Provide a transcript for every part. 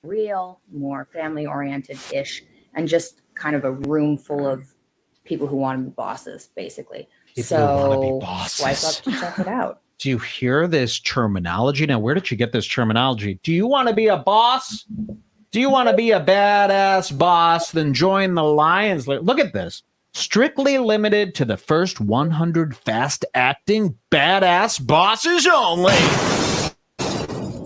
real, more family oriented ish, and just kind of a room full of people who want to be bosses, basically. People who want to be Swipe bosses. up to check it out. Do you hear this terminology? Now, where did you get this terminology? Do you want to be a boss? Do you want to be a badass boss? Then join the Lions. Look at this. Strictly limited to the first 100 fast-acting badass bosses only.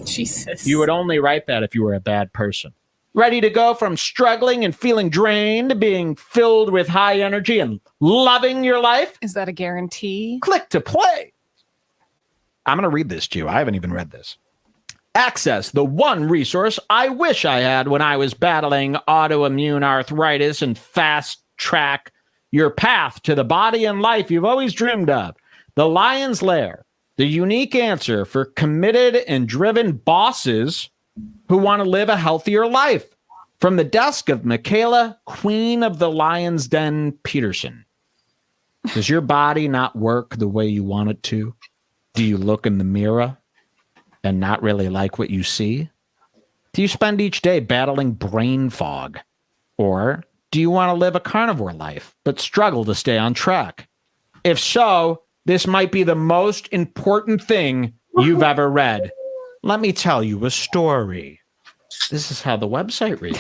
Jesus. You would only write that if you were a bad person. Ready to go from struggling and feeling drained to being filled with high energy and loving your life? Is that a guarantee? Click to play. I'm going to read this to you. I haven't even read this. Access the one resource I wish I had when I was battling autoimmune arthritis and fast track your path to the body and life you've always dreamed of. The Lion's Lair, the unique answer for committed and driven bosses who want to live a healthier life. From the desk of Michaela, Queen of the Lion's Den Peterson. Does your body not work the way you want it to? Do you look in the mirror and not really like what you see? Do you spend each day battling brain fog? Or do you want to live a carnivore life but struggle to stay on track? If so, this might be the most important thing you've ever read. Let me tell you a story. This is how the website reads.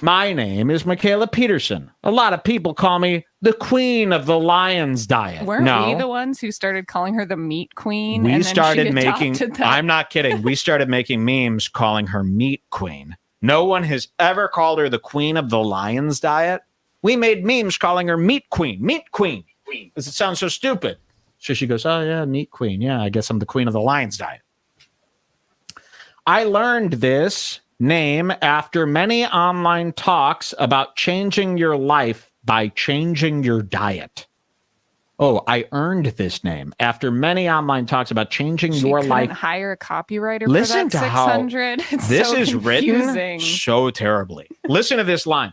My name is Michaela Peterson. A lot of people call me the Queen of the Lion's Diet. Weren't we the ones who started calling her the Meat Queen? We and then started she making, adopted that? I'm not kidding. We started making memes calling her Meat Queen. No one has ever called her the Queen of the Lion's Diet. We made memes calling her Meat Queen. Meat Queen. Because it sounds so stupid. So she goes, oh yeah, Meat Queen. Yeah, I guess I'm the Queen of the Lion's Diet. I learned this name after many online talks about changing your life by changing your diet. Oh, I earned this name after many online talks about changing your life. Hire a copywriter Listen for that to how 600. It's this so is confusing. written so terribly. Listen to this line.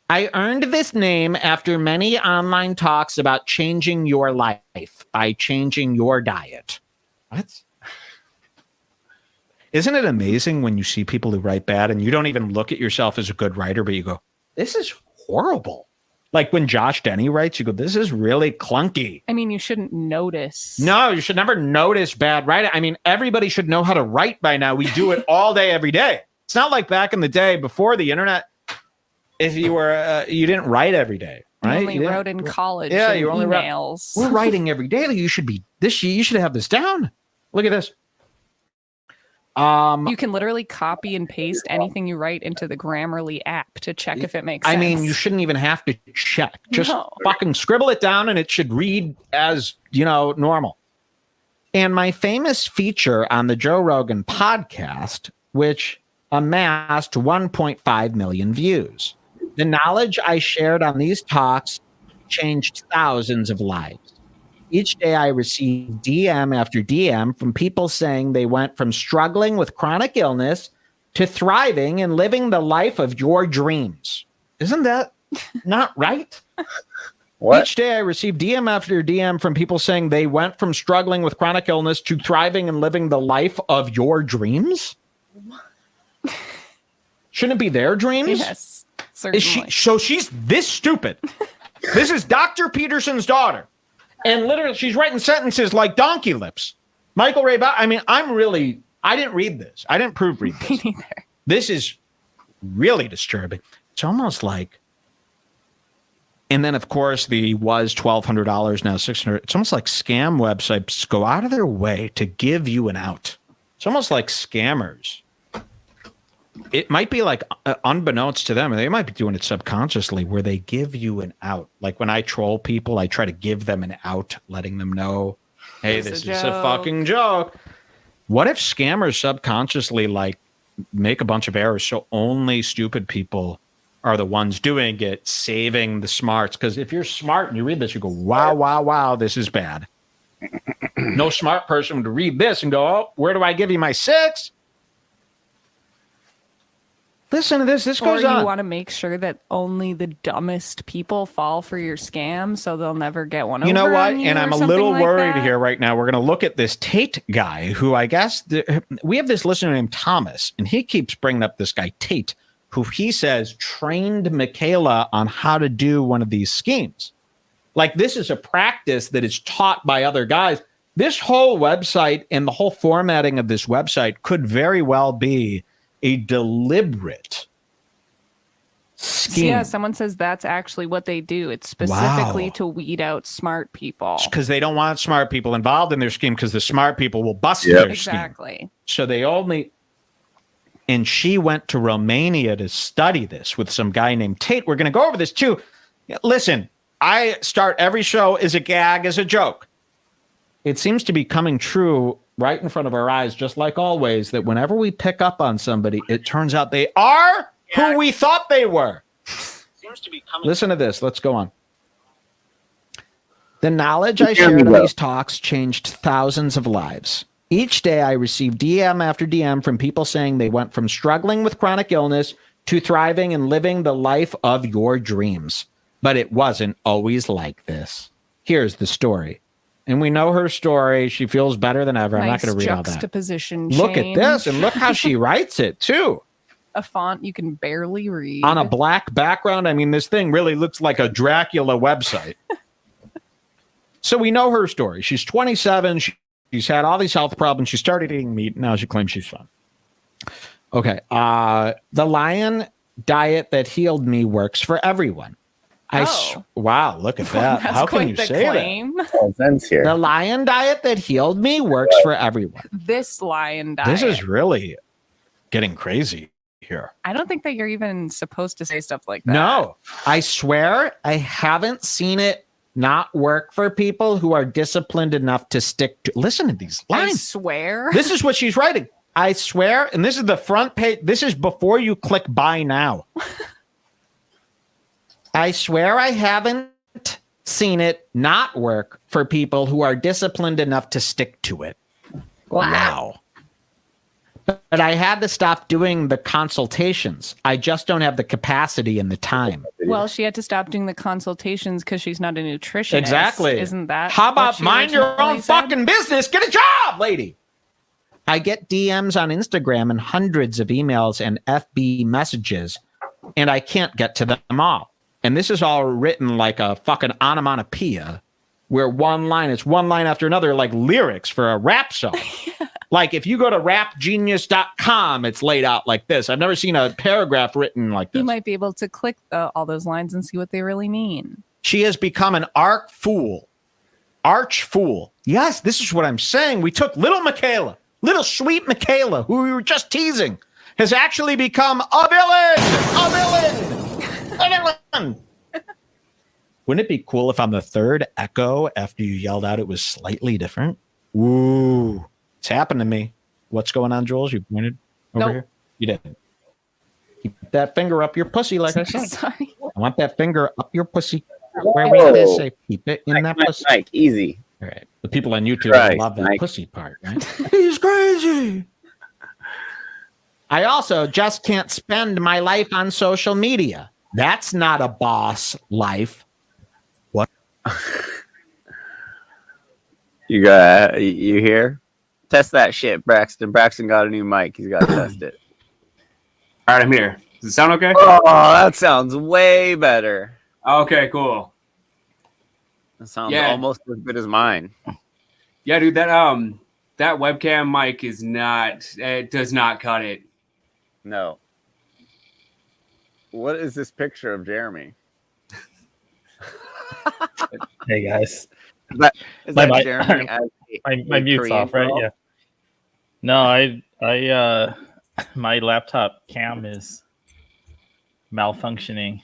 I earned this name after many online talks about changing your life by changing your diet. What? Isn't it amazing when you see people who write bad and you don't even look at yourself as a good writer, but you go, this is horrible. Like when Josh Denny writes, you go, this is really clunky. I mean, you shouldn't notice. No, you should never notice bad writing. I mean, everybody should know how to write by now. We do it all day, every day. It's not like back in the day before the internet. If you were, you didn't write every day, right? You only wrote in college. Yeah, and you only emails. We're writing every day. You should be this. You should have this down. Look at this. You can literally copy and paste anything you write into the Grammarly app to check if it makes sense. I mean, you shouldn't even have to check. Just fucking scribble it down and it should read as, normal. And my famous feature on the Joe Rogan podcast, which amassed 1.5 million views. The knowledge I shared on these talks changed thousands of lives. Each day I receive DM after DM from people saying they went from struggling with chronic illness to thriving and living the life of your dreams. Isn't that not right? What? Each day I receive DM after DM from people saying they went from struggling with chronic illness to thriving and living the life of your dreams. Shouldn't it be their dreams? Yes, certainly. So she's this stupid. This is Dr. Peterson's daughter. And literally, she's writing sentences like donkey lips. Michael Ray I didn't read this. I didn't proofread this. Me neither. This is really disturbing. It's almost like, and then of course the was $1,200, now $600. It's almost like scam websites go out of their way to give you an out. It's almost like scammers. It might be like unbeknownst to them, and they might be doing it subconsciously, where they give you an out. Like when I troll people, I try to give them an out, letting them know, hey, this is a fucking joke. What if scammers subconsciously make a bunch of errors so only stupid people are the ones doing it, saving the smarts? Because if you're smart and you read this, you go, wow, wow, wow, this is bad. No smart person would read this and go, oh, where do I give you my 6? Listen to this. This Or goes you on. want to make sure that only the dumbest people fall for your scam, so they'll never get one. You know over what? on you And or I'm a something little like worried that. here right now. We're going to look at this Tate guy who I guess we have this listener named Thomas, and he keeps bringing up this guy Tate, who he says trained Michaela on how to do one of these schemes. Like this is a practice that is taught by other guys. This whole website and the whole formatting of this website could very well be a deliberate scheme. Yeah, someone says that's actually what they do. It's specifically Wow. to weed out smart people. Because they don't want smart people involved in their scheme because the smart people will bust their scheme. Exactly. So they only... And she went to Romania to study this with some guy named Tate. We're going to go over this too. Listen, I start every show as a gag, as a joke. It seems to be coming true right in front of our eyes, just like always, that whenever we pick up on somebody, it turns out they are who we thought they were. Listen to this. Let's go on. The knowledge I shared in these talks changed thousands of lives. Each day I received DM after DM from people saying they went from struggling with chronic illness to thriving and living the life of your dreams. But it wasn't always like this. Here's the story. And we know her story. She feels better than ever. I'm not going to read all that. Juxtaposition Look at change. this, and look how she writes it, too. A font you can barely read. On a black background. I mean, this thing really looks like a Dracula website. So we know her story. She's 27. She's had all these health problems. She started eating meat. Now she claims she's fine. Okay. The lion diet that healed me works for everyone. Wow, look at that. That's How can quite you the say claim. that? The lion diet that healed me works for everyone. This lion diet. This is really getting crazy here. I don't think that you're even supposed to say stuff like that. No, I swear I haven't seen it not work for people who are disciplined enough to stick to. Listen to these lines. I swear. This is what she's writing. I swear, and this is the front page. This is before you click buy now. I swear I haven't seen it not work for people who are disciplined enough to stick to it. Wow. But I had to stop doing the consultations. I just don't have the capacity and the time. Well, she had to stop doing the consultations because she's not a nutritionist. Exactly. Isn't that? How what about she mind your originally own said? fucking business? Get a job, lady. I get DMs on Instagram and hundreds of emails and FB messages, and I can't get to them all. And this is all written like a fucking onomatopoeia, where it's one line after another, like lyrics for a rap song. Like if you go to rapgenius.com, it's laid out like this. I've never seen a paragraph written like this. You might be able to click all those lines and see what they really mean. She has become an arch fool. Yes, this is what I'm saying. We took little sweet Michaela, who we were just teasing, has actually become a villain. Wouldn't it be cool if on the third echo after you yelled out it was slightly different? Ooh, it's happened to me. What's going on, Jules? You pointed over here? You didn't. Keep that finger up your pussy, like I said. Sorry. I want that finger up your pussy. Where we did say keep it in that pussy. Mike, easy. All right. The people on YouTube Right, love that Mike. pussy part, right? He's crazy. I also just can't spend my life on social media. That's not a boss life. What? You hear? Test that shit, Braxton. Braxton got a new mic. He's got to test it. All right, I'm here. Does it sound okay? Oh, that sounds way better. Okay, cool. That sounds Yeah. almost as good as mine. Yeah, dude, that webcam mic is not. It does not cut it. No. What is this picture of Jeremy? Hey guys, Is My that mic- Jeremy? As my mute's Korean off, right? girl? Yeah. No, I my laptop cam is malfunctioning.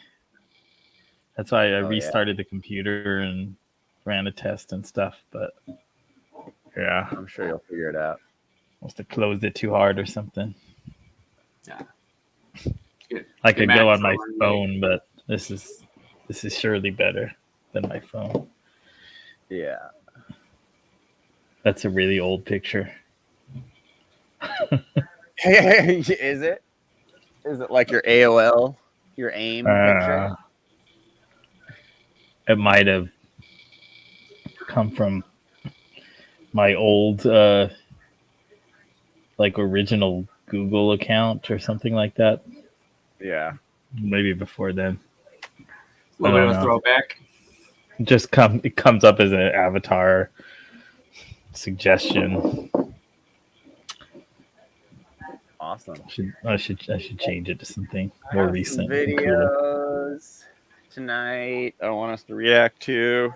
That's why I yeah. restarted the computer and ran a test and stuff. But yeah, I'm sure you'll figure it out. must have closed it too hard or something. Yeah. I could go on my Schematics. phone, but this is surely better than my phone. Yeah. That's a really old picture. Is it? Is it like your AOL, your AIM picture? It might have come from my old like original Google account or something like that. Yeah. Maybe before then. A little bit of a know. throwback. It comes up as an avatar suggestion. Awesome. I should change it to something more recent. And cooler. Videos tonight I want us to react to.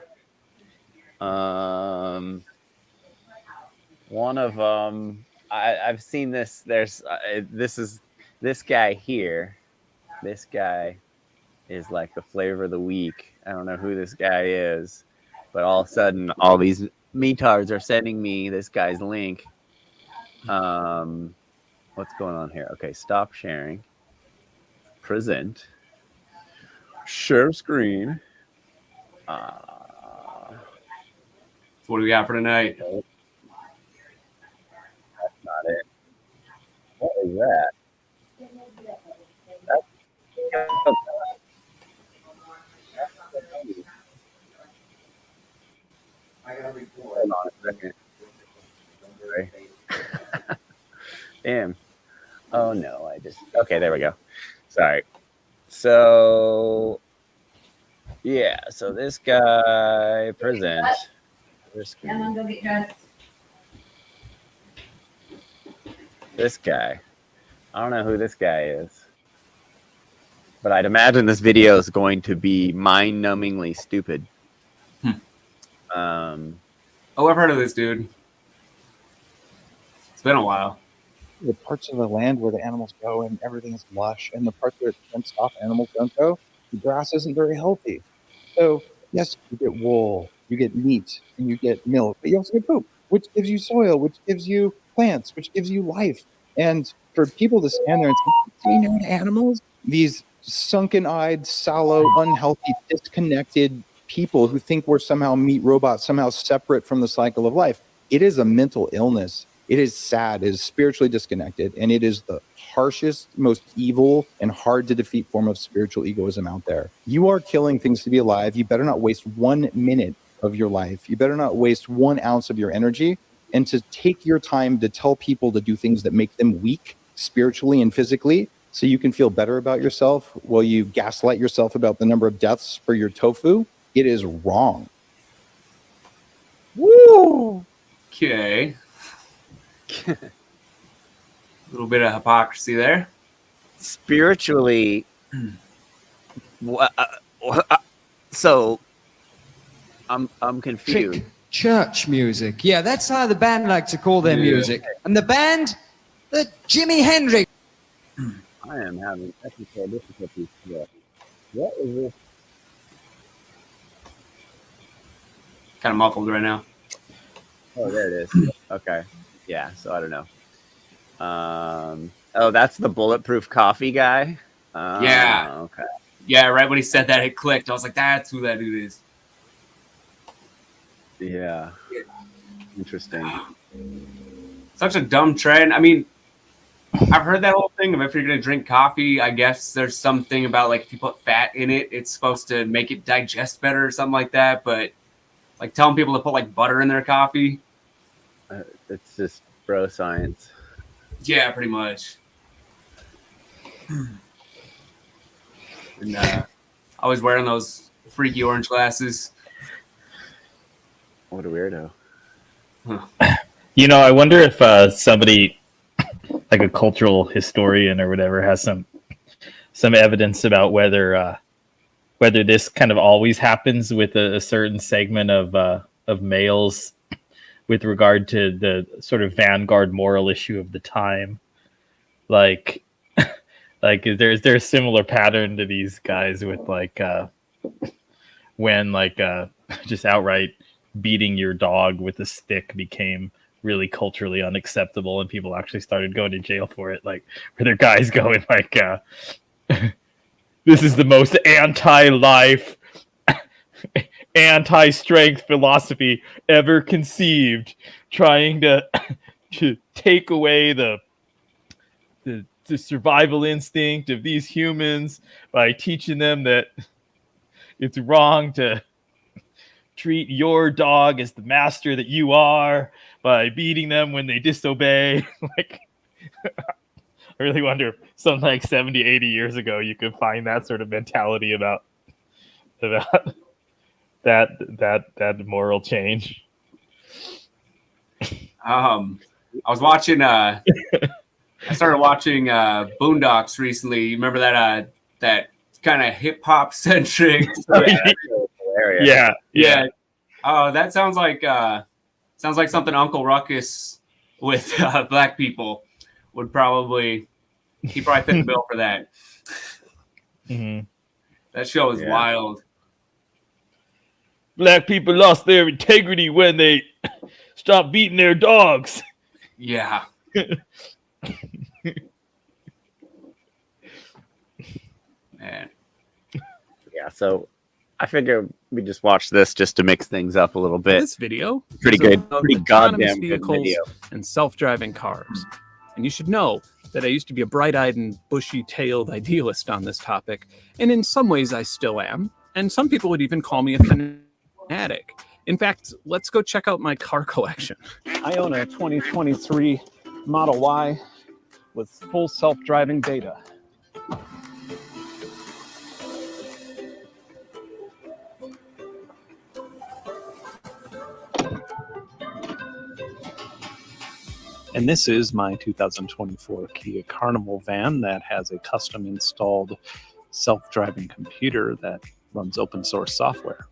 One of them I've seen this. There's this guy here. This guy is like the flavor of the week. I don't know who this guy is, but all of a sudden, all these metards are sending me this guy's link. What's going on here? Okay, stop sharing. Present. Share screen. So what do we got for tonight? That's not it. What is that? Hold on a second. Sorry. Damn. Oh no, okay, there we go. Sorry. So yeah, so this guy presents. This guy. I don't know who this guy is. But I'd imagine this video is going to be mind-numbingly stupid. Oh, I've heard of this dude. It's been a while. The parts of the land where the animals go and everything is lush, and the parts where it's fenced off, animals don't go, the grass isn't very healthy. So, yes, you get wool, you get meat, and you get milk, but you also get poop, which gives you soil, which gives you plants, which gives you life. And for people to stand there and say, do you know animals? These sunken-eyed, sallow, unhealthy, disconnected people who think we're somehow meat robots, somehow separate from the cycle of life. It is a mental illness. It is sad. It is spiritually disconnected, and it is the harshest, most evil, and hard to defeat form of spiritual egoism out there. You are killing things to be alive. You better not waste 1 minute of your life. You better not waste 1 ounce of your energy, and to take your time to tell people to do things that make them weak spiritually and physically so you can feel better about yourself while you gaslight yourself about the number of deaths for your tofu. It is wrong. Woo! Okay. A little bit of hypocrisy there. Spiritually, so I'm confused. Church music. Yeah, that's how the band like to call their music. And the band, the Jimi Hendrix. I am having technical difficulties today. What is this? Kind of muffled right now. Oh, there it is. Okay. Yeah, so I don't know. Oh, that's the bulletproof coffee guy? Yeah. Okay. Yeah, right when he said that, it clicked. I was like, that's who that dude is. Yeah. Interesting. Such a dumb trend. I mean, I've heard that whole thing of if you're going to drink coffee, I guess there's something about, like, if you put fat in it, it's supposed to make it digest better or something like that. But, like, telling people to put, like, butter in their coffee. It's just bro science. Yeah, pretty much. And I was wearing those freaky orange glasses. What a weirdo. You know, I wonder if somebody, like a cultural historian or whatever, has some evidence about whether this kind of always happens with a certain segment of males with regard to the sort of vanguard moral issue of the time. Like is there a similar pattern to these guys with when just outright beating your dog with a stick became really culturally unacceptable and people actually started going to jail for it, like where there guys going this is the most anti-life anti-strength philosophy ever conceived, trying to take away the the survival instinct of these humans by teaching them that it's wrong to treat your dog as the master that you are by beating them when they disobey. Like, I really wonder if something like 70, 80 years ago, you could find that sort of mentality about that moral change. I was watching. I started watching Boondocks recently. You remember that kind of hip hop centric? Yeah. Oh, that sounds like something Uncle Ruckus with black people would probably. He probably fit the bill for that. Mm-hmm. That show is wild. Black people lost their integrity when they stopped beating their dogs. Yeah. Man. Yeah, so I figure we just watch this just to mix things up a little bit. This video Pretty is good, about pretty autonomous goddamn good vehicles video. and self-driving cars. And you should know that I used to be a bright-eyed and bushy-tailed idealist on this topic, and in some ways I still am. And some people would even call me a fanatic. In fact, let's go check out my car collection. I own a 2023 Model Y with full self-driving beta. And this is my 2024 Kia Carnival van that has a custom installed self-driving computer that runs open source software.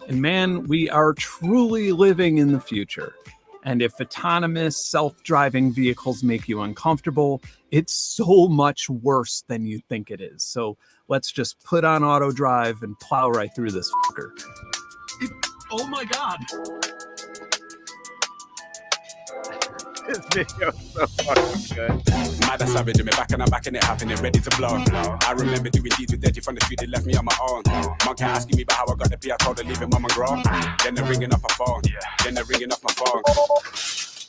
And man, we are truly living in the future. And if autonomous self-driving vehicles make you uncomfortable, it's so much worse than you think it is. So let's just put on auto drive and plow right through this fucker. Oh my God. This video is so fucking good. Mad and savage, me back and I'm back and it happening, ready to blow. I remember doing deeds with Deji from the street, they left me on my own. Mom can't asking me about how I got the P, I told her leave it, mum and grow. Then they're ringing off my phone, then they're ringing off my phone.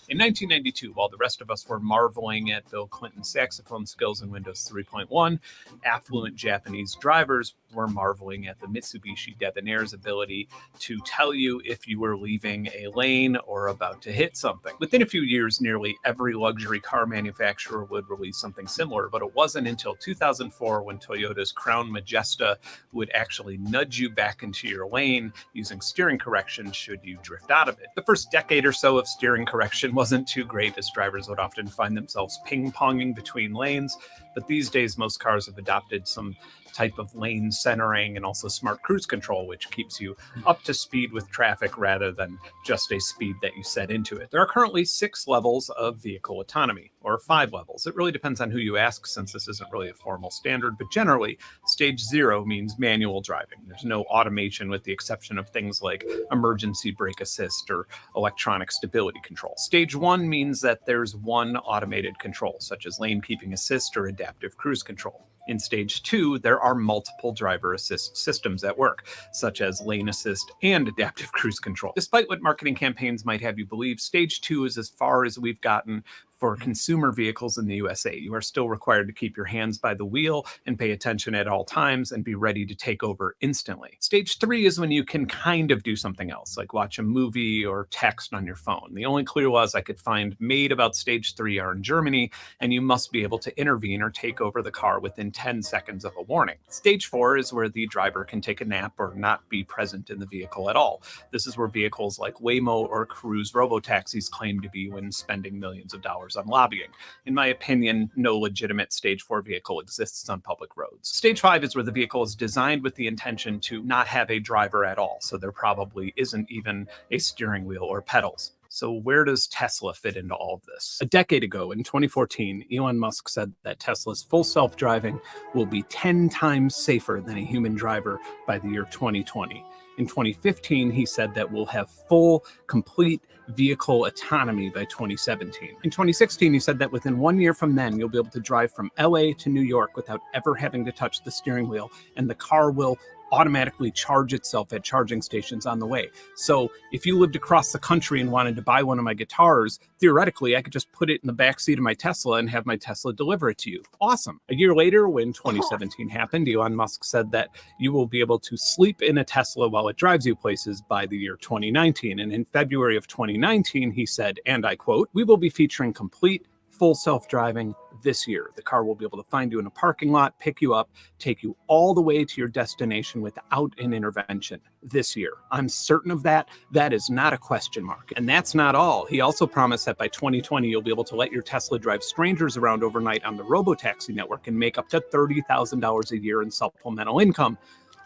In 1992, while the rest of us were marveling at Bill Clinton's saxophone skills in Windows 3.1, affluent Japanese drivers were marveling at the Mitsubishi Debonair's ability to tell you if you were leaving a lane or about to hit something. Within a few years, nearly every luxury car manufacturer would release something similar, but it wasn't until 2004 when Toyota's Crown Majesta would actually nudge you back into your lane using steering correction should you drift out of it. The first decade or so of steering correction wasn't too great, as drivers would often find themselves ping-ponging between lanes, but these days most cars have adopted some type of lane centering and also smart cruise control, which keeps you up to speed with traffic rather than just a speed that you set into it. There are currently 6 levels of vehicle autonomy, or 5 levels. It really depends on who you ask, since this isn't really a formal standard, but generally, stage 0 means manual driving. There's no automation with the exception of things like emergency brake assist or electronic stability control. Stage 1 means that there's one automated control, such as lane keeping assist or adaptive cruise control. In stage 2, there are multiple driver assist systems at work, such as lane assist and adaptive cruise control. Despite what marketing campaigns might have you believe, stage 2 is as far as we've gotten for consumer vehicles in the USA. You are still required to keep your hands by the wheel and pay attention at all times and be ready to take over instantly. Stage 3 is when you can kind of do something else, like watch a movie or text on your phone. The only clear laws I could find made about stage 3 are in Germany, and you must be able to intervene or take over the car within 10 seconds of a warning. Stage 4 is where the driver can take a nap or not be present in the vehicle at all. This is where vehicles like Waymo or Cruise robotaxis claim to be when spending millions of dollars on lobbying. In my opinion, no legitimate stage 4 vehicle exists on public roads. Stage 5 is where the vehicle is designed with the intention to not have a driver at all, so there probably isn't even a steering wheel or pedals. So where does Tesla fit into all of this? A decade ago, in 2014, Elon Musk said that Tesla's full self-driving will be 10 times safer than a human driver by the year 2020. In 2015, he said that we'll have full, complete vehicle autonomy by 2017. In 2016, he said that within 1 year from then, you'll be able to drive from LA to New York without ever having to touch the steering wheel, and the car will automatically charge itself at charging stations on the way. So if you lived across the country and wanted to buy one of my guitars, theoretically, I could just put it in the back seat of my Tesla and have my Tesla deliver it to you. Awesome. A year later, when 2017 happened, Elon Musk said that you will be able to sleep in a Tesla while it drives you places by the year 2019. And in February of 2019, he said, and I quote, "We will be featuring complete full self-driving this year. The car will be able to find you in a parking lot, pick you up, take you all the way to your destination without an intervention this year. I'm certain of that. That is not a question mark. And that's not all. He also promised that by 2020, you'll be able to let your Tesla drive strangers around overnight on the robotaxi network and make up to $30,000 a year in supplemental income.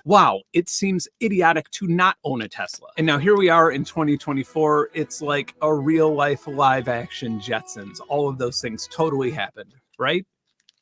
Wow, it seems idiotic to not own a Tesla. And now here we are in 2024. It's like a real life live action Jetsons. All of those things totally happened, right?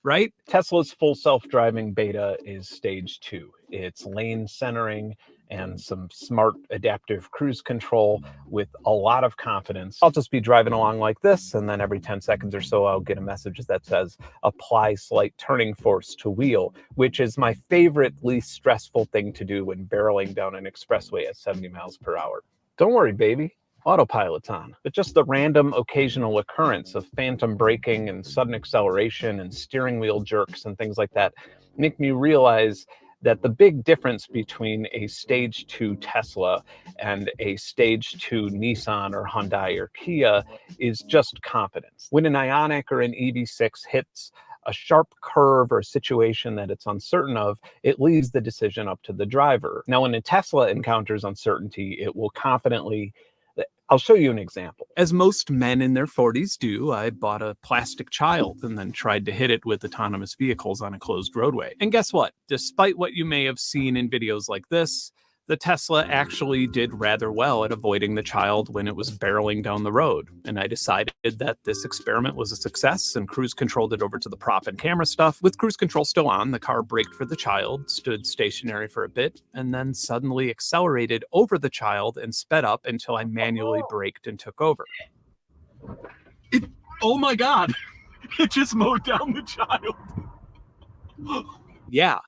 Right? Tesla's full self-driving beta is stage 2. It's lane centering and some smart adaptive cruise control with a lot of confidence. I'll just be driving along like this, and then every 10 seconds or so, I'll get a message that says, apply slight turning force to wheel, which is my favorite, least stressful thing to do when barreling down an expressway at 70 miles per hour. Don't worry, baby. Autopilot's on. But just the random occasional occurrence of phantom braking and sudden acceleration and steering wheel jerks and things like that make me realize that the big difference between a stage 2 Tesla and a stage 2 Nissan or Hyundai or Kia is just confidence. When an Ioniq or an EV6 hits a sharp curve or a situation that it's uncertain of, it leaves the decision up to the driver. Now, when a Tesla encounters uncertainty, it will confidently. I'll show you an example. As most men in their 40s do, I bought a plastic child and then tried to hit it with autonomous vehicles on a closed roadway. And guess what? Despite what you may have seen in videos like this, the Tesla actually did rather well at avoiding the child when it was barreling down the road. And I decided that this experiment was a success and cruise controlled it over to the prop and camera stuff. With cruise control still on, the car braked for the child, stood stationary for a bit, and then suddenly accelerated over the child and sped up until I manually braked and took over. Oh my God, it just mowed down the child. Yeah,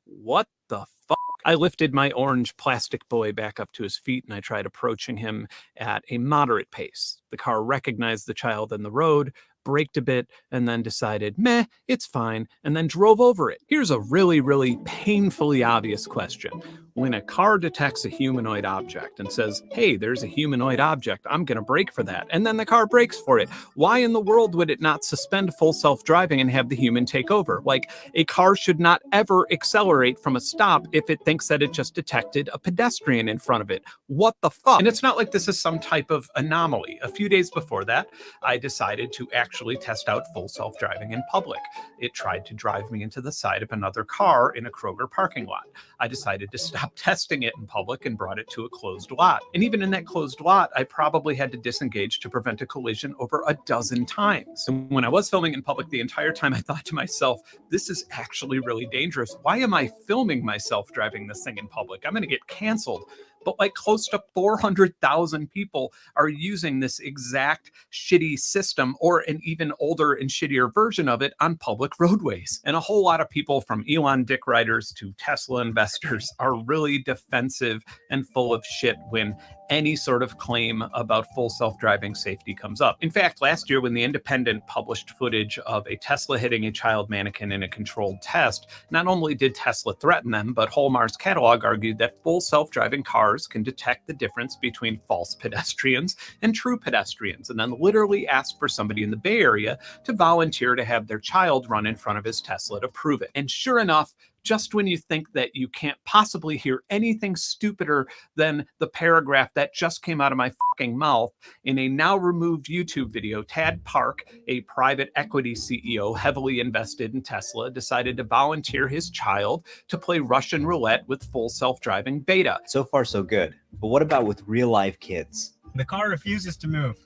what the fuck? I lifted my orange plastic boy back up to his feet and I tried approaching him at a moderate pace. The car recognized the child in the road, braked a bit, and then decided, meh, it's fine, and then drove over it. Here's a really, really painfully obvious question. When a car detects a humanoid object and says, hey, there's a humanoid object, I'm going to brake for that, and then the car brakes for it, why in the world would it not suspend full self-driving and have the human take over? Like, a car should not ever accelerate from a stop if it thinks that it just detected a pedestrian in front of it. What the fuck? And it's not like this is some type of anomaly. A few days before that, I decided to actually test out full self-driving in public. It tried to drive me into the side of another car in a Kroger parking lot. I decided to stop testing it in public and brought it to a closed lot. And even in that closed lot, I probably had to disengage to prevent a collision over a dozen times. And when I was filming in public the entire time, I thought to myself, this is actually really dangerous. Why am I filming myself driving this thing in public? I'm going to get canceled. But like close to 400,000 people are using this exact shitty system or an even older and shittier version of it on public roadways. And a whole lot of people from Elon dick riders to Tesla investors are really defensive and full of shit when any sort of claim about full self-driving safety comes up. In fact, last year when The Independent published footage of a Tesla hitting a child mannequin in a controlled test, not only did Tesla threaten them, but Hallmark's catalog argued that full self-driving cars can detect the difference between false pedestrians and true pedestrians, and then literally asked for somebody in the Bay Area to volunteer to have their child run in front of his Tesla to prove it. And sure enough, just when you think that you can't possibly hear anything stupider than the paragraph that just came out of my fucking mouth, in a now removed YouTube video, Tad Park, a private equity CEO heavily invested in Tesla, decided to volunteer his child to play Russian roulette with full self-driving beta. So far, so good. But what about with real life kids? The car refuses to move.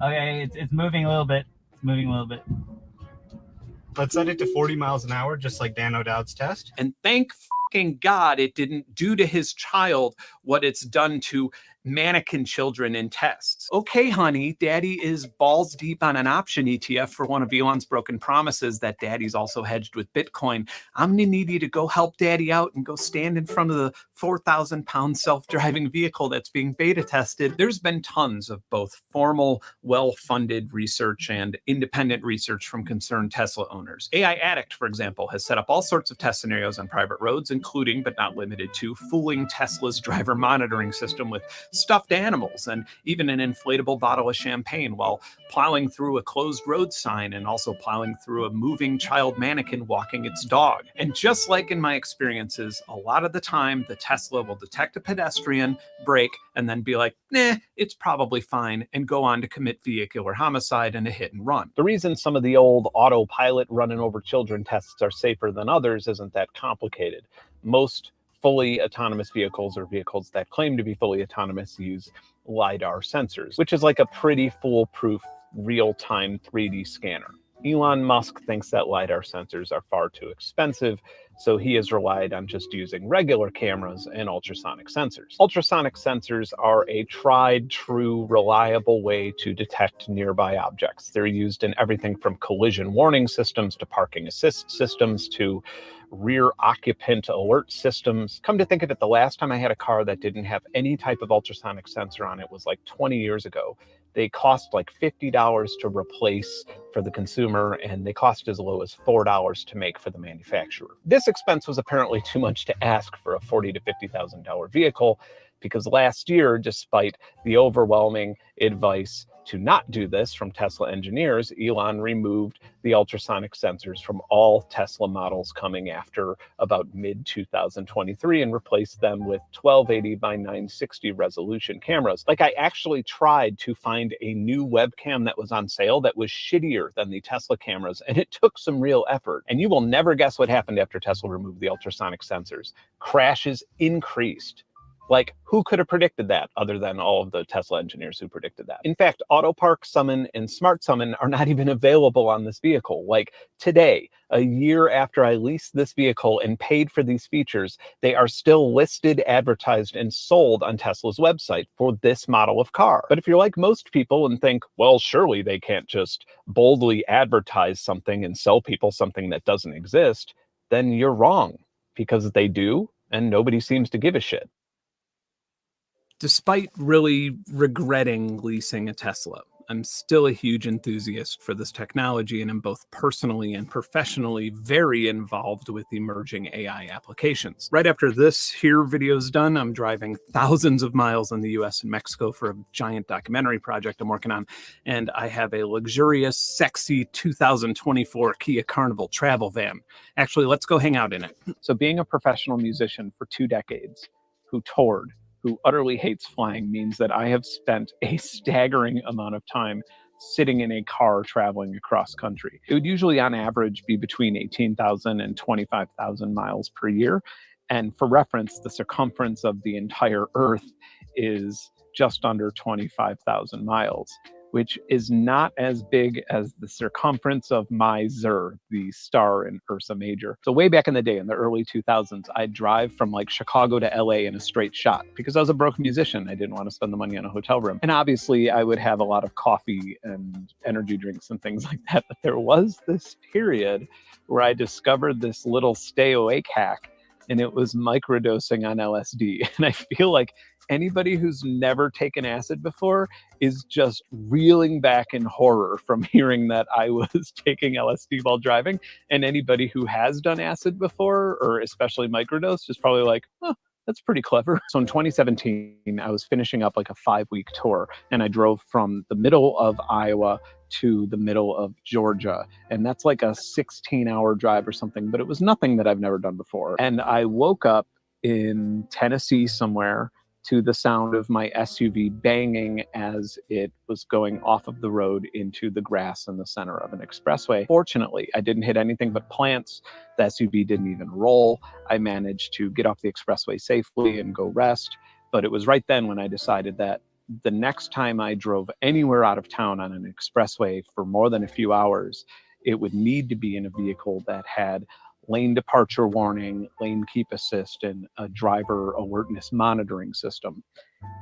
Okay, it's moving a little bit. It's moving a little bit. Let's set it to 40 miles an hour, just like Dan O'Dowd's test. And thank fucking God it didn't do to his child what it's done to mannequin children in tests. Okay, honey, daddy is balls deep on an option ETF for one of Elon's broken promises that daddy's also hedged with Bitcoin. I'm gonna need you to go help daddy out and go stand in front of the 4,000-pound self-driving vehicle that's being beta tested. There's been tons of both formal, well-funded research and independent research from concerned Tesla owners. AI Addict, for example, has set up all sorts of test scenarios on private roads, including, but not limited to, fooling Tesla's driver monitoring system with stuffed animals and even an inflatable bottle of champagne while plowing through a closed road sign and also plowing through a moving child mannequin walking its dog. And just like in my experiences, a lot of the time the Tesla will detect a pedestrian, brake, and then be like, nah, it's probably fine, and go on to commit vehicular homicide and a hit and run. The reason some of the old autopilot running over children tests are safer than others isn't that complicated. Most fully autonomous vehicles, or vehicles that claim to be fully autonomous, use LiDAR sensors, which is like a pretty foolproof real-time 3D scanner. Elon Musk thinks that LiDAR sensors are far too expensive, so he has relied on just using regular cameras and ultrasonic sensors. Ultrasonic sensors are a tried, true, reliable way to detect nearby objects. They're used in everything from collision warning systems to parking assist systems to rear occupant alert systems. Come to think of it, the last time I had a car that didn't have any type of ultrasonic sensor on it was like 20 years ago. They cost like $50 to replace for the consumer, and they cost as low as $4 to make for the manufacturer. This expense was apparently too much to ask for a $40,000 to $50,000 vehicle, because last year, despite the overwhelming advice to not do this from Tesla engineers, Elon removed the ultrasonic sensors from all Tesla models coming after about mid-2023 and replaced them with 1280 by 960 resolution cameras. Like, I actually tried to find a new webcam that was on sale that was shittier than the Tesla cameras, and it took some real effort. And you will never guess what happened after Tesla removed the ultrasonic sensors. Crashes increased. Like, who could have predicted that other than all of the Tesla engineers who predicted that? In fact, Auto Park Summon and Smart Summon are not even available on this vehicle. Like, today, a year after I leased this vehicle and paid for these features, they are still listed, advertised, and sold on Tesla's website for this model of car. But if you're like most people and think, well, surely they can't just boldly advertise something and sell people something that doesn't exist, then you're wrong, because they do, and nobody seems to give a shit. Despite really regretting leasing a Tesla, I'm still a huge enthusiast for this technology, and I'm both personally and professionally very involved with emerging AI applications. Right after this here video is done, I'm driving thousands of miles in the US and Mexico for a giant documentary project I'm working on, and I have a luxurious, sexy 2024 Kia Carnival travel van. Actually, let's go hang out in it. So being a professional musician for 2 decades who toured, who utterly hates flying, means that I have spent a staggering amount of time sitting in a car traveling across country. It would usually on average be between 18,000 and 25,000 miles per year. And for reference, the circumference of the entire Earth is just under 25,000 miles, which is not as big as the circumference of my Zur, the star in Ursa Major. So way back in the day, in the early 2000s, I'd drive from like Chicago to LA in a straight shot because I was a broke musician. I didn't want to spend the money on a hotel room. And obviously I would have a lot of coffee and energy drinks and things like that. But there was this period where I discovered this little stay awake hack, and it was microdosing on LSD. And I feel like anybody who's never taken acid before is just reeling back in horror from hearing that I was taking LSD while driving. And anybody who has done acid before, or especially microdose, is probably like, huh, that's pretty clever. So in 2017, I was finishing up like a 5-week tour, and I drove from the middle of Iowa to the middle of Georgia. And that's like a 16-hour drive or something, but it was nothing that I've never done before. And I woke up in Tennessee somewhere to the sound of my SUV banging as it was going off of the road into the grass in the center of an expressway. Fortunately, I didn't hit anything but plants. The SUV didn't even roll. I managed to get off the expressway safely and go rest. But it was right then when I decided that the next time I drove anywhere out of town on an expressway for more than a few hours, it would need to be in a vehicle that had lane departure warning, lane keep assist, and a driver alertness monitoring system.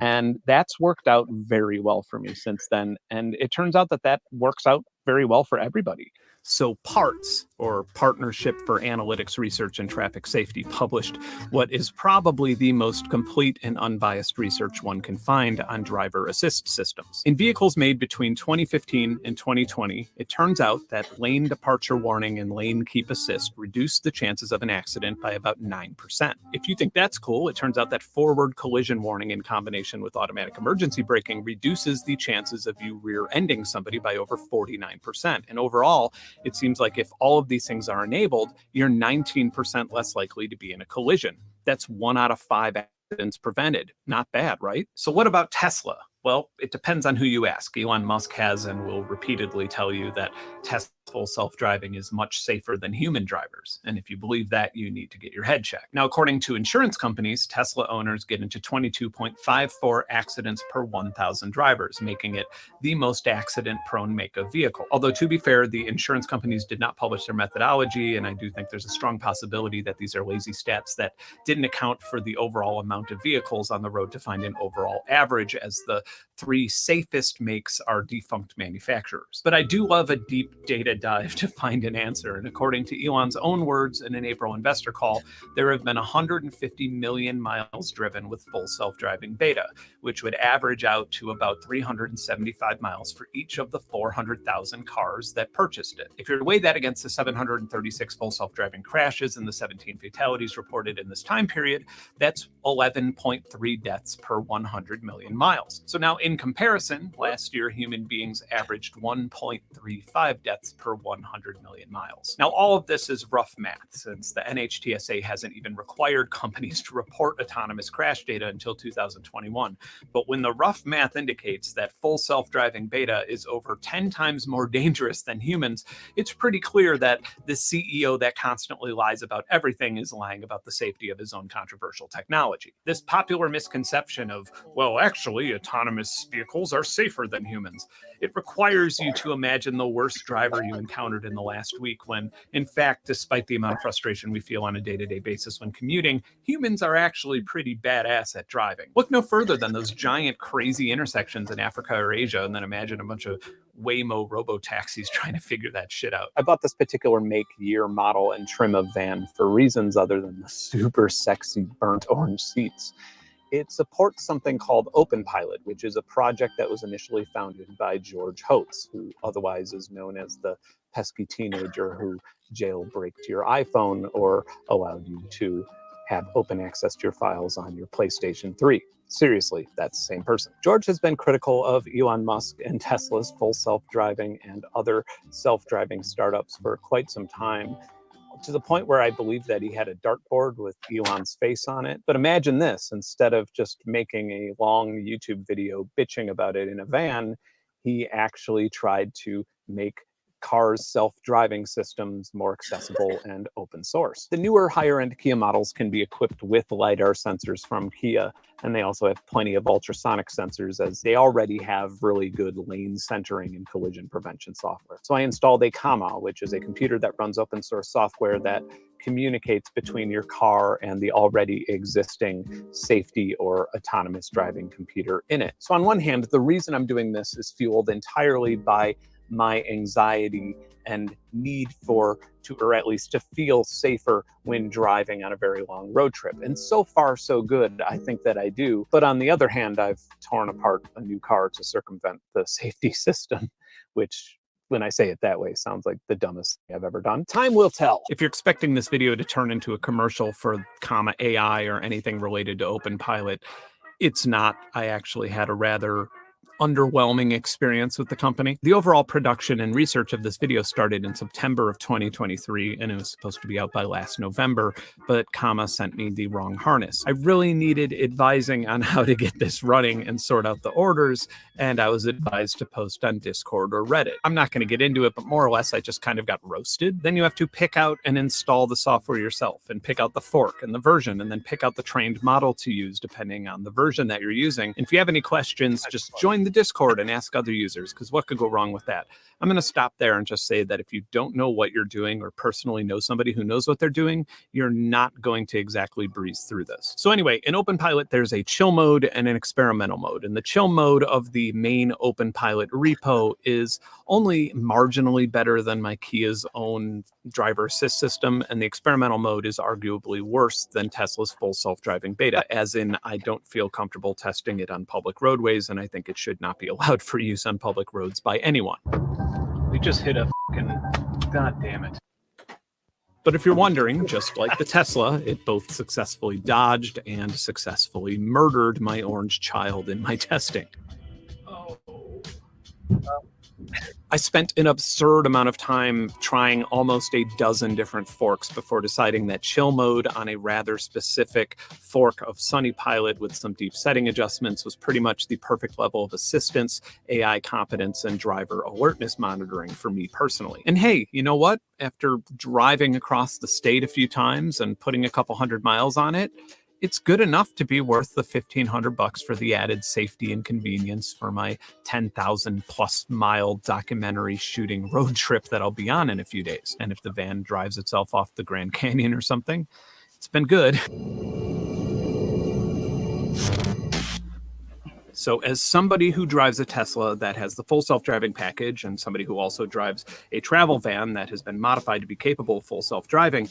And that's worked out very well for me since then. And it turns out that that works out very well for everybody. So PARTS, or Partnership for Analytics Research and Traffic Safety, published what is probably the most complete and unbiased research one can find on driver assist systems. In vehicles made between 2015 and 2020, it turns out that lane departure warning and lane keep assist reduce the chances of an accident by about 9%. If you think that's cool, it turns out that forward collision warning in combination with automatic emergency braking reduces the chances of you rear-ending somebody by over 49%. And overall, it seems like if all of these things are enabled, you're 19% less likely to be in a collision. That's 1 out of 5 accidents prevented. Not bad, right? So what about Tesla? Well, it depends on who you ask. Elon Musk has and will repeatedly tell you that Tesla's full self-driving is much safer than human drivers. And if you believe that, you need to get your head checked. Now, according to insurance companies, Tesla owners get into 22.54 accidents per 1,000 drivers, making it the most accident-prone make of vehicle. Although, to be fair, the insurance companies did not publish their methodology, and I do think there's a strong possibility that these are lazy stats that didn't account for the overall amount of vehicles on the road to find an overall average, as the 3 safest makes are defunct manufacturers. But I do love a deep data dive to find an answer. And according to Elon's own words in an April investor call, there have been 150 million miles driven with full self-driving beta, which would average out to about 375 miles for each of the 400,000 cars that purchased it. If you were to weigh that against the 736 full self-driving crashes and the 17 fatalities reported in this time period, that's 11.3 deaths per 100 million miles. So now, in comparison, last year human beings averaged 1.35 deaths per 100 million miles. Now, all of this is rough math, since the NHTSA hasn't even required companies to report autonomous crash data until 2021. But when the rough math indicates that full self-driving beta is over 10 times more dangerous than humans, it's pretty clear that the CEO that constantly lies about everything is lying about the safety of his own controversial technology. This popular misconception of, well, actually, autonomous vehicles are safer than humans, it requires you to imagine the worst driver you encountered in the last week when, in fact, despite the amount of frustration we feel on a day-to-day basis when commuting, humans are actually pretty badass at driving. Look no further than those giant crazy intersections in Africa or Asia, and then imagine a bunch of Waymo robo-taxis trying to figure that shit out. I bought this particular make, year, model, and trim of van for reasons other than the super sexy burnt orange seats. It supports something called OpenPilot, which is a project that was initially founded by George Hotz, who otherwise is known as the pesky teenager who jailbreaked your iPhone or allowed you to have open access to your files on your PlayStation 3. Seriously, that's the same person. George has been critical of Elon Musk and Tesla's full self-driving and other self-driving startups for quite some time, to the point where I believe that he had a dartboard with Elon's face on it. But imagine this, instead of just making a long YouTube video bitching about it in a van, he actually tried to make cars' self-driving systems more accessible and open source. The newer higher-end Kia models can be equipped with LiDAR sensors from Kia, and they also have plenty of ultrasonic sensors, as they already have really good lane centering and collision prevention software. So I installed a Kama, which is a computer that runs open source software that communicates between your car and the already existing safety or autonomous driving computer in it. So on one hand, the reason I'm doing this is fueled entirely by my anxiety and need or at least to feel safer when driving on a very long road trip. And so far, so good. I think that I do. But on the other hand, I've torn apart a new car to circumvent the safety system, which, when I say it that way, sounds like the dumbest thing I've ever done. Time will tell. If you're expecting this video to turn into a commercial for Comma AI or anything related to OpenPilot, it's not. I actually had a rather underwhelming experience with the company. The overall production and research of this video started in September of 2023, and it was supposed to be out by last November, but Kama sent me the wrong harness. I really needed advising on how to get this running and sort out the orders, and I was advised to post on Discord or Reddit. I'm not going to get into it, but more or less I just kind of got roasted. Then you have to pick out and install the software yourself, and pick out the fork and the version, and then pick out the trained model to use depending on the version that you're using. And if you have any questions, just join the Discord and ask other users, because what could go wrong with that? I'm going to stop there and just say that if you don't know what you're doing or personally know somebody who knows what they're doing, you're not going to exactly breeze through this. So anyway, in OpenPilot, there's a chill mode and an experimental mode. And the chill mode of the main OpenPilot repo is only marginally better than my Kia's own driver assist system. And the experimental mode is arguably worse than Tesla's full self-driving beta, as in I don't feel comfortable testing it on public roadways, and I think it should not be allowed for use on public roads by anyone. We just hit a fucking... God damn it. But if you're wondering, just like the Tesla, it both successfully dodged and successfully murdered my orange child in my testing. I spent an absurd amount of time trying almost a dozen different forks before deciding that chill mode on a rather specific fork of Sunny Pilot with some deep setting adjustments was pretty much the perfect level of assistance, AI competence, and driver alertness monitoring for me personally. And hey, you know what? After driving across the state a few times and putting a couple 100 miles on it, it's good enough to be worth the $1,500 for the added safety and convenience for my 10,000 plus mile documentary shooting road trip that I'll be on in a few days. And if the van drives itself off the Grand Canyon or something, it's been good. So as somebody who drives a Tesla that has the full self-driving package and somebody who also drives a travel van that has been modified to be capable of full self-driving,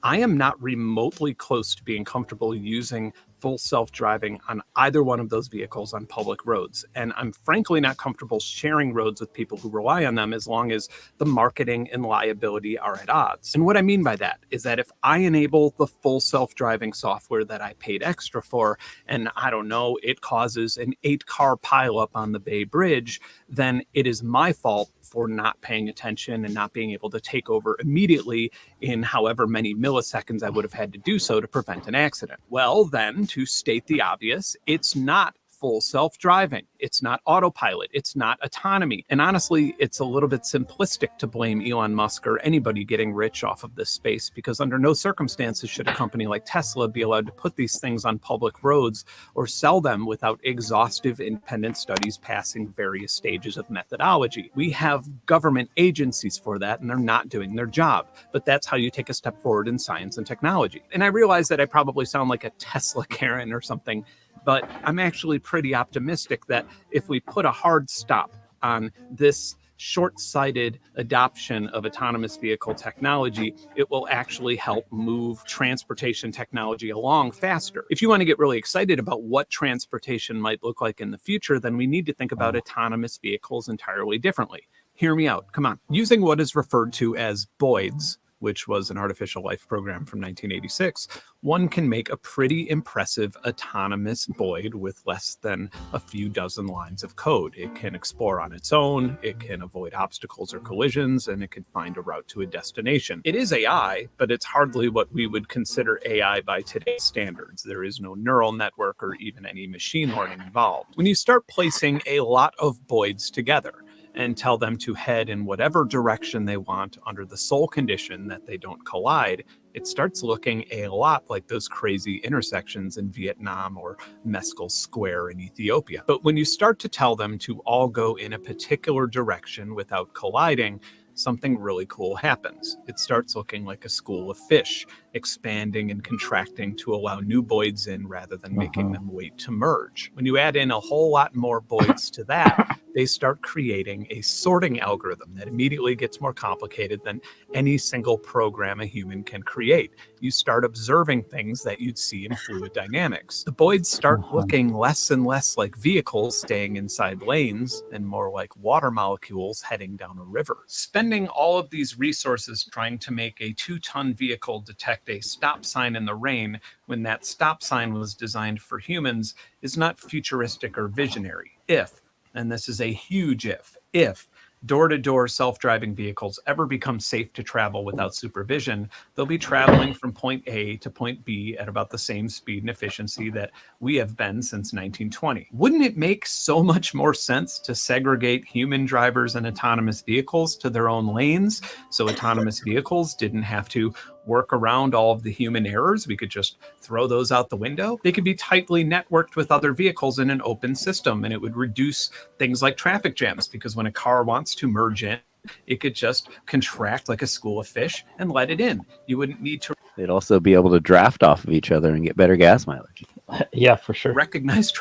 I am not remotely close to being comfortable using full self-driving on either one of those vehicles on public roads. And I'm frankly not comfortable sharing roads with people who rely on them as long as the marketing and liability are at odds. And what I mean by that is that if I enable the full self-driving software that I paid extra for, and I don't know, it causes an 8-car pileup on the Bay Bridge, then it is my fault for not paying attention and not being able to take over immediately in however many milliseconds I would have had to do so to prevent an accident. Well, then, to state the obvious, it's not full self-driving. It's not autopilot. It's not autonomy. And honestly, it's a little bit simplistic to blame Elon Musk or anybody getting rich off of this space, because under no circumstances should a company like Tesla be allowed to put these things on public roads or sell them without exhaustive independent studies passing various stages of methodology. We have government agencies for that, and they're not doing their job. But that's how you take a step forward in science and technology. And I realize that I probably sound like a Tesla Karen or something, but I'm actually pretty optimistic that if we put a hard stop on this short-sighted adoption of autonomous vehicle technology, it will actually help move transportation technology along faster. If you want to get really excited about what transportation might look like in the future, then we need to think about autonomous vehicles entirely differently. Hear me out. Come on. Using what is referred to as BOIDs, which was an artificial life program from 1986, one can make a pretty impressive autonomous BOID with less than a few dozen lines of code. It can explore on its own, it can avoid obstacles or collisions, and it can find a route to a destination. It is AI, but it's hardly what we would consider AI by today's standards. There is no neural network or even any machine learning involved. When you start placing a lot of BOIDs together, and tell them to head in whatever direction they want under the sole condition that they don't collide, it starts looking a lot like those crazy intersections in Vietnam or Meskel Square in Ethiopia. But when you start to tell them to all go in a particular direction without colliding, something really cool happens. It starts looking like a school of fish, expanding and contracting to allow new BOIDs in rather than making them wait to merge. When you add in a whole lot more BOIDs to that, they start creating a sorting algorithm that immediately gets more complicated than any single program a human can create. You start observing things that you'd see in fluid dynamics. The BOIDs start looking less and less like vehicles staying inside lanes and more like water molecules heading down a river. Spending all of these resources trying to make a 2-ton vehicle detect a stop sign in the rain when that stop sign was designed for humans is not futuristic or visionary. If, and this is a huge if door-to-door self-driving vehicles ever become safe to travel without supervision, they'll be traveling from point A to point B at about the same speed and efficiency that we have been since 1920. Wouldn't it make so much more sense to segregate human drivers and autonomous vehicles to their own lanes so autonomous vehicles didn't have to work around all of the human errors. We could just throw those out the window. They could be tightly networked with other vehicles in an open system, and it would reduce things like traffic jams, because when a car wants to merge in, it could just contract like a school of fish and let it in. You wouldn't need to They'd also be able to draft off of each other and get better gas mileage. Yeah, for sure. recognize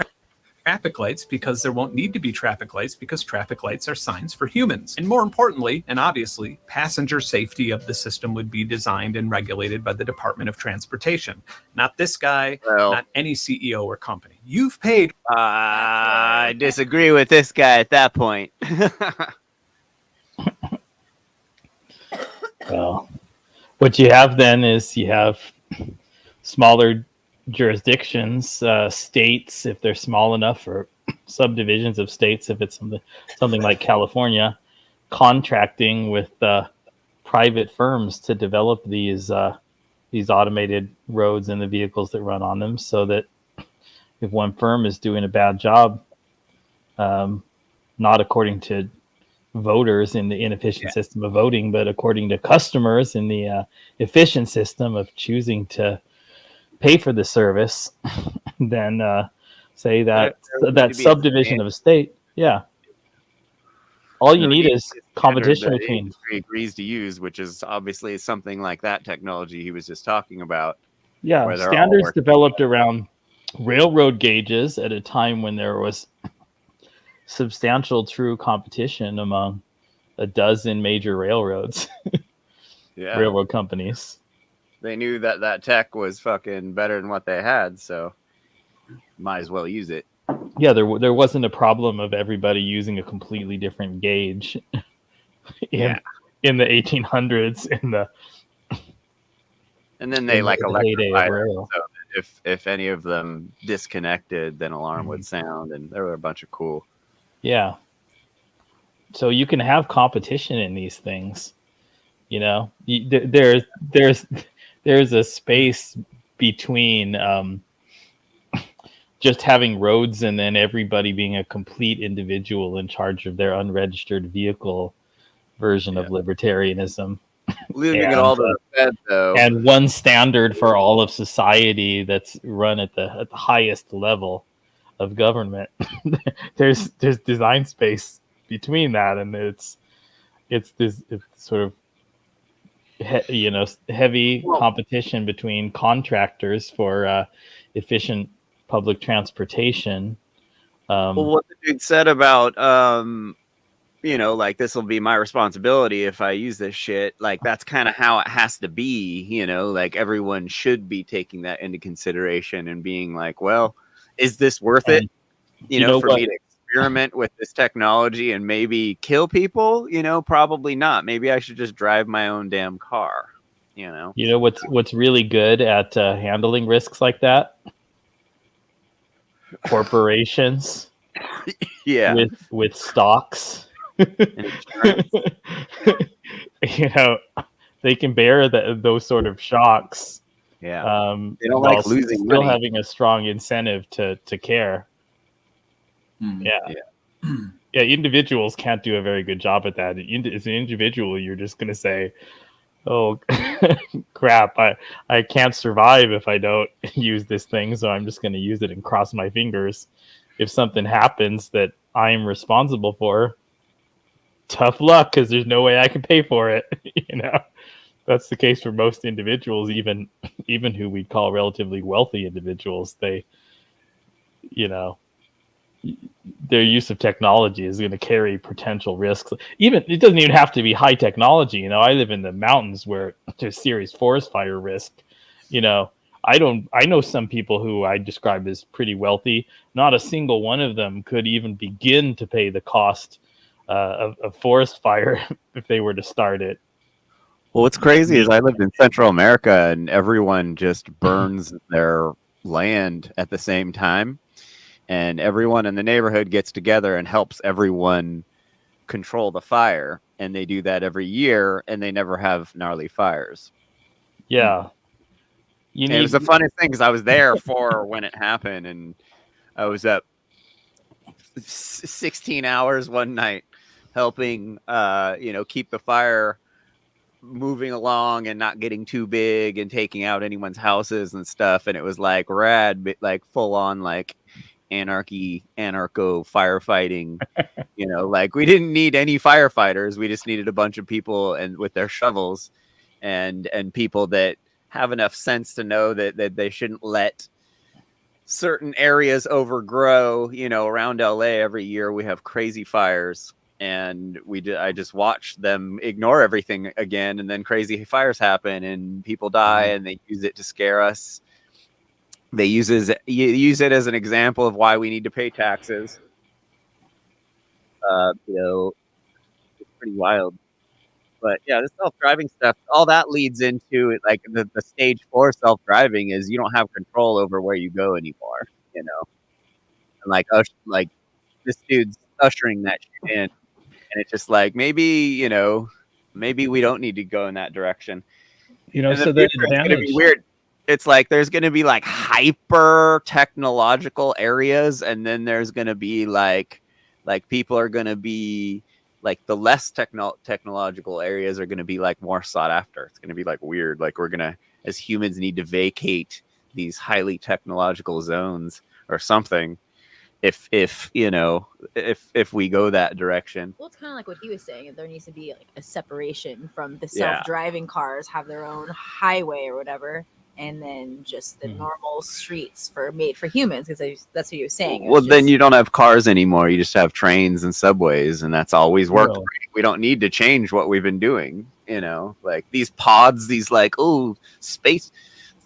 traffic lights, because there won't need to be traffic lights, because traffic lights are signs for humans. And more importantly, and obviously, passenger safety of the system would be designed and regulated by the Department of Transportation. Not this guy, not any CEO or company. You've paid. I disagree with this guy at that point. Well, what you have then is you have smaller jurisdictions, states, if they're small enough, or subdivisions of states, if it's something like California, contracting with private firms to develop these automated roads and the vehicles that run on them, so that if one firm is doing a bad job, not according to voters in the inefficient system of voting, but according to customers in the efficient system of choosing to pay for the service, then say that that subdivision of a state, all you need is competition between. Industry agrees to use, which is obviously something like that technology he was just talking about. Yeah, standards developed around railroad gauges at a time when there was substantial true competition among a dozen major railroads, railroad companies. They knew that that tech was fucking better than what they had, so might as well use it. Yeah, there wasn't a problem of everybody using a completely different gauge in the 1800s and then they like electrified it, so that if any of them disconnected, then alarm would sound, and there were a bunch of cool. Yeah. So you can have competition in these things. You know, there's a space between just having roads and then everybody being a complete individual in charge of their unregistered vehicle version of libertarianism. Leaving it all to the Fed, though. And one standard for all of society that's run at the highest level of government. there's design space between that, and it's sort of heavy competition between contractors for efficient public transportation. Well, what the dude said about like, this will be my responsibility if I use this shit, like, that's kind of how it has to be, like everyone should be taking that into consideration and being like, well, is this worth it? For me to experiment with this technology and maybe kill people? Probably not. Maybe I should just drive my own damn car. What's really good at handling risks like that? Corporations. With stocks. They can bear those sort of shocks. They don't like losing still money. Having a strong incentive to care. Individuals can't do a very good job at that. As an individual, you're just going to say, oh crap, I can't survive if I don't use this thing, so I'm just going to use it and cross my fingers. If something happens that I'm responsible for, tough luck, because there's no way I can pay for it. That's the case for most individuals, even who we'd call relatively wealthy individuals. They their use of technology is going to carry potential risks. Even it doesn't even have to be high technology. I live in the mountains where there's serious forest fire risk. I know some people who I describe as pretty wealthy. Not a single one of them could even begin to pay the cost of forest fire if they were to start it. Well, what's crazy is I lived in Central America and everyone just burns their land at the same time. And everyone in the neighborhood gets together and helps everyone control the fire. And they do that every year, and they never have gnarly fires. Yeah. It was the funnest thing, because I was there for when it happened, and I was up 16 hours one night helping, keep the fire moving along and not getting too big and taking out anyone's houses and stuff. And it was like rad, but like full on like anarcho firefighting. You know, like we didn't need any firefighters. We just needed a bunch of people and with their shovels and people that have enough sense to know that they shouldn't let certain areas overgrow. You know, around LA every year we have crazy fires. And I just watched them ignore everything again, and then crazy fires happen, and people die, and they use it to scare us. They use it as an example of why we need to pay taxes. You know, it's pretty wild. But yeah, the self-driving stuff, all that leads into it. Like the stage 4 self-driving is you don't have control over where you go anymore. You know, and like this dude's ushering that shit in. And it's just like, maybe we don't need to go in that direction. You know, and so the it's going to be advantage. weird. It's like there's going to be like hyper technological areas, and then there's going to be like people are going to be like the less technological areas are going to be like more sought after. It's going to be like weird. Like we're going to, as humans, need to vacate these highly technological zones or something. If we go that direction. Well, it's kind of like what he was saying. There needs to be like a separation from the Yeah. self-driving cars have their own highway or whatever, and then just the normal streets made for humans. Because that's what he was saying. It Well, was then just- you don't have cars anymore. You just have trains and subways, and that's always worked. Well- We don't need to change what we've been doing. You know, like these pods, these like space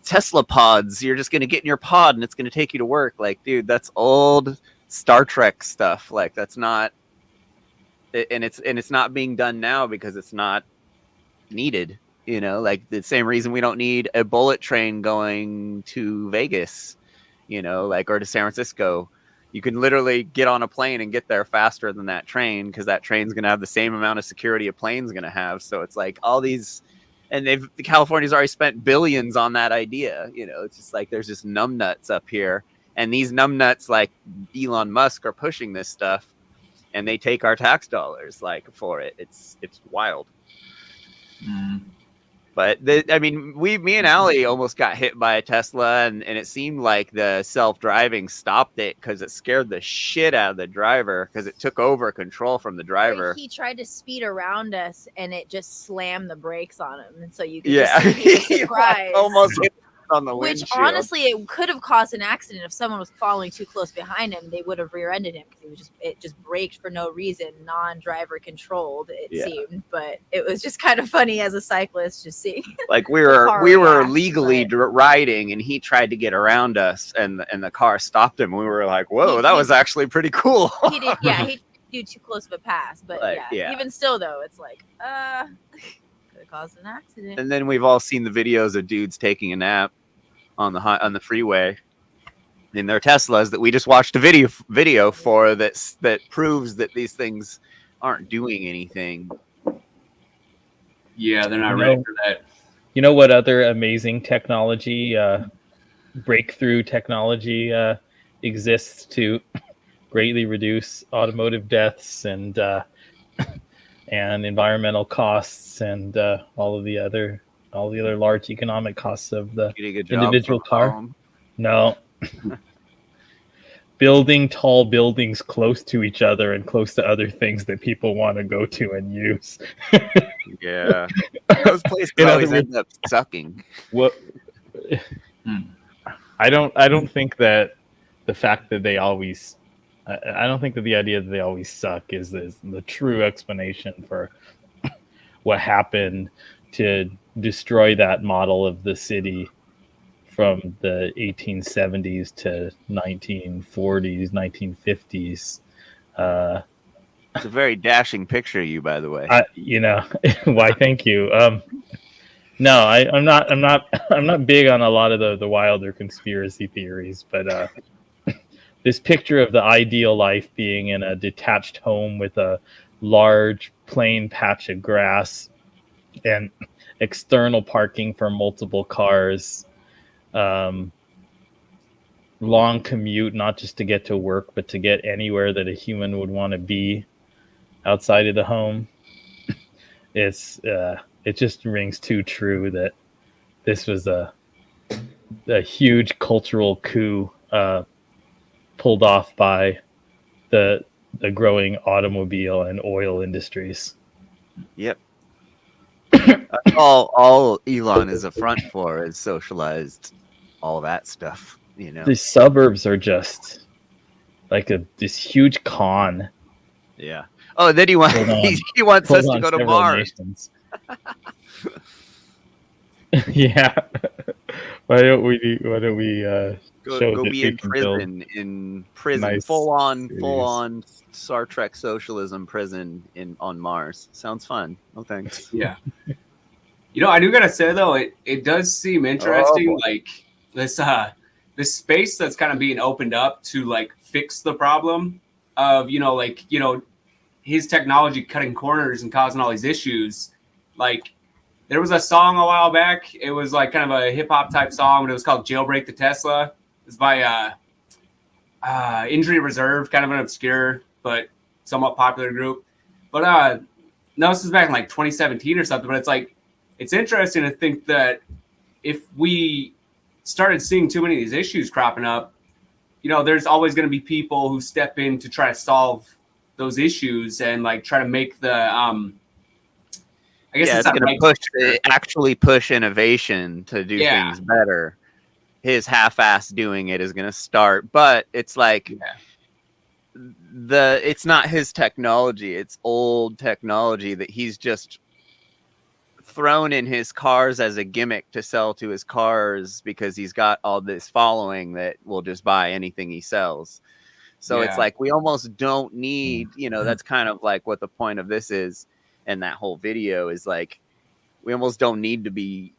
Tesla pods. You're just gonna get in your pod and it's gonna take you to work. Like, dude, that's old Star Trek stuff. Like, that's not, and it's not being done now because it's not needed. You know, like the same reason we don't need a bullet train going to Vegas. You know, like or to San Francisco. You can literally get on a plane and get there faster than that train because that train's gonna have the same amount of security a plane's gonna have. So it's like all these. And California's already spent billions on that idea. You know, it's just like there's just numbnuts up here. And these numbnuts like Elon Musk are pushing this stuff and they take our tax dollars like for it. It's wild. But me and Allie almost got hit by a Tesla, and it seemed like the self-driving stopped it because it scared the shit out of the driver because it took over control from the driver. He tried to speed around us, and it just slammed the brakes on him, and so you could Yeah, just see he was surprised. almost hit on the Which windshield. honestly, it could have caused an accident if someone was following too close behind him. They would have rear-ended him because it just braked for no reason, non-driver controlled. It seemed, but it was just kind of funny as a cyclist just seeing. Like we car were react, legally riding, and he tried to get around us, and the car stopped him. We were like, "Whoa, that was actually pretty cool." He did, yeah. He didn't do too close of a pass, but Like, yeah. yeah. Even still, though, it's like, could have caused an accident. And then we've all seen the videos of dudes taking a nap on the freeway in their Teslas that we just watched a video for that proves that these things aren't doing anything. Yeah, they're not ready for that. You know what other amazing technology, breakthrough technology exists to greatly reduce automotive deaths and environmental costs and all the other large economic costs of the individual car? No. Building tall buildings close to each other and close to other things that people want to go to and use. Yeah. Those places always end up sucking. What? I don't think that the fact that they always I don't think that the idea that they always suck is the true explanation for what happened to destroy that model of the city from the 1870s to 1940s, 1950s. It's a very dashing picture of you, by the way. Why? Thank you. No, I'm not big on a lot of the wilder conspiracy theories, but this picture of the ideal life being in a detached home with a large plain patch of grass and external parking for multiple cars, long commute, not just to get to work, but to get anywhere that a human would want to be outside of the home. It's it just rings too true that this was a huge cultural coup pulled off by the growing automobile and oil industries. Yep. all Elon is a front for is socialized all that stuff. You know, The suburbs are just like this huge con. Yeah. Oh, then he wants he wants us to go to Mars. Yeah. Why don't we Go be in prison, nice full on Star Trek socialism prison on Mars. Sounds fun. No thanks. Yeah. You know, I do gotta say though, it does seem interesting, like this space that's kind of being opened up to like fix the problem of, his technology cutting corners and causing all these issues. Like there was a song a while back. It was like kind of a hip hop type song, but it was called Jailbreak the Tesla. It was by Injury Reserve, kind of an obscure but somewhat popular group. But no, this is back in like 2017 or something. But it's like, it's interesting to think that if we started seeing too many of these issues cropping up, there's always going to be people who step in to try to solve those issues and like try to make the I guess it's going to actually push innovation to do things better. His half-ass doing it is going to start, but it's like it's not his technology; it's old technology that he's just thrown in his cars as a gimmick to sell to his cars because he's got all this following that will just buy anything he sells. So it's like we almost don't need, that's kind of like what the point of this is. And that whole video is like, we almost don't need to be,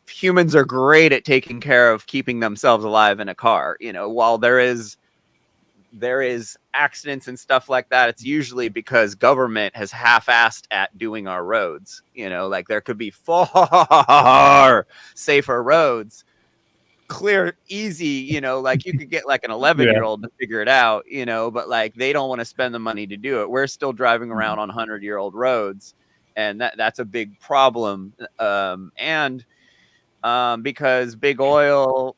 humans are great at taking care of keeping themselves alive in a car. While there is accidents and stuff like that, it's usually because government has half-assed at doing our roads. Like there could be far safer roads, clear, easy, like you could get like an 11-year-old to figure it out, but like they don't want to spend the money to do it. We're still driving around on 100-year-old roads, and that's a big problem. Because big oil,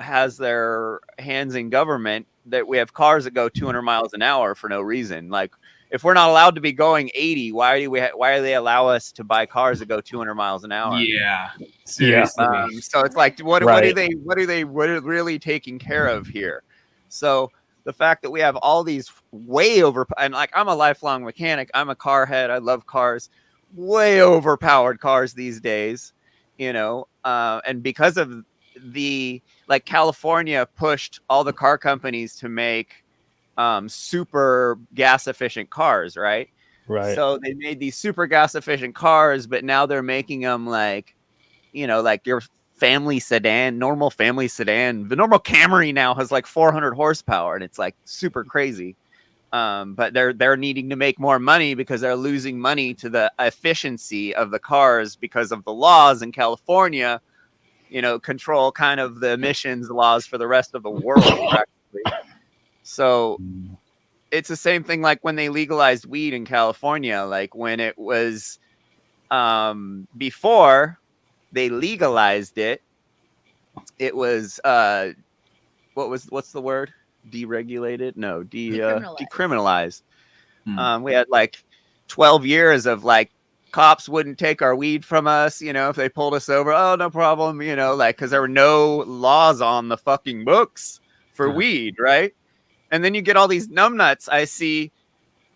has their hands in government, that we have cars that go 200 miles an hour for no reason. Like if we're not allowed to be going 80, why do they allow us to buy cars that go 200 miles an hour? Yeah. Seriously. So it's like, what are they really taking care of here? So the fact that we have all these and like, I'm a lifelong mechanic. I'm a car head. I love cars, way overpowered cars these days, and because of California pushed all the car companies to make super gas efficient cars, right? So they made these super gas efficient cars, but now they're making them like your family sedan, normal family sedan. The normal Camry now has like 400 horsepower, and it's like super crazy. But they're needing to make more money because they're losing money to the efficiency of the cars because of the laws in California, control kind of the emissions laws for the rest of the world practically. So it's the same thing like when they legalized weed in California, like when it was before they legalized it, it was what's the word? Deregulated? No, decriminalized. We had like 12 years of like cops wouldn't take our weed from us, if they pulled us over. Oh, no problem, because there were no laws on the fucking books for weed, right? And then you get all these numbnuts I see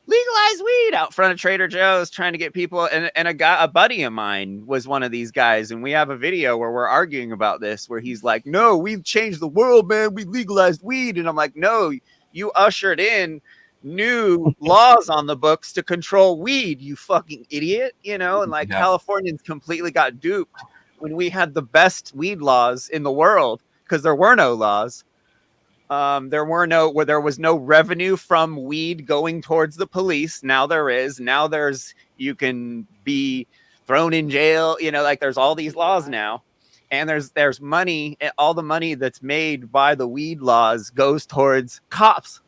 legalize weed out front of Trader Joe's trying to get people. And a buddy of mine was one of these guys. And we have a video where we're arguing about this, where he's like, no, we've changed the world, man. We legalized weed. And I'm like, no, you ushered in new laws on the books to control weed, you fucking idiot. And like Californians completely got duped when we had the best weed laws in the world because there were no laws. There was no revenue from weed going towards the police. Now there is. Now you can be thrown in jail. There's all these laws now, and there's money. All the money that's made by the weed laws goes towards cops.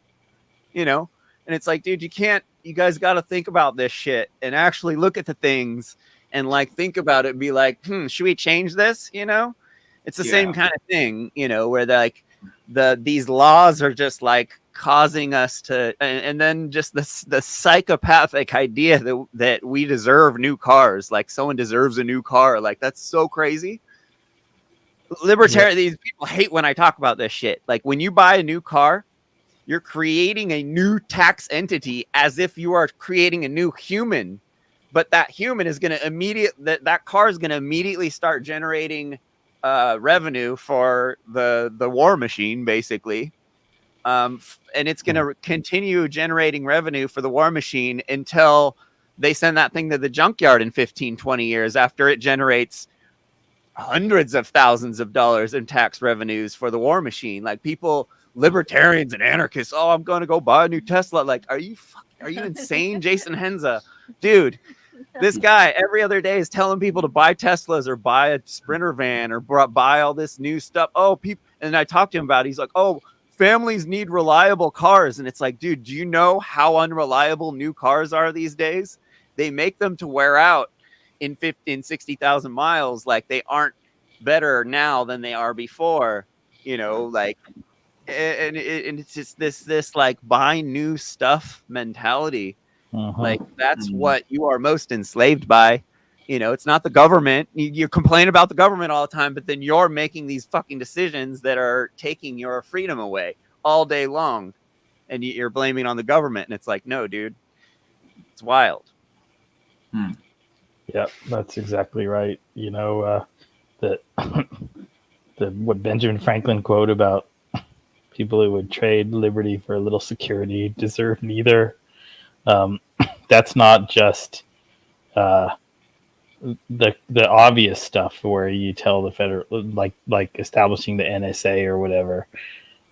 And it's like, dude, you guys got to think about this shit and actually look at the things and like think about it and be like, should we change this? You know, it's the same kind of thing, you know, where like these laws are just like causing us to, and then just the psychopathic idea that we deserve new cars, like someone deserves a new car, like that's so crazy. Libertarian, these people hate when I talk about this shit. Like when you buy a new car, you're creating a new tax entity as if you are creating a new human, but that human is going to that car is going to immediately start generating revenue for the war machine, basically. And it's going to continue generating revenue for the war machine until they send that thing to the junkyard in 15, 20 years after it generates hundreds of thousands of dollars in tax revenues for the war machine. Like people, libertarians and anarchists, oh, I'm going to go buy a new Tesla. Like, are you insane? Jason Henza, dude, this guy every other day is telling people to buy Teslas or buy a Sprinter van or buy all this new stuff. Oh, people. And I talked to him about it. He's like, oh, families need reliable cars. And it's like, dude, do you know how unreliable new cars are these days? They make them to wear out in 60,000 miles. Like they aren't better now than they are before, you know, like, and it's just this like buy new stuff mentality. Like that's what you are most enslaved by. You know, it's not the government. You complain about the government all the time, but then you're making these fucking decisions that are taking your freedom away all day long, and you're blaming on the government. And it's like, no, dude, it's wild. Yep, that's exactly right. You know, what Benjamin Franklin quote about people who would trade liberty for a little security deserve neither. That's not just the obvious stuff where you tell the federal, like establishing the NSA or whatever,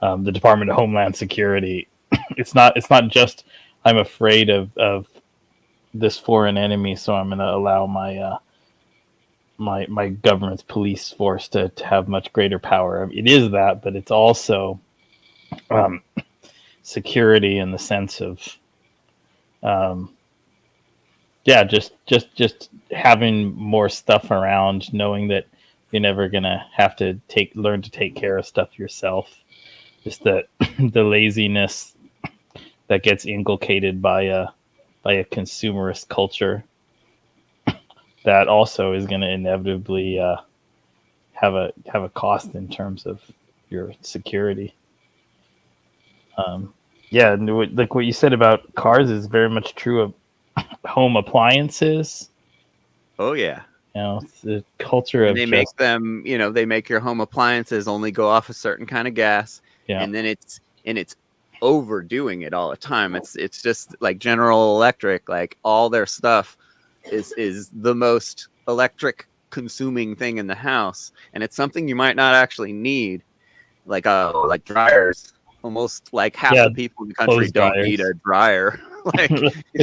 the Department of Homeland Security. It's not just I'm afraid of this foreign enemy, so I'm going to allow my government's police force to have much greater power. It is that, but it's also security in the sense of just having more stuff around, knowing that you're never gonna have to learn to take care of stuff yourself. Just the laziness that gets inculcated by a consumerist culture that also is going to inevitably have a cost in terms of your security. Like what you said about cars is very much true of home appliances. Oh yeah. You know, it's the culture of make them, you know, they make your home appliances only go off a certain kind of gas. Yeah. And then it's overdoing it all the time. It's just like General Electric, like all their stuff is the most electric consuming thing in the house. And it's something you might not actually need. Like dryers. Almost like half the people in the country don't need a dryer. Like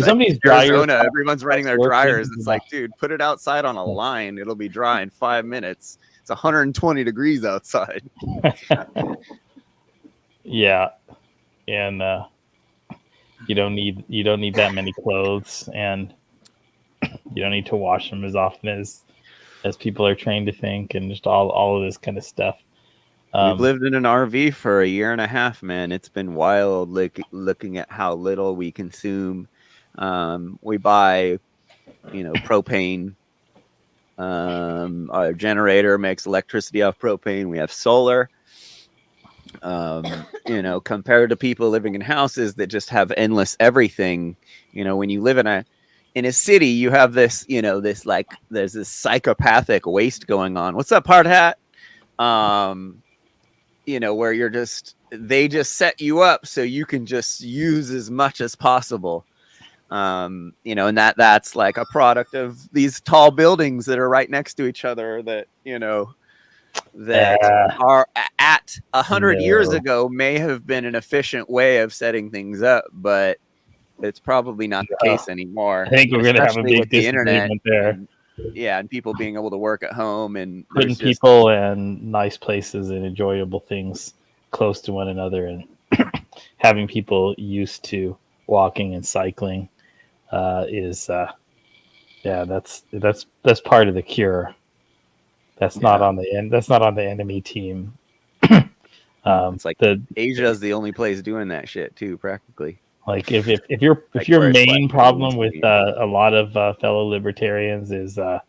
somebody's Arizona, everyone's running their dryers. It's like, dude, put it outside on a line. It'll be dry in 5 minutes. It's 120 degrees outside. Yeah, and you don't need that many clothes, and you don't need to wash them as often as people are trained to think, and just all of this kind of stuff. We've lived in an RV for a year and a half, man. It's been wild looking at how little we consume. We buy, you know, propane. Our generator makes electricity off propane. We have solar. You know, compared to people living in houses that just have endless everything. You know, when you live in a city, you have this, you know, this like there's this psychopathic waste going on. What's up, hard hat? You know, where they just set you up so you can just use as much as possible. You know, and that's like a product of these tall buildings that are right next to each other that, you know, that are at 100 years ago may have been an efficient way of setting things up, but it's probably not the case anymore. I think we're going to have a big disagreement there. And people being able to work at home and putting people in nice places and enjoyable things close to one another, and having people used to walking and cycling is Yeah, that's part of the cure. That's not on the end. That's not on the enemy team. It's like Asia is the only place doing that shit too, practically. Like if your tourist main attractions problem with and- a lot of fellow libertarians is a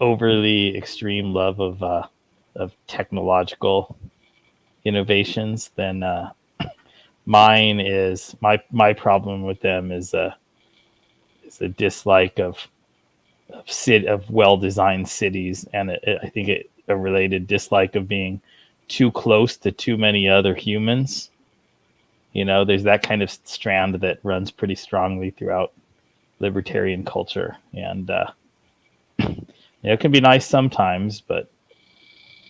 overly extreme love of technological innovations, then mine is my problem with them is a dislike of well designed cities, and I think a related dislike of being too close to too many other humans. You know, there's that kind of strand that runs pretty strongly throughout libertarian culture, and it can be nice sometimes, but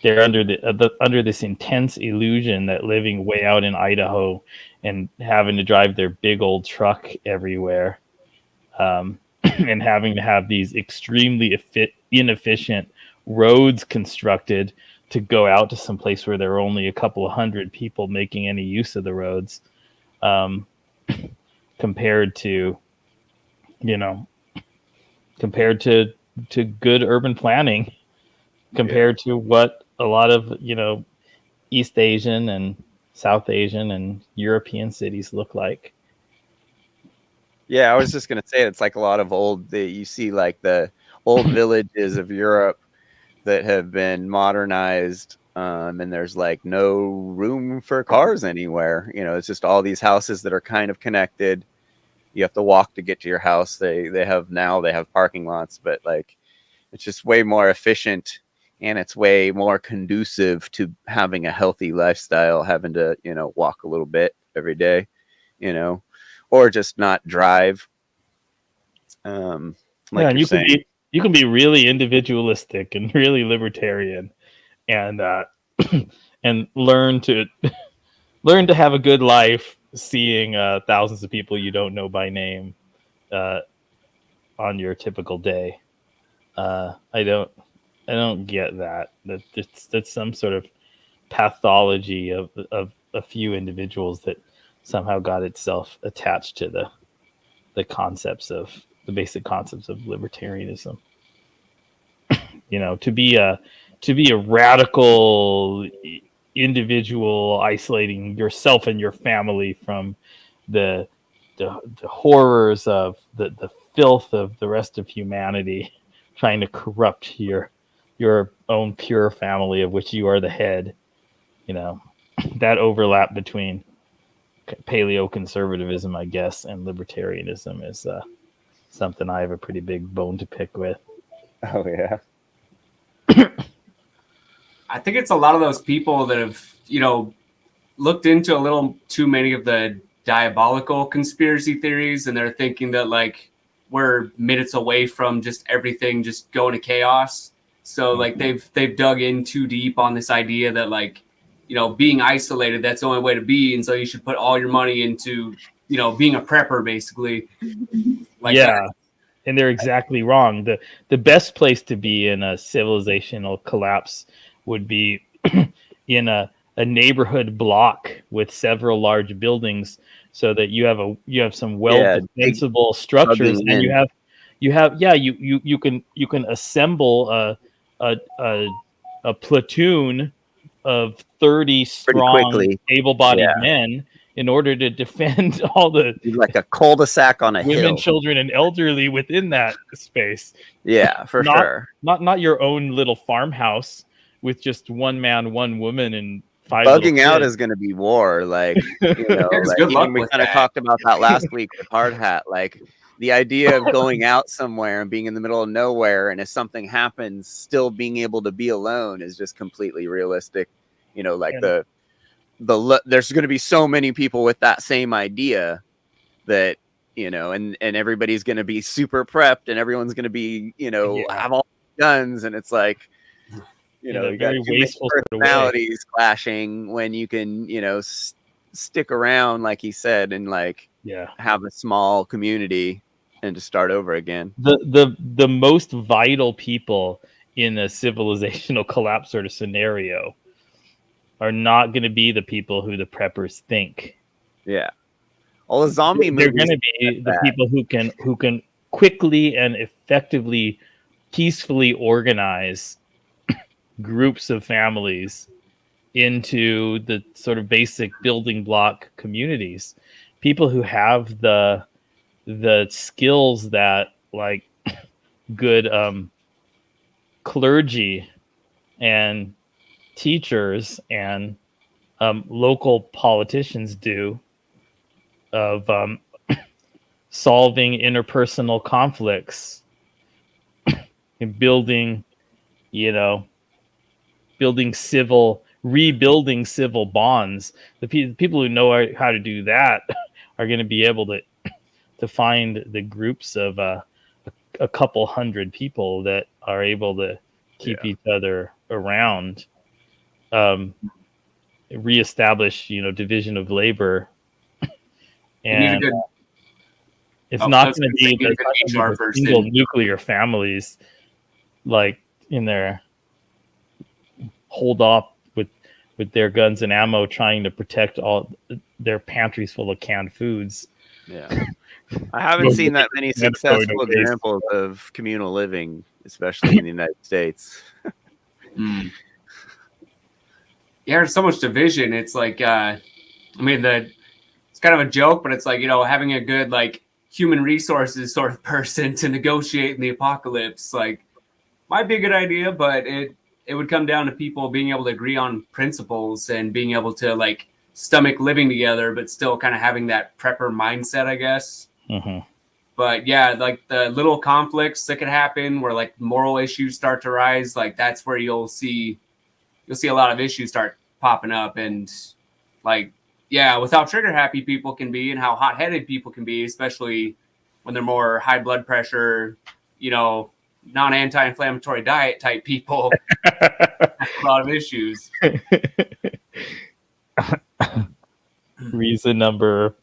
they're under this intense illusion that living way out in Idaho and having to drive their big old truck everywhere, and having to have these extremely inefficient roads constructed to go out to some place where there are only a couple of hundred people making any use of the roads, compared to good urban planning, compared to what a lot of East Asian and South Asian and European cities look like. Yeah, I was just gonna say it's like a lot of you see like the old villages of Europe that have been modernized, and there's like no room for cars anywhere. It's just all these houses that are kind of connected. You have to walk to get to your house. They have parking lots, but like it's just way more efficient, and it's way more conducive to having a healthy lifestyle, having to walk a little bit every day, or just not drive. And you can be really individualistic and really libertarian, and and learn to have a good life, seeing thousands of people you don't know by name on your typical day. I don't get that. That's some sort of pathology of a few individuals that somehow got itself attached to the basic concepts of libertarianism. To be a radical individual, isolating yourself and your family from the horrors of the filth of the rest of humanity, trying to corrupt your own pure family of which you are the head. That overlap between paleoconservatism, I guess, and libertarianism is something I have a pretty big bone to pick with. Oh yeah. I think it's a lot of those people that have, looked into a little too many of the diabolical conspiracy theories, and they're thinking that like we're minutes away from just everything just going to chaos. So like they've dug in too deep on this idea that like, being isolated, that's the only way to be, and so you should put all your money into, being a prepper basically. Like yeah. And they're exactly wrong. The best place to be in a civilizational collapse would be in a neighborhood block with several large buildings, so that you have some defensible structures, and you can assemble a platoon of 30 strong, able-bodied men in order to defend all the like a cul-de-sac on a women, hill. children, and elderly within that space. Yeah, for sure. Not your own little farmhouse with just one man, one woman, and 5 Bugging little out kids. is going to be war. Like, like good luck we with kind of that. talked about that last week with Hard Hat. Like, the idea of going out somewhere and being in the middle of nowhere, and if something happens, still being able to be alone is just completely realistic. Like there's going to be so many people with that same idea that and everybody's going to be super prepped, and everyone's going to be have all guns, and it's like you got too many personalities clashing when you can stick around, like he said, and like have a small community and to start over again. The most vital people in a civilizational collapse sort of scenario are not going to be the people who the preppers think. Yeah. All the zombie They're movies. going to be the people who can quickly and effectively, peacefully organize groups of families into the sort of basic building block communities. People who have the skills that like good clergy and teachers and local politicians do of solving interpersonal conflicts and building, rebuilding civil bonds. The people who know how to do that are going to be able to find the groups of a couple hundred people that are able to keep each other around, reestablish, division of labor. And it's not going to be the single nuclear families like in their hold off with their guns and ammo trying to protect all their pantries full of canned foods. Yeah. I haven't seen that many successful examples of communal living, especially in the United States. Yeah, there's so much division. It's like, it's kind of a joke, but it's like, having a good like human resources sort of person to negotiate in the apocalypse, like, might be a good idea, but it would come down to people being able to agree on principles and being able to like stomach living together, but still kind of having that prepper mindset, I guess. Mm-hmm. But yeah, like the little conflicts that could happen where like moral issues start to rise, like that's where you'll see a lot of issues start popping up. And like, yeah, with how trigger happy people can be and how hot headed people can be, especially when they're more high blood pressure, non-anti-inflammatory diet type people, a lot of issues. Reason number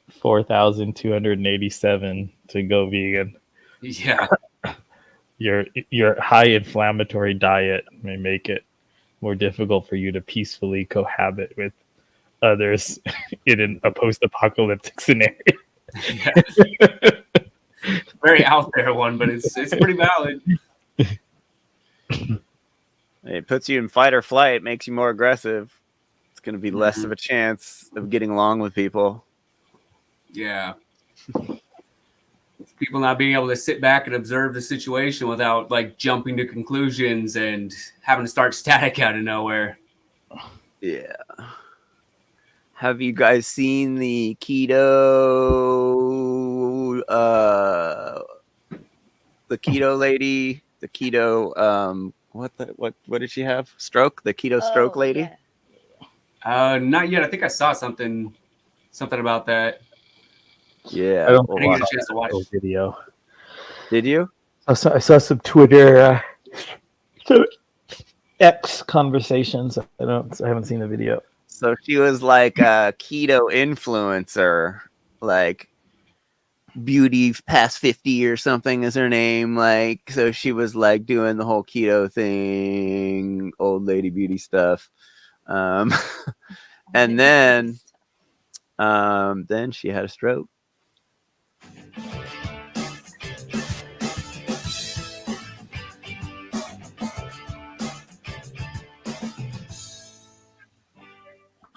4,287 to go vegan. Yeah. Your high inflammatory diet may make it more difficult for you to peacefully cohabit with others in a post-apocalyptic scenario. Yeah. Very out there one, but it's pretty valid. It puts you in fight or flight, makes you more aggressive. It's going to be less of a chance of getting along with people. Yeah. People not being able to sit back and observe the situation without like jumping to conclusions and having to start static out of nowhere. Yeah. Have you guys seen the keto lady, the keto what did she have? Stroke? The keto stroke lady? Yeah. Not yet. I think I saw something about that. Yeah. I didn't get a chance to watch video. Did you? I saw some Twitter X conversations. I haven't seen the video. So she was like a keto influencer, like Beauty Past 50 or something is her name. Like, so she was like doing the whole keto thing, old lady beauty stuff. And then she had a stroke.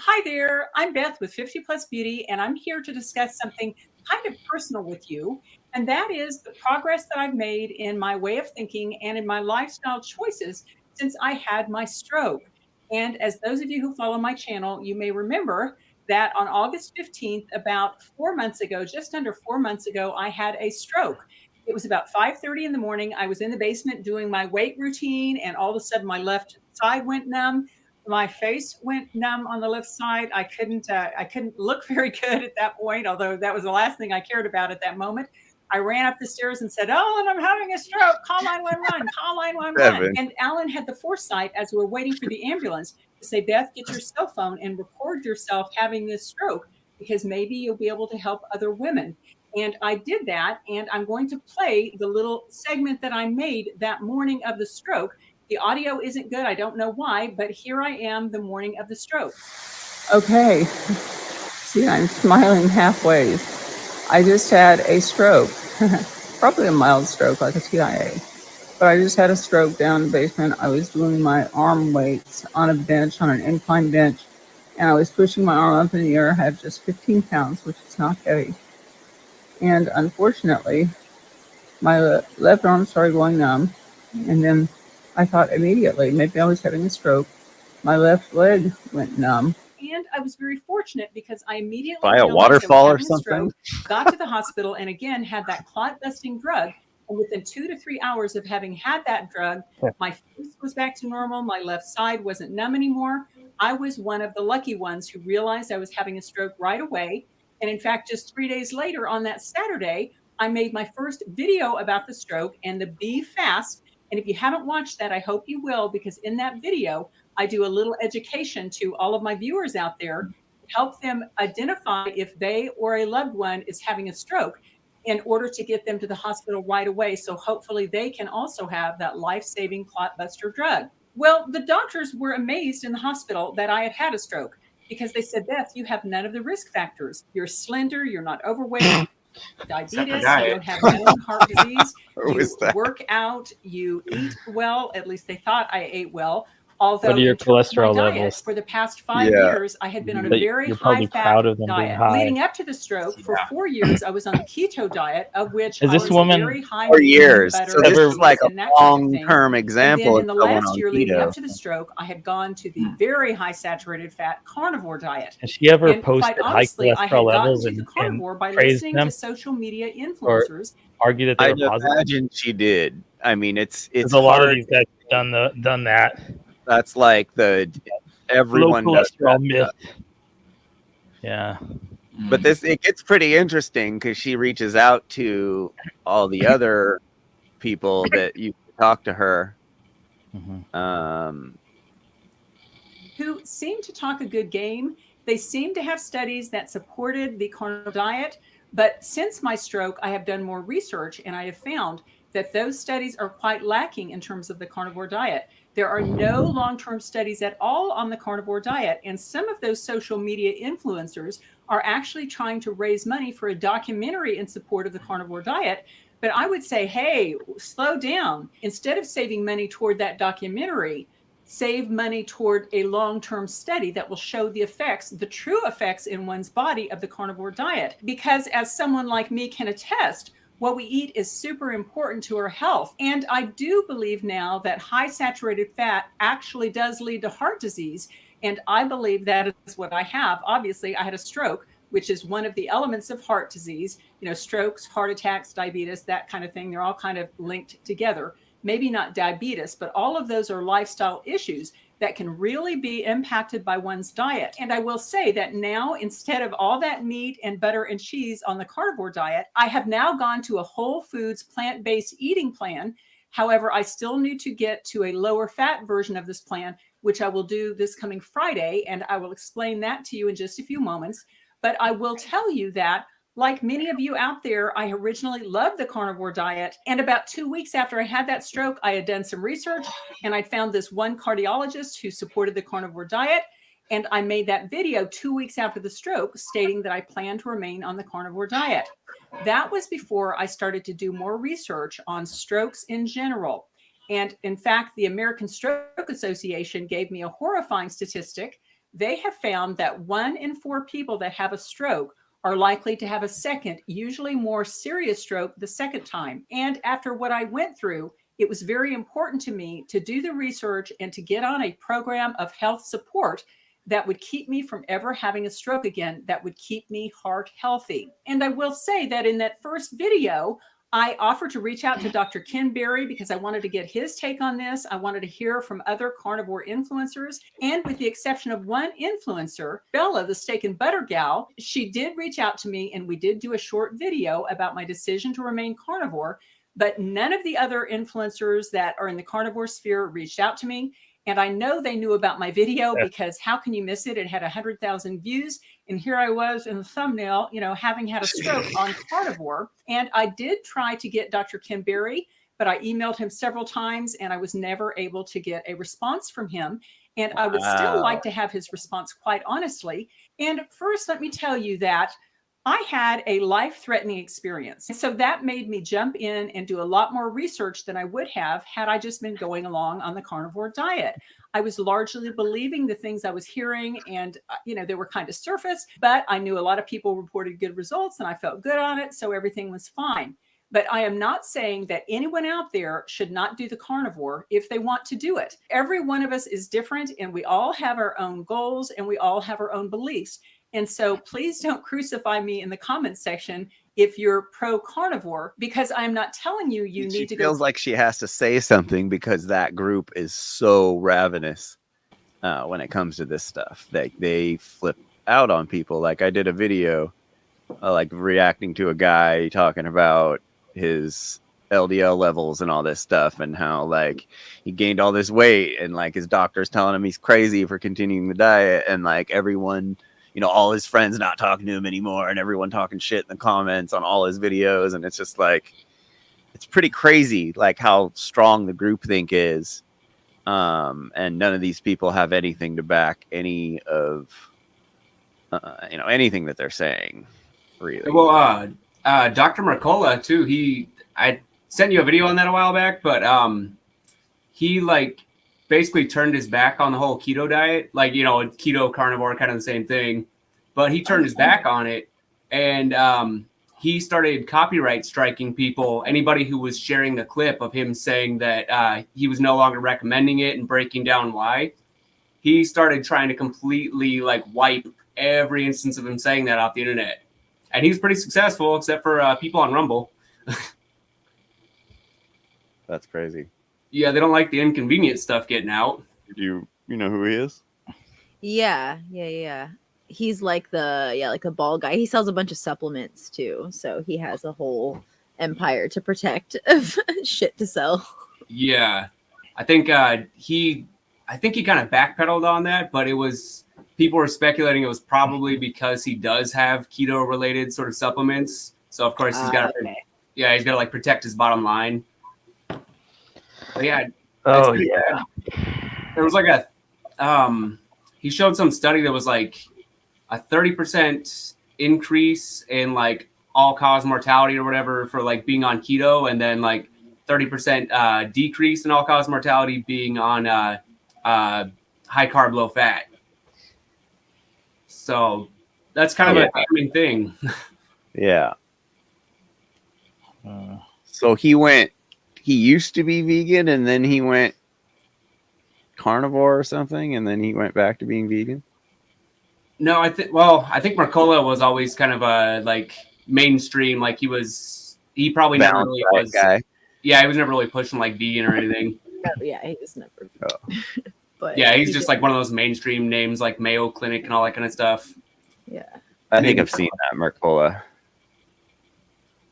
Hi there, I'm Beth with 50 Plus Beauty, and I'm here to discuss something kind of personal with you, and that is the progress that I've made in my way of thinking and in my lifestyle choices since I had my stroke. And as those of you who follow my channel, you may remember that on August 15th, about 4 months ago, just under 4 months ago, I had a stroke. It was about 5:30 in the morning. I was in the basement doing my weight routine, and all of a sudden my left side went numb. My face went numb on the left side. I couldn't look very good at that point, although that was the last thing I cared about at that moment. I ran up the stairs and said, "Oh, and I'm having a stroke. Call 911, call 911." And Alan had the foresight, as we were waiting for the ambulance, to say, "Beth, get your cell phone and record yourself having this stroke, because maybe you'll be able to help other women." And I did that, and I'm going to play the little segment that I made that morning of the stroke. The audio isn't good. I don't know why, but here I am the morning of the stroke. Okay. See, I'm smiling halfway. I just had a stroke, probably a mild stroke, like a TIA. But I just had a stroke down in the basement. I was doing my arm weights on a bench, on an incline bench, and I was pushing my arm up in the air. I had just 15 pounds, which is not heavy. And unfortunately, my left arm started going numb. And then I thought immediately, maybe I was having a stroke. My left leg went numb. And I was very fortunate because I immediately By a realized I was waterfall or having a stroke, got to the hospital, and again had that clot-busting drug. And within 2 to 3 hours of having had that drug, my face was back to normal. My left side wasn't numb anymore. I was one of the lucky ones who realized I was having a stroke right away. And in fact, just 3 days later on that Saturday, I made my first video about the stroke and the Be Fast. And if you haven't watched that, I hope you will, because in that video, I do a little education to all of my viewers out there, help them identify if they or a loved one is having a stroke in order to get them to the hospital right away. So hopefully they can also have that life-saving clot buster drug. Well, the doctors were amazed in the hospital that I had had a stroke because they said, Beth, you have none of the risk factors. You're slender, you're not overweight, diabetes, you don't have known heart disease, you work out, you eat well, at least they thought I ate well. Although what are your cholesterol levels? For the past 5 years, I had been on a very high-fat diet. Leading up to the stroke, for 4 years, I was on the keto diet, of which is I this was woman very high 4 years? butter, So this is like a and that kind of long-term thing. example And then in of the someone last on year leading up keto. to the stroke, I had gone to the very high saturated fat carnivore diet. Has she ever And posted quite high honestly, I had cholesterol gotten levels to the and carnivore by praised listening them? to social media Or influencers. argue that they I'd were positive? imagine she did. I mean, it's There's a lot of hard. these guys have done that. That's like the everyone Low does cholesterol that myth. stuff. Yeah. But it gets pretty interesting because she reaches out to all the other people that you talk to her. Who seem to talk a good game. They seem to have studies that supported the carnivore diet. But since my stroke, I have done more research and I have found that those studies are quite lacking in terms of the carnivore diet. There are no long-term studies at all on the carnivore diet. And some of those social media influencers are actually trying to raise money for a documentary in support of the carnivore diet. But I would say, hey, slow down. Instead of saving money toward that documentary, save money toward a long-term study that will show the effects, the true effects in one's body of the carnivore diet. Because as someone like me can attest, what we eat is super important to our health. And I do believe now that high saturated fat actually does lead to heart disease. And I believe that is what I have. Obviously, I had a stroke, which is one of the elements of heart disease. You know, strokes, heart attacks, diabetes, that kind of thing. They're all kind of linked together. Maybe not diabetes, but all of those are lifestyle issues that can really be impacted by one's diet. And I will say that now, instead of all that meat and butter and cheese on the carnivore diet, I have now gone to a whole foods plant-based eating plan. However, I still need to get to a lower fat version of this plan, which I will do this coming Friday. And I will explain that to you in just a few moments. But I will tell you that, like many of you out there, I originally loved the carnivore diet. And about 2 weeks after I had that stroke, I had done some research and I found this one cardiologist who supported the carnivore diet. And I made that video 2 weeks after the stroke stating that I plan to remain on the carnivore diet. That was before I started to do more research on strokes in general. And in fact, the American Stroke Association gave me a horrifying statistic. They have found that 1 in 4 people that have a stroke are likely to have a second, usually more serious stroke the second time. And after what I went through, it was very important to me to do the research and to get on a program of health support that would keep me from ever having a stroke again, that would keep me heart healthy. And I will say that in that first video, I offered to reach out to Dr. Ken Berry because I wanted to get his take on this. I wanted to hear from other carnivore influencers. And with the exception of one influencer, Bella, the steak and butter gal, she did reach out to me and we did do a short video about my decision to remain carnivore. But none of the other influencers that are in the carnivore sphere reached out to me. And I know they knew about my video because how can you miss it? It had 100,000 views. And here I was in the thumbnail, you know, having had a stroke on carnivore. And I did try to get Dr. Ken Berry, but I emailed him several times and I was never able to get a response from him. And I would still like to have his response, quite honestly. And first, let me tell you that I had a life-threatening experience. So that made me jump in and do a lot more research than I would have had I just been going along on the carnivore diet. I was largely believing the things I was hearing, and they were kind of surface, but I knew a lot of people reported good results and I felt good on it, so everything was fine. But I am not saying that anyone out there should not do the carnivore if they want to do it. Every one of us is different, and we all have our own goals and we all have our own beliefs. And so please don't crucify me in the comments section if you're pro carnivore, because I'm not telling you need to go. She feels like she has to say something because that group is so ravenous when it comes to this stuff. They flip out on people. Like, I did a video like reacting to a guy talking about his LDL levels and all this stuff, and how like he gained all this weight, and like his doctor's telling him he's crazy for continuing the diet, and like everyone, all his friends not talking to him anymore, and everyone talking shit in the comments on all his videos. And it's just like, it's pretty crazy, like how strong the groupthink is. And none of these people have anything to back any of, anything that they're saying, really. Well, Dr. Mercola too. I sent you a video on that a while back, but he like basically turned his back on the whole keto diet, like, keto, carnivore, kind of the same thing, but he turned his back on it, and he started copyright striking people, anybody who was sharing a clip of him saying that he was no longer recommending it and breaking down why. He started trying to completely like wipe every instance of him saying that off the internet, and he was pretty successful, except for people on Rumble. That's crazy. Yeah, they don't like the inconvenient stuff getting out. You know who he is? Yeah. He's like the bald guy. He sells a bunch of supplements too, so he has a whole empire to protect of shit to sell. Yeah, I think he kind of backpedaled on that, but people were speculating it was probably because he does have keto related sort of supplements. So of course he's got to like protect his bottom line. But yeah. Oh yeah. There was like he showed some study that was like a 30% increase in like all cause mortality or whatever for like being on keto, and then like 30% decrease in all cause mortality being on high carb, low fat. So that's kind of a common thing. Yeah. So he used to be vegan, and then he went carnivore or something, and then he went back to being vegan. No, I think Mercola was always kind of a like mainstream, like he probably never really was guy. Yeah, he was never really pushing like vegan or anything. Yeah, he was never. But yeah, he's just like one of those mainstream names like Mayo Clinic and all that kind of stuff. Yeah. I think I've seen that Mercola.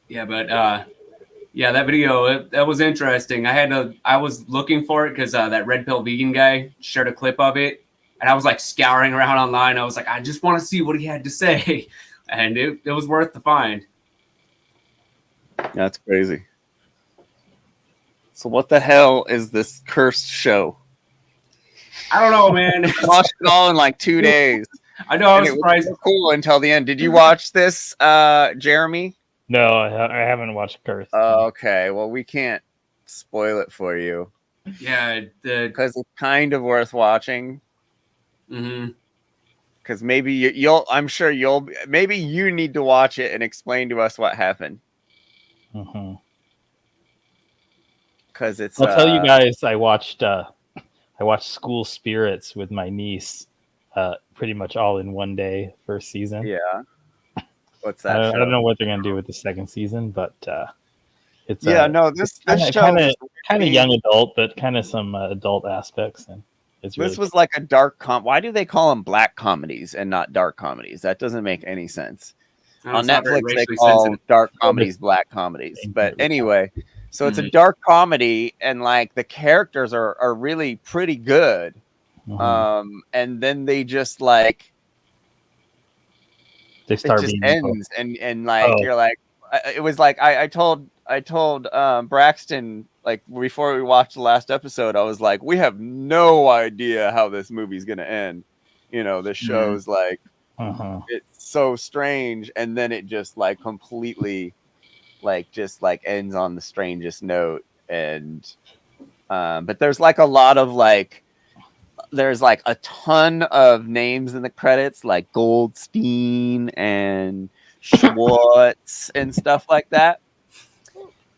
Yeah, but that video, that was interesting. I was looking for it because that Red Pill Vegan guy shared a clip of it, and I was like scouring around online. I was like, I just want to see what he had to say, and it was worth the find. That's crazy. So what the hell is this cursed show? I don't know, man. I watched it all in like 2 days. I know, I was surprised. It was cool until the end. Did you watch this, Jeremy? No, I haven't watched Curse. Okay, well, we can't spoil it for you. Yeah, because it's kind of worth watching. Mm-hmm. Because maybe maybe you need to watch it and explain to us what happened. Mm-hmm. Because it's. I'll tell you guys, I watched School Spirits with my niece, pretty much all in one day, first season. Yeah. What's that? I don't know what they're gonna do with the second season, but it's this show kind of young adult, but kind of some adult aspects, and it's really this was like a dark Why do they call them black comedies and not dark comedies? That doesn't make any sense. On Netflix, they call dark comedies black comedies. But anyway, so it's a dark comedy, and like the characters are really pretty good. Mm-hmm. And then they just like. They start it just being ends and like you're like it was like I told I told Braxton, like, before we watched the last episode, I was like, we have no idea how this movie's gonna end. You know, the show's like, it's so strange, and then it just like completely, like, just like ends on the strangest note. And but there's like a lot of like, there's like a ton of names in the credits, like Goldstein and Schwartz and stuff like that.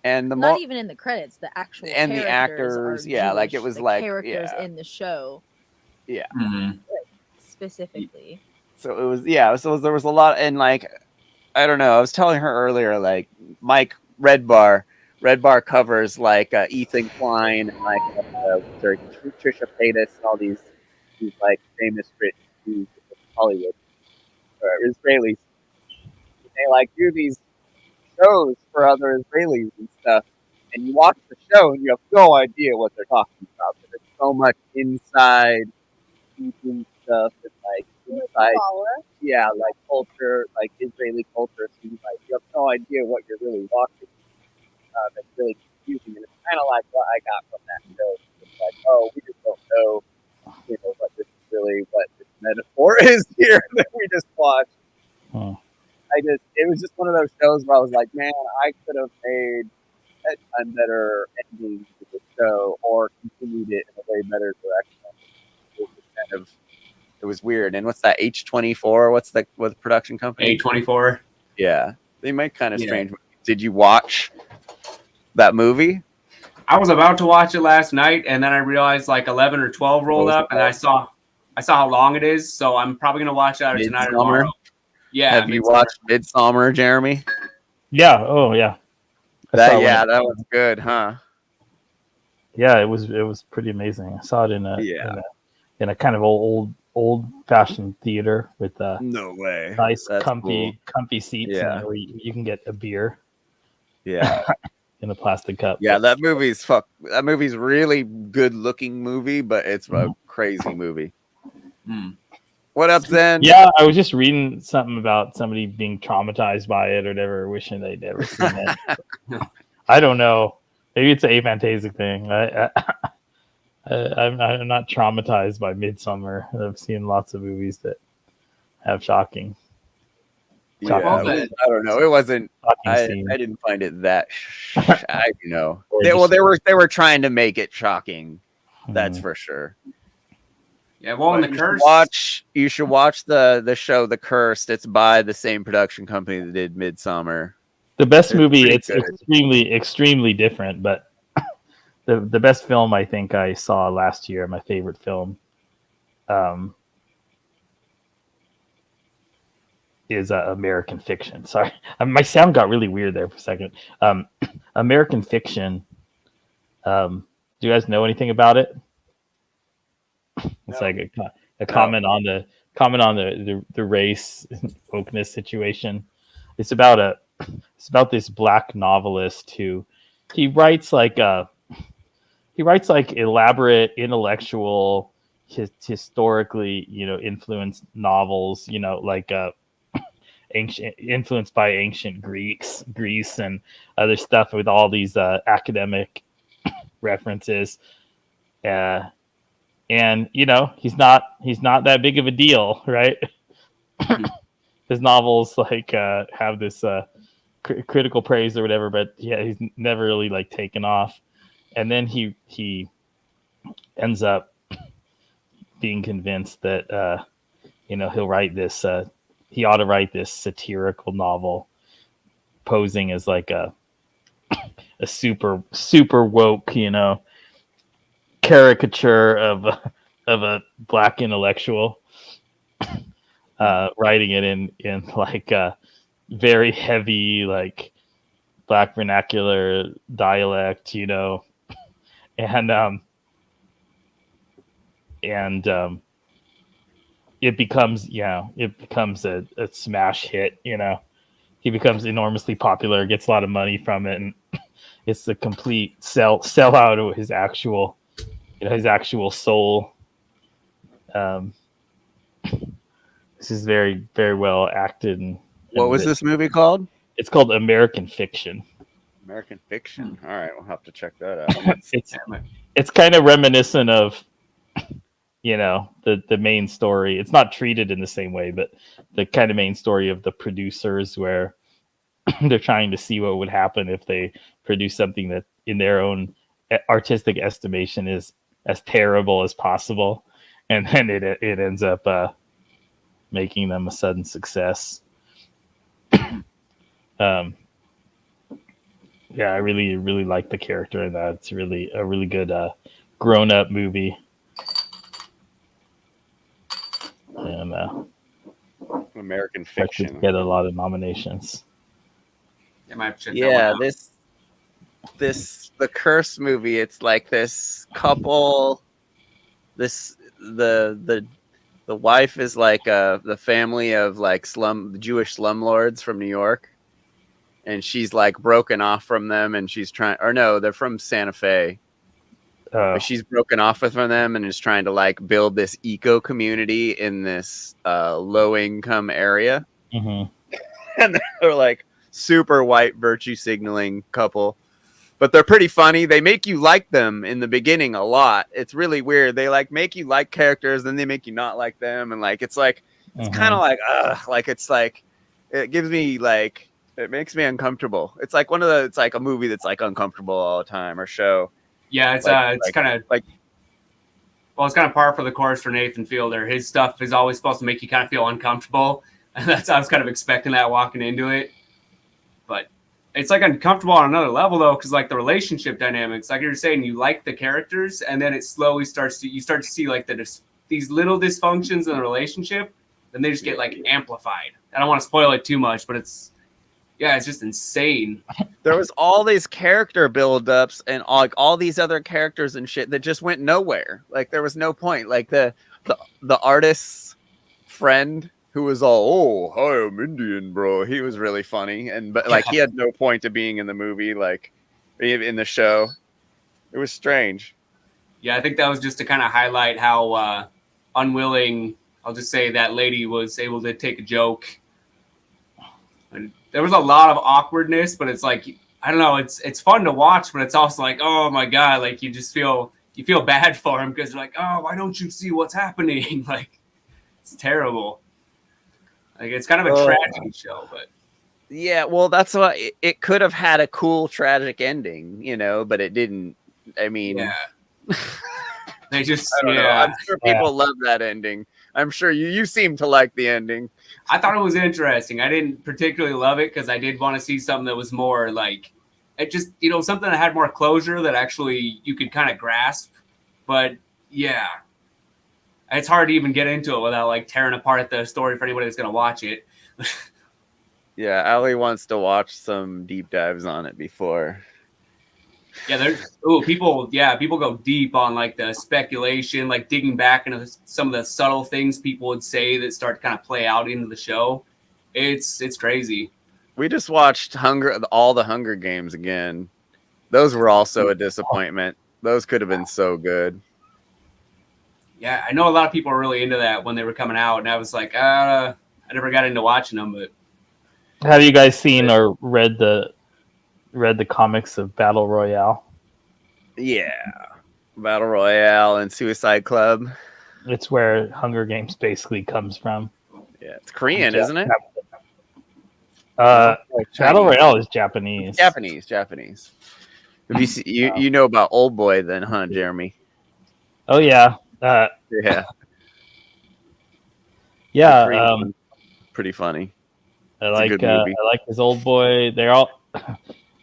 And the Not even in the credits, the actual and the characters actors, are yeah, like it Jewish, was the like characters in the show, yeah. like, specifically. So it was so there was a lot, and like I don't know, I was telling her earlier, like Mike Redbar covers like Ethan Klein and like Trisha Paytas and all these like famous rich Jews in Hollywood Israelis. They like do these shows for other Israelis and stuff, and you watch the show and you have no idea what they're talking about. There's so much inside teaching stuff and like inside, yeah, like culture, like Israeli culture. So like you have no idea what you're really watching. That's really confusing, and it's kind of like what I got from that show. It's like, oh, we just don't know, you know, what this is really, what this metaphor is here that we just watched. It was just one of those shows where I was like, man, I could have made a ton better ending to the show or continued it in a way better direction. It was just kind of, it was weird. And what's that, H24? What's the production company? A24. Yeah, they make kind of strange movies. Did you watch that movie? I was about to watch it last night, and then I realized like 11 or 12 rolled up, and I saw how long it is. So I'm probably gonna watch it either tonight or tomorrow. Yeah. Have you watched Midsummer, Jeremy? Yeah. Oh, yeah. That was good, huh? Yeah, it was pretty amazing. I saw it in a kind of old fashioned theater with no way, nice That's comfy seats, Yeah. where you can get a beer. Yeah. In a plastic cup. Yeah, that movie's really good looking movie, but it's a crazy movie. What up, then? Yeah, I was just reading something about somebody being traumatized by it or whatever, wishing they'd never seen it. I don't know. Maybe it's an aphantasic thing. I'm not traumatized by Midsummer. I've seen lots of movies that have shocking. Yeah, I don't know. It wasn't. I didn't find it that. I know. They were trying to make it shocking. That's for sure. Yeah, well, in The Curse. You should watch the show The Cursed. It's by the same production company that did Midsummer. The best movie. It's good. extremely different, but the best film I think I saw last year, my favorite film, is American Fiction. Sorry, my sound got really weird there for a second. American Fiction. Do you guys know anything about it? It's like a comment on the race wokeness situation. It's about this black novelist who he writes like elaborate intellectual historically influenced novels, like influenced by ancient Greece and other stuff with all these academic references. And he's not that big of a deal, right? His novels have this critical praise or whatever, but yeah, he's never really taken off. And then he ends up being convinced that he'll write this. He ought to write this satirical novel, posing as like a super woke, caricature of a black intellectual, writing it in like a very heavy black vernacular dialect, and it becomes a smash hit. He becomes enormously popular, gets a lot of money from it, and it's a complete sell out of his actual soul. This is very, very well acted. What was this movie called? It's called American Fiction. American Fiction. All right, we'll have to check that out. It's kind of reminiscent of, the main story. It's not treated in the same way, but the kind of main story of the producers where they're trying to see what would happen if they produce something that in their own artistic estimation is as terrible as possible. And then it ends up making them a sudden success. Yeah, I really, really like the character in that. It's really a really good grown-up movie. And American expected Fiction. to get a lot of nominations. Yeah, the Curse movie. It's like this couple. The wife is like the family of like Jewish slumlords from New York, and she's like broken off from them, and she's trying. Or no, they're from Santa Fe. But she's broken off from them and is trying to like build this eco community in this low income area. Mm-hmm. And they're like super white virtue signaling couple, but they're pretty funny. They make you like them in the beginning a lot. It's really weird. They like make you like characters, then they make you not like them, and like it's kind of like it's like it gives me like it makes me uncomfortable. It's like it's like a movie that's like uncomfortable all the time or show. Yeah, it's kind of like, well, it's kind of par for the course for Nathan Fielder. His stuff is always supposed to make you kind of feel uncomfortable, and I was kind of expecting that walking into it. But it's like uncomfortable on another level though, because like the relationship dynamics, like you're saying, you like the characters, and then it slowly you start to see like these little dysfunctions in the relationship, and they just get like amplified. I don't want to spoil it too much, but it's just insane. There was all these character buildups and all these other characters and shit that just went nowhere. Like there was no point. Like the artist's friend who was all, "Oh, hi, I'm Indian, bro." He was really funny, but like he had no point to being in the movie, like in the show. It was strange. Yeah, I think that was just to kind of highlight how unwilling, I'll just say, that lady was able to take a joke. And there was a lot of awkwardness, but it's like, I don't know, it's fun to watch, but it's also like, oh my God, like you feel bad for him because you're like, oh, why don't you see what's happening? Like, it's terrible. Like, it's kind of a tragedy show, but. Yeah, well, that's why it could have had a cool, tragic ending, but it didn't. I mean, they just, I don't know. I'm sure people love that ending. I'm sure you seem to like the ending. I thought it was interesting. I didn't particularly love it because I did want to see something that was more like, it just, something that had more closure that actually you could kind of grasp. But yeah, it's hard to even get into it without like tearing apart the story for anybody that's going to watch it. Yeah, Allie wants to watch some deep dives on it before. Yeah, people go deep on like the speculation, like digging back into some of the subtle things people would say that start to kind of play out into the show. It's crazy. We just watched all the Hunger Games again. Those were also a disappointment. Those could have been so good. Yeah, I know a lot of people were really into that when they were coming out, and I was like, I never got into watching them. But have you guys seen or read the comics of Battle Royale? Yeah, Battle Royale and Suicide Club. It's where Hunger Games basically comes from. Yeah, it's Korean, isn't it? Battle Royale is Japanese. Japanese. Have you see, you know about Old Boy then, huh, Jeremy? Oh yeah. Yeah. Yeah. Pretty funny. I like his Old Boy. They're all.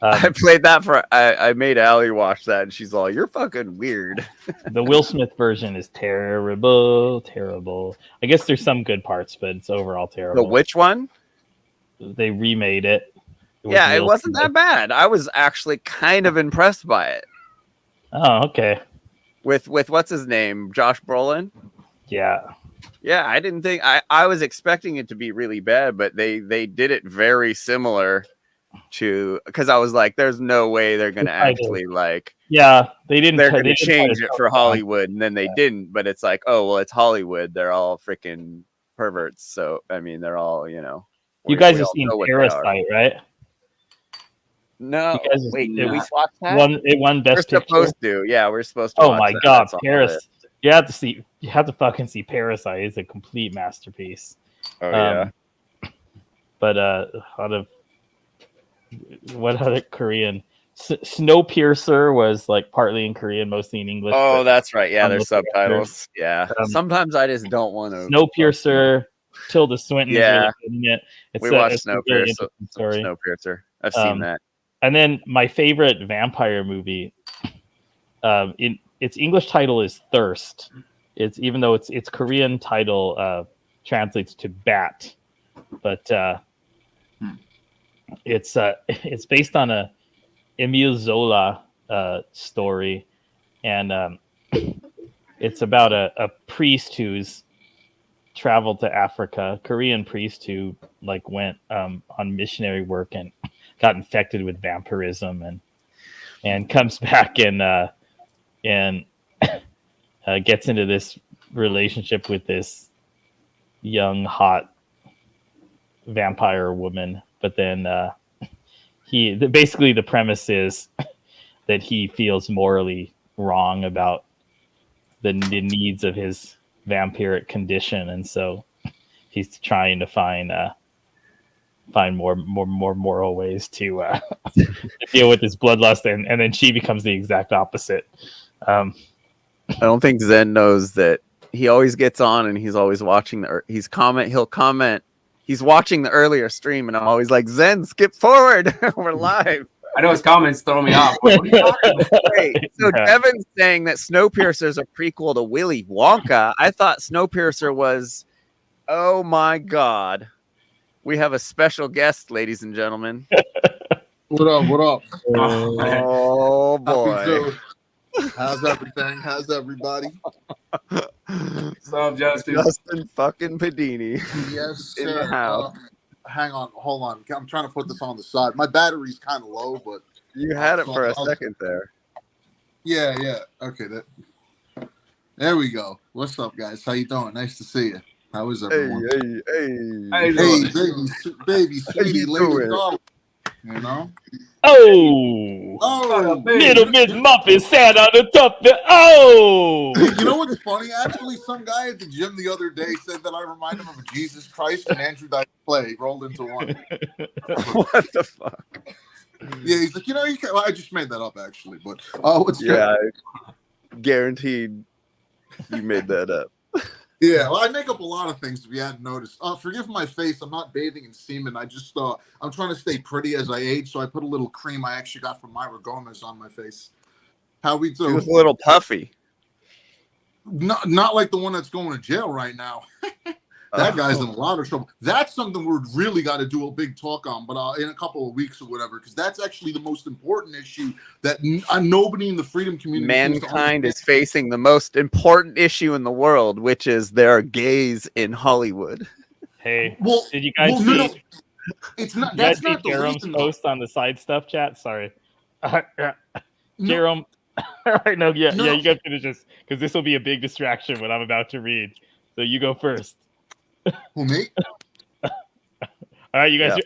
I played that I made Allie watch that, and she's all, "You're fucking weird." The Will Smith version is terrible. I guess there's some good parts, but it's overall terrible. The which one? They remade it. It wasn't that bad. I was actually kind of impressed by it. Oh, okay. With what's his name? Josh Brolin? Yeah. Yeah, I didn't think I was expecting it to be really bad, but they did it very similar to, because I was like, there's no way they're gonna actually like they didn't. They're gonna change it for Hollywood, and then they didn't, but it's like, oh well, it's Hollywood. They're all freaking perverts. So I mean, they're all, You guys have seen Parasite, right? No, You guys- wait, it did we won- watch that? It won We're Best Picture. supposed to. Yeah, we're supposed to. Oh watch my that. god, That's all of Paris! it. You have to see. You have to fucking see Parasite. It's a complete masterpiece. Oh yeah. But out of what other Korean? Snowpiercer was like partly in Korean, mostly in English. Oh, but that's right. Yeah, there's mostly subtitles. Yeah. Um, Sometimes I just don't want to. Snowpiercer. Tilda Swinton is Yeah. really good in it. We watched it's a really Snowpiercer. interesting story. Snowpiercer. I've seen that. And then my favorite vampire movie. Its English title is Thirst. It's even though its Korean title translates to Bat, but it's based on a Emile Zola story, and it's about a priest who's traveled to Africa, Korean priest who like went on missionary work and got infected with vampirism and comes back and gets into this relationship with this young hot vampire woman, but then basically the premise is that he feels morally wrong about the needs of his vampiric condition, and so he's trying to find more moral ways to deal with his bloodlust, and then she becomes the exact opposite. I don't think Zen knows that he always gets on and he's always watching he'll comment. He's watching the earlier stream and I'm always like, Zen, skip forward. We're live. I know his comments throw me off. What are you talking about? Wait, so Devin's saying that Snowpiercer is a prequel to Willy Wonka. I thought Snowpiercer was, oh my God. We have a special guest, ladies and gentlemen. What up? What up? Oh boy. How's everything? How's everybody? What's up, Justin? Justin fucking Pedini. Yes, In sir. the house. Hang on, hold on. I'm trying to put this on the side. My battery's kind of low, but You had it so for a I'll- second there. Yeah. Okay. There we go. What's up, guys? How you doing? Nice to see you. How is everyone? Hey, baby, How sweetie, you lady, doing? darling. You know? Oh, little Miss Muffin sat on the top. You know what's funny? Actually, some guy at the gym the other day said that I remind him of Jesus Christ and Andrew Dice Clay rolled into one. What the fuck? Yeah, he's like, you can't. Well, I just made that up actually, but what's Yeah, guaranteed you made that up. Yeah, well, I make up a lot of things if you hadn't noticed. Forgive my face. I'm not bathing in semen. I just I'm trying to stay pretty as I age, so I put a little cream I actually got from Myra Gomez on my face. How we do? He was a little puffy. Not like the one that's going to jail right now. That guy's in a lot of trouble. That's something we're really got to do a big talk on, but in a couple of weeks or whatever, because that's actually the most important issue that nobody in the freedom community. Mankind is facing the most important issue in the world, which is there are gays in Hollywood. Hey, Well, did you guys see? no, it's not. You That's guys not see the Jerome's reason. post on the side stuff chat? Sorry, Jerome. All right, no, yeah, you guys finish this because this will be a big distraction what I'm about to read. So you go first. Who, me? All right, you guys.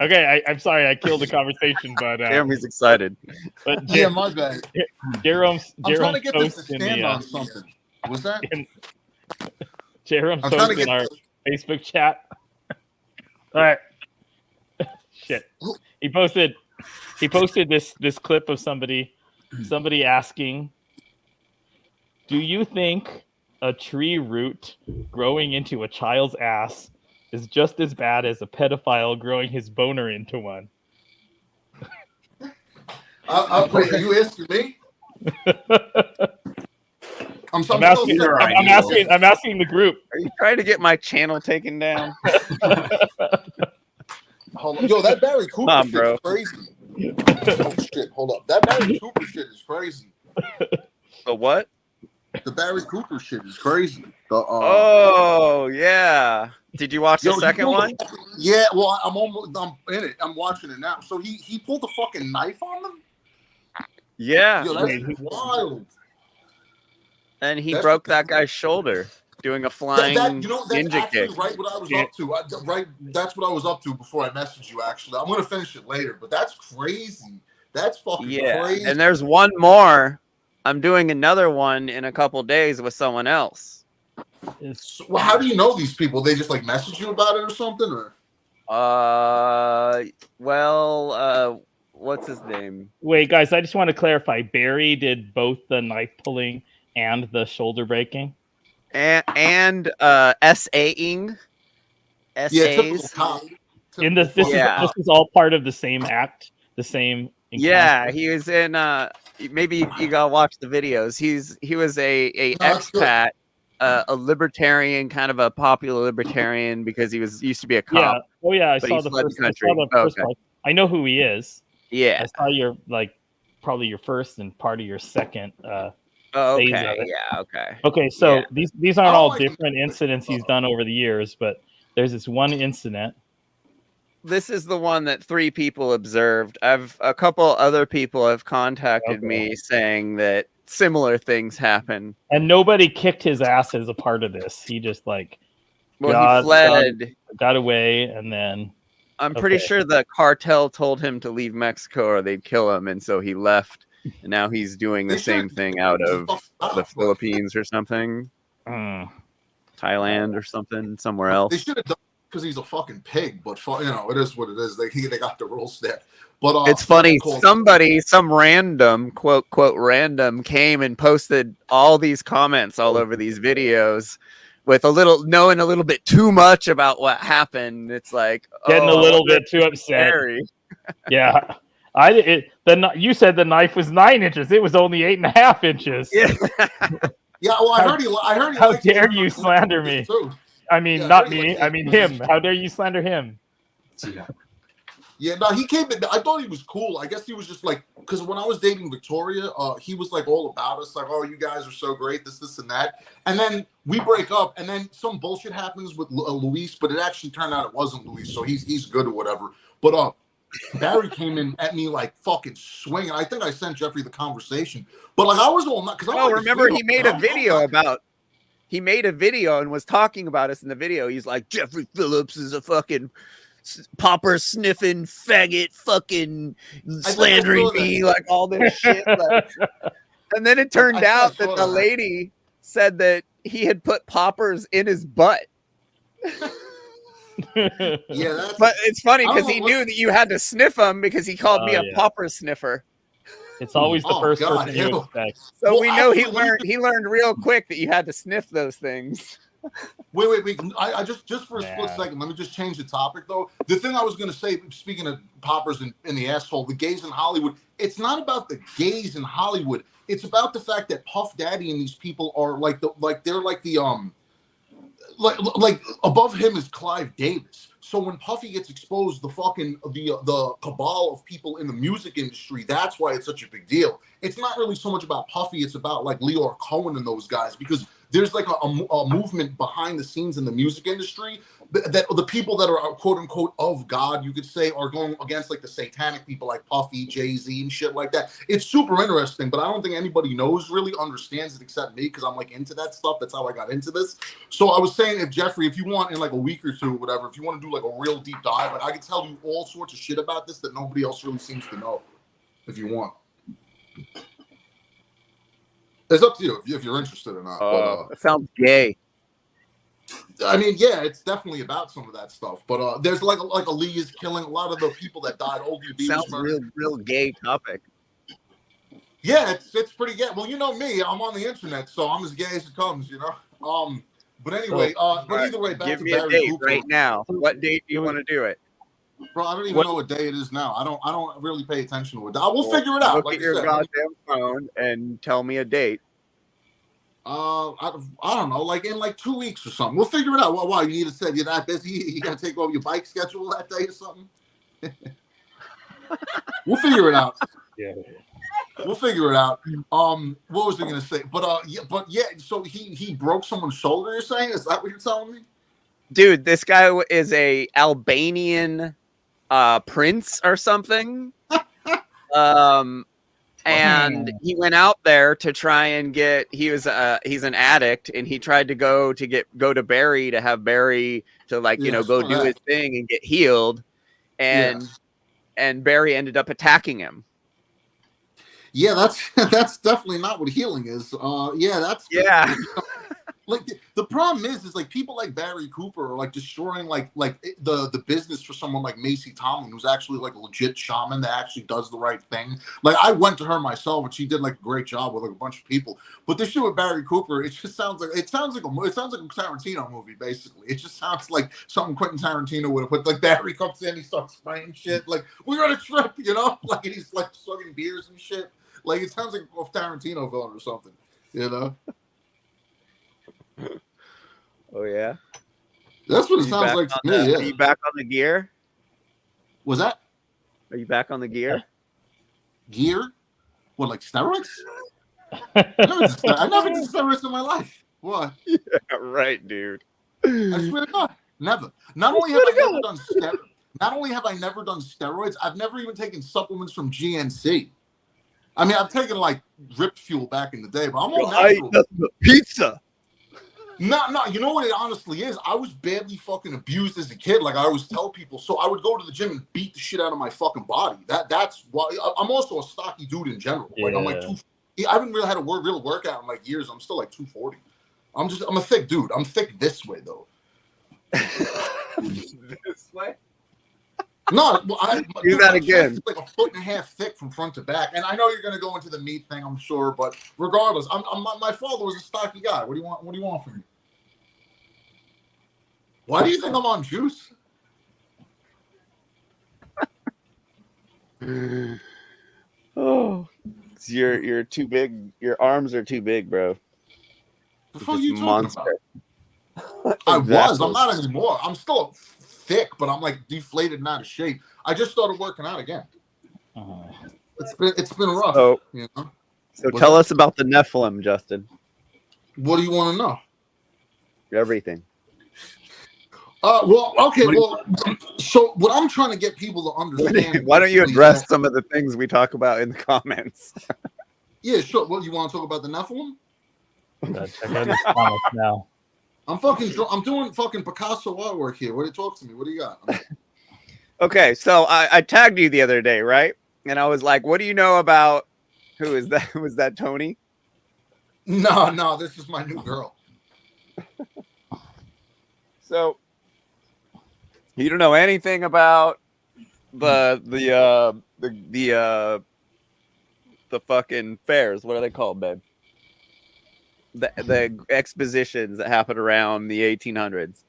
Okay, I'm sorry I killed the conversation, but Jeremy's excited. But Yeah, my bad. Jerome's I'm trying to get this post to in stand the on something. What's that? Jerome's I'm trying to post in get our Facebook chat. All right. Shit. He posted this clip of somebody asking, "Do you think a tree root growing into a child's ass is just as bad as a pedophile growing his boner into one?" Wait, are you asking me? I'm asking the group. Are you trying to get my channel taken down? Hold on. Yo, that Barry Cooper Come on, shit bro. is crazy. Oh shit, hold up. That Barry Cooper shit is crazy. The what? The Barry Cooper shit is crazy. Oh yeah. Did you watch the second one? Yeah, well, I'm in it. I'm watching it now. So he pulled a fucking knife on them? Yeah. Yo, that's wild. And he That's broke that guy's shoulder. doing a flying that's ninja actually kick. right what I was up to. That's what I was up to before I messaged you. Actually, I'm gonna finish it later, but that's crazy. That's fucking crazy. And there's one more. I'm doing another one in a couple days with someone else. So, well, how do you know these people? They just like message you about it or something, or? What's his name? Wait, guys, I just want to clarify. Barry did both the knife pulling and the shoulder breaking. And SAing. SAs. In this is all part of the same act, the same encounter. Yeah, he was in maybe you gotta watch the videos. He was a expat, a libertarian, kind of a popular libertarian because he used to be a cop. Yeah. Oh yeah, I but saw he the fled first. country. I saw the first one. I know who he is. Yeah. I saw your probably your first and part of your second. Okay. phase of it. Yeah. Okay. Okay. So Yeah. these aren't all different incidents he's done over the years, but there's this one incident. This is the one that 3 people observed. A couple other people have contacted me saying that similar things happen. And nobody kicked his ass as a part of this. He just he fled, got away, and then I'm pretty sure the cartel told him to leave Mexico or they'd kill him, and so he left. And now he's doing the same thing out of the Philippines or something, Thailand or something, somewhere else. They should have done because he's a fucking pig, but it is what it is. They got the rules there. But it's funny. Some random quote random came and posted all these comments all over these videos with knowing a little bit too much about what happened. It's like getting a little bit too upset. Yeah. You said the knife was 9 inches. It was only 8.5 inches. Yeah. Well, I heard he. How dare you slander me? I mean, not me. I mean him. How dare you slander him? Yeah, no, he came in. I thought he was cool. I guess he was just like, because when I was dating Victoria, he was like all about us, like, oh, you guys are so great, this, and that. And then we break up, and then some bullshit happens with Luis, but it actually turned out it wasn't Luis, so he's good or whatever. But Barry came in at me like fucking swinging. I think I sent Jeffrey the conversation, but like I was all not because remember he made a video about. He made a video and was talking about us in the video. He's like, Jeffrey Phillips is a fucking popper sniffing faggot, fucking slandering me, like all this shit. And then it turned out that the lady said that he had put poppers in his butt. Yeah, but it's funny because he knew that you had to sniff them because he called me a popper sniffer. It's always the first person you expect. So we know he learned real quick that you had to sniff those things. Wait. I just for a split second, let me just change the topic though. The thing I was going to say, speaking of poppers in the asshole, the gays in Hollywood, it's not about the gays in Hollywood. It's about the fact that Puff Daddy and these people are like above him is Clive Davis. So when Puffy gets exposed, the cabal of people in the music industry, that's why it's such a big deal. It's not really so much about Puffy, it's about like Leor Cohen and those guys, because there's like a movement behind the scenes in the music industry that the people that are quote unquote of God, you could say, are going against like the satanic people like Puffy, Jay-Z and shit like that. It's super interesting, but I don't think anybody really understands it except me because I'm like into that stuff. That's how I got into this. So I was saying, if Jeffrey, if you want in like a week or two or whatever, if you want to do like a real deep dive, like I can tell you all sorts of shit about this that nobody else really seems to know, if you want. It's up to you if you're interested or not. It sounds gay. I mean, yeah, it's definitely about some of that stuff. But there's like Ali is killing a lot of the people that died. ODB sounds real gay topic. Yeah, it's pretty gay. Well, you know me, I'm on the internet, so I'm as gay as it comes, you know. But anyway, but either way, back give to me Barry a date Cooper. right now. What date do you want to do it? Bro, I don't even know what day it is now. I don't really pay attention to it. We'll figure it out. Look Like at your said. goddamn phone and tell me a date. I don't know, like in like 2 weeks or something. We'll figure it out. Why you need to say you're that busy? You gotta take over your bike schedule that day or something. We'll figure it out. Yeah. We'll figure it out. What was I gonna say? But yeah. So he broke someone's shoulder. You're saying? Is that what you're telling me? Dude, this guy is a Albanian prince or something. and he went out there to try and get. He's an addict, and he tried to go to Barry to have Barry to go do his thing and get healed, and Barry ended up attacking him. Yeah, that's definitely not what healing is. Like the problem is like people like Barry Cooper are like destroying like the business for someone like Macy Tomlin, who's actually like a legit shaman that actually does the right thing. Like I went to her myself and she did like a great job with like a bunch of people. But this shit with Barry Cooper, it just sounds like a Tarantino movie basically. It just sounds like something Quentin Tarantino would have put. Like Barry comes in, he starts fighting shit. Like we're on a trip, you know, like he's like slugging beers and shit. Like it sounds like a Tarantino villain or something, you know. Oh yeah, that's what it sounds like to me. Are you back on the gear? Was that? Are you back on the gear? Gear? What, like steroids? I never did steroids in my life. What? Yeah, right, dude. I swear to God, never. Not only have I never done steroids, I've never even taken supplements from GNC. I mean, I've taken like Rip Fuel back in the day, but I'm all natural. Pizza. No, you know what it honestly is? I was badly fucking abused as a kid. Like I always tell people. So I would go to the gym and beat the shit out of my fucking body. That's why I'm also a stocky dude in general. Like I'm like I haven't really had a real workout in like years. I'm still like 240. I'm a thick dude. I'm thick this way though. This way? No, do that again. It's like a foot and a half thick from front to back. And I know you're gonna go into the meat thing, I'm sure, but regardless, my father was a stocky guy. What do you want? What do you want from me? Why do you think I'm on juice? Oh, you're too big. Your arms are too big, bro. The fuck are you talking about? I was. I'm not anymore. I'm still thick, but I'm like deflated and out of shape. I just started working out again. It's been rough. So, you know? So tell us about the Nephilim, Justin. What do you want to know? Everything. Well, okay. Well, so what I'm trying to get people to understand. Why don't you address some of the things we talk about in the comments? Yeah, sure. What you want to talk about the Nephilim? Check out this comic now. I'm doing fucking Picasso artwork here. What do you talk to me? What do you got? Okay, so I tagged you the other day, right? And I was like, "What do you know about who is that? Was that Tony?" No, this is my new girl. So you don't know anything about the fucking fairs. What are they called, babe? The expositions that happen around the 1800s.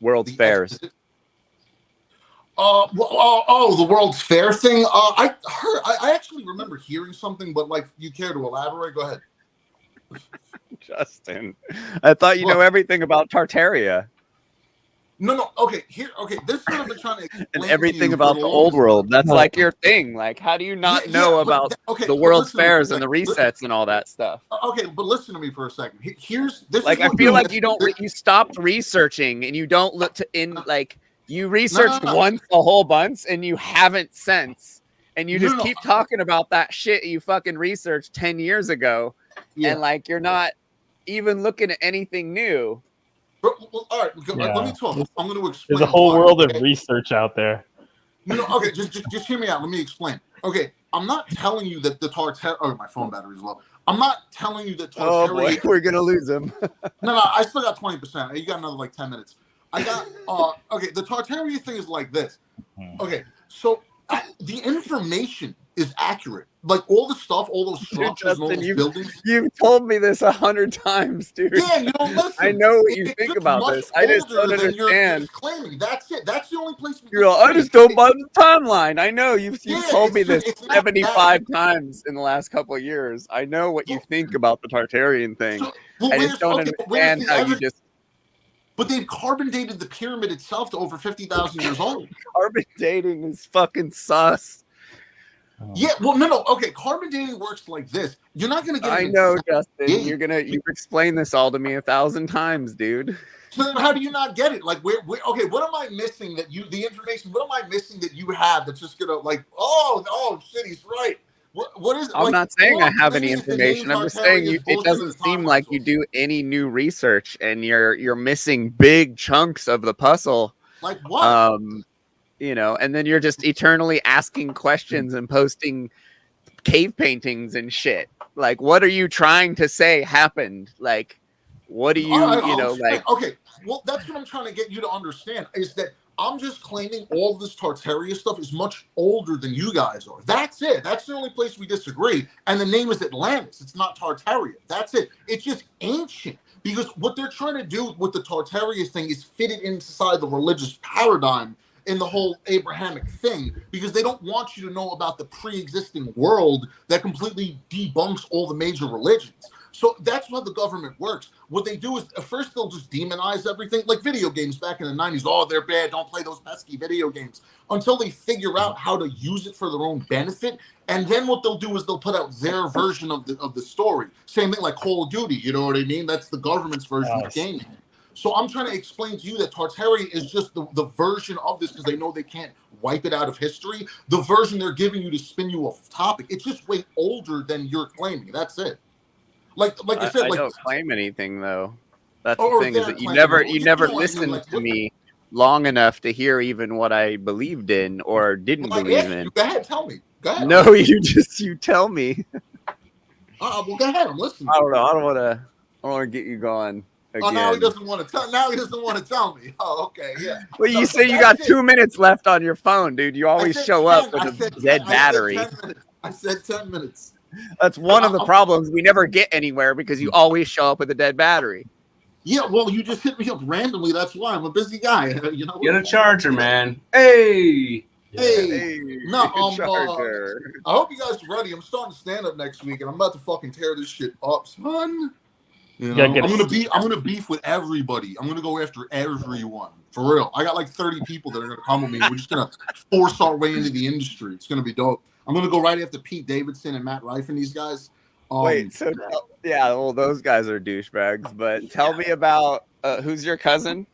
World's fairs. The World's Fair thing. I actually remember hearing something, but like, you care to elaborate? Go ahead. Justin, I thought you know everything about Tartaria. No. Okay, this is what I've been trying to explain. And everything about the old world. That's like your thing. Like, how do you not know about the World's Fairs and the resets and all that stuff? Okay, but listen to me for a second. Here's this. Like, I feel like you stopped researching and you don't look to you researched once a whole bunch and you haven't since. And you just keep talking about that shit you fucking researched 10 years ago. Yeah. And like, you're not even looking at anything new. Well, all right, let me talk. I'm going to explain. There's a whole world of research out there. No, okay, just hear me out. Let me explain. Okay, I'm not telling you that the Tartaria. Oh, my phone battery's low. I'm not telling you that Tartaria. Oh boy, we're gonna lose him. No, I still got 20%. You got another like 10 minutes. I got. Okay, the Tartaria thing is like this. Okay, so the information is accurate. Like all the stuff, all those structures, and all those buildings. You've told me this 100 times, dude. Yeah, you don't listen. I know what you think about this. I just don't understand. Claiming that's it. That's the only place. I just don't buy the timeline. I know you've told me this 75 times in the last couple of years. I know what you think about the Tartarian thing. I just don't understand how you just. But they've carbon dated the pyramid itself to over 50,000 years old. Carbon dating is fucking sus. Yeah, well, no. Okay, carbon dating works like this. You're not gonna get. I know, Justin. You've explained this all to me 1,000 times, dude. So then, how do you not get it? Like, okay, what am I missing the information? What am I missing that you have that's just gonna like? Oh, shit, he's right. What is? I'm like, not saying all I I'm have any saying is the name information. I'm just Tartarian saying is it bullshit doesn't and the seem timeline like is you do any new research, and you're missing big chunks of the puzzle. like what? You know, and then you're just eternally asking questions and posting cave paintings and shit. Like, what are you trying to say happened? Like, what do All you, right, you I'll know, explain. like? Okay, well, that's what I'm trying to get you to understand is that I'm just claiming all this Tartaria stuff is much older than you guys are. That's it. That's the only place we disagree. And the name is Atlantis. It's not Tartaria. That's it. It's just ancient. Because what they're trying to do with the Tartaria thing is fit it inside the religious paradigm in the whole Abrahamic thing, because they don't want you to know about the pre-existing world that completely debunks all the major religions. So that's how the government works. What they do is first they'll just demonize everything, like video games back in the 90s. Oh, they're bad. Don't play those pesky video games, until they figure out how to use it for their own benefit. And then what they'll do is they'll put out their version of the story. Same thing like Call of Duty. You know what I mean? That's the government's version of gaming. So I'm trying to explain to you that Tartaria is just the version of this, because they know they can't wipe it out of history. The version they're giving you to spin you off topic. It's just way older than you're claiming. That's it. Like I said, I don't claim anything though. That's the Or thing, is they're that you claiming never it. you You never know what I mean? listened Like, to me long enough to hear even what I believed in or didn't Well, I believe asked in. you. Go ahead, tell me. Go ahead. No, you tell me. Well, go ahead. I'm listening. I don't know. I don't want to get you going again. Oh, now he doesn't want to tell. Now he doesn't want to tell me. Oh, okay, yeah. Well, you So say you got that's it. 2 minutes left on your phone, dude. You I always said show 10. up with a dead battery. I said 10 minutes. That's one of the problems. We never get anywhere because you always show up with a dead battery. Yeah, well, you just hit me up randomly. That's why I'm a busy guy. You know. Get a charger, man. Hey. Hey, no, charger. I hope you guys are ready. I'm starting stand up next week, and I'm about to fucking tear this shit up, son. You know, I'm gonna beef with everybody. I'm gonna go after everyone for real. I got like 30 people that are gonna come with me. We're just gonna force our way into the industry. It's gonna be dope. I'm gonna go right after Pete Davidson and Matt Rife and these guys. Wait, so yeah, well, those guys are douchebags. But tell me about who's your cousin?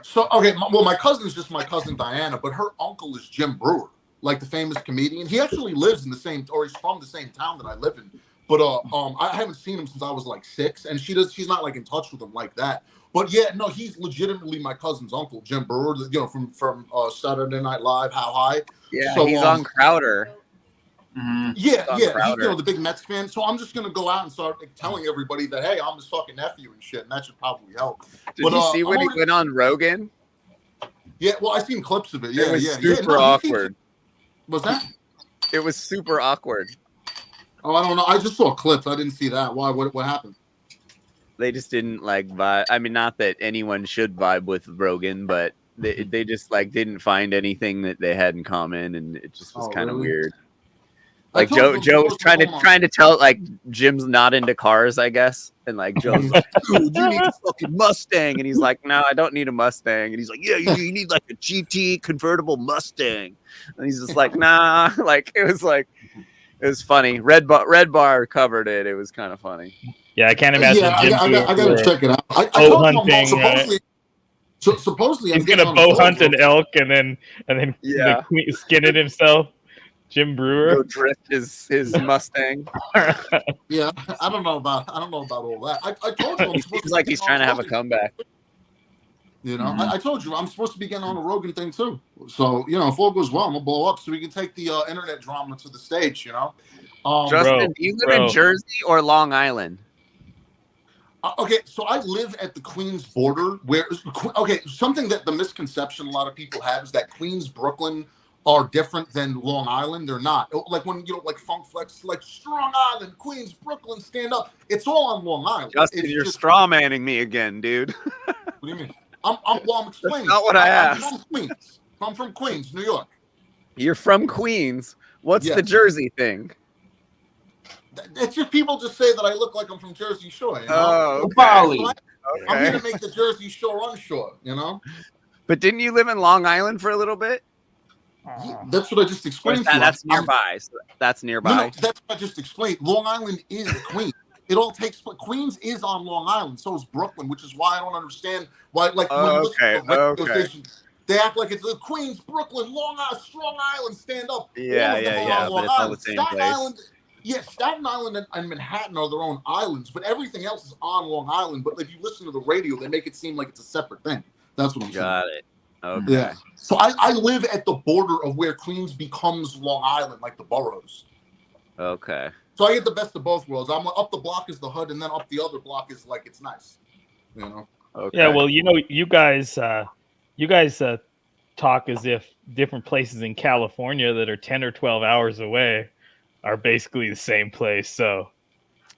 So okay, my cousin's just my cousin Diana, but her uncle is Jim Brewer, like the famous comedian. He actually lives in the same, or he's from the same town that I live in. But I haven't seen him since I was like 6, and she's not like in touch with him like that. But yeah, no, he's legitimately my cousin's uncle, Jim Brewer. You know, from Saturday Night Live, How High. Yeah, so, he's on Crowder. Yeah, on yeah, Crowder. you know, the big Mets fan. So I'm just gonna go out and start telling everybody that, hey, I'm his fucking nephew and shit, and that should probably help. Did you see when he went on Rogan? Yeah, well, I've seen clips of it. It was yeah. super awkward. Was that? It was super awkward. Oh, I don't know. I just saw clips. I didn't see that. Why? What happened? They just didn't like vibe. I mean, not that anyone should vibe with Rogan, but they just like didn't find anything that they had in common, and it just was kind of really? weird. Like Joe was trying to tell like Jim's not into cars, I guess, and like Joe's like, dude, you need a fucking Mustang, and he's like, no, I don't need a Mustang, and he's like, yeah, you need like a GT convertible Mustang, and he's just like, nah, like it was funny. Red Bar covered it. It was kind of funny. Yeah, I can't imagine. Yeah, Jim I gotta check it out. I bow told hunting. supposedly, supposedly He's gonna bow hunt an elk and then Yeah. skin it himself. Jim Brewer Go drift his Mustang. Yeah, I don't know about all that. I told you I'm He supposed seems to like be he's getting trying to on have a Rogan. comeback. You know, I told you I'm supposed to be getting on a Rogan thing too. So you know, if all goes well, I'm gonna blow up so we can take the internet drama to the stage. You know, Justin, do you live in Jersey or Long Island? Okay, so I live at the Queens border. Something that the misconception a lot of people have is that Queens, Brooklyn are different than Long Island. They're not. Like when like Funk Flex, like Strong Island, Queens, Brooklyn, stand up. It's all on Long Island. Justin, you're straw manning me again, dude. What do you mean? I'm explaining. That's not what I I'm asked. from Queens. I'm from Queens, New York. You're from Queens. What's the Yes. Jersey thing? It's just people just say that I look like I'm from Jersey Shore. You know? Oh, okay. Bali. So I'm here to make the Jersey Shore unshore. You know. But didn't you live in Long Island for a little bit? That's what I just explained to you. That's nearby. So that's nearby. No, that's what I just explained. Long Island is Queens. It all takes place. Queens is on Long Island, so is Brooklyn, which is why I don't understand why. Like, when you listen to the radio station, They act like it's the Queens, Brooklyn, Long Island, Strong Island, stand up. Yeah, all of them yeah, are yeah, on but Long it's all the Island. same Staten place. Island, yeah, Staten Island and Manhattan are their own islands, but everything else is on Long Island. But if you listen to the radio, they make it seem like it's a separate thing. That's what I'm saying. Got it. Okay. Yeah. So I live at the border of where Queens becomes Long Island, like the boroughs. Okay. So I get the best of both worlds. I'm up the block is the hood, and then up the other block is like it's nice. You know. Okay. Yeah, well, you guys talk as if different places in California that are 10 or 12 hours away are basically the same place. So,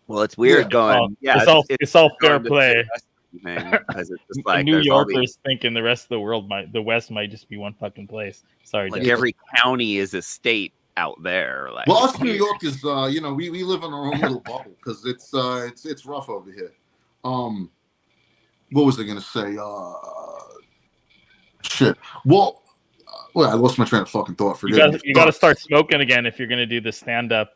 well, it's weird going. Yeah, it's all fair play. Because it's just like New there's all these, Yorkers thinking the rest of the world the West might just be one fucking place. Sorry, like Dave. every county is a state out there. Like, well, us in New York is we live in our own little bubble because it's rough over here. What was I gonna say? Shit. Well, I lost my train of fucking thought. Forget me. You got to start smoking again if you're gonna do the stand up.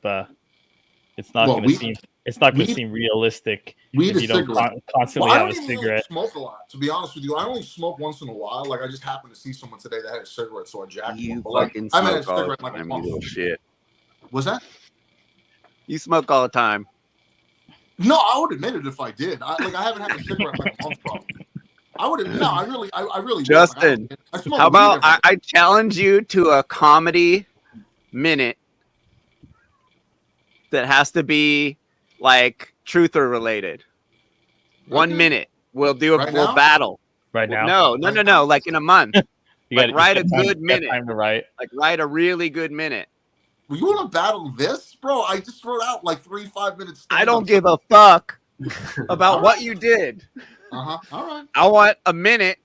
It's not gonna seem realistic if you don't constantly have a cigarette. Really smoke a lot, to be honest with you. I only smoke once in a while. Like I just happened to see someone today that had a cigarette, so I jacked one. But like, I haven't had a cigarette like a month. You little shit. Was that? You smoke all the time. No, I would admit it if I did. I haven't had a cigarette like a month, probably. I would have. No, I really. Justin, how about I challenge you to a comedy minute that has to be like truther related. 1 minute. We'll do we'll battle. Right now? No. Like in a month. You like got write a good minute. Time to write. Like write a really good minute. Well, you want to battle this, bro? I just wrote out like 3-5 minutes. I don't give a fuck about what you did. All right. I want a minute,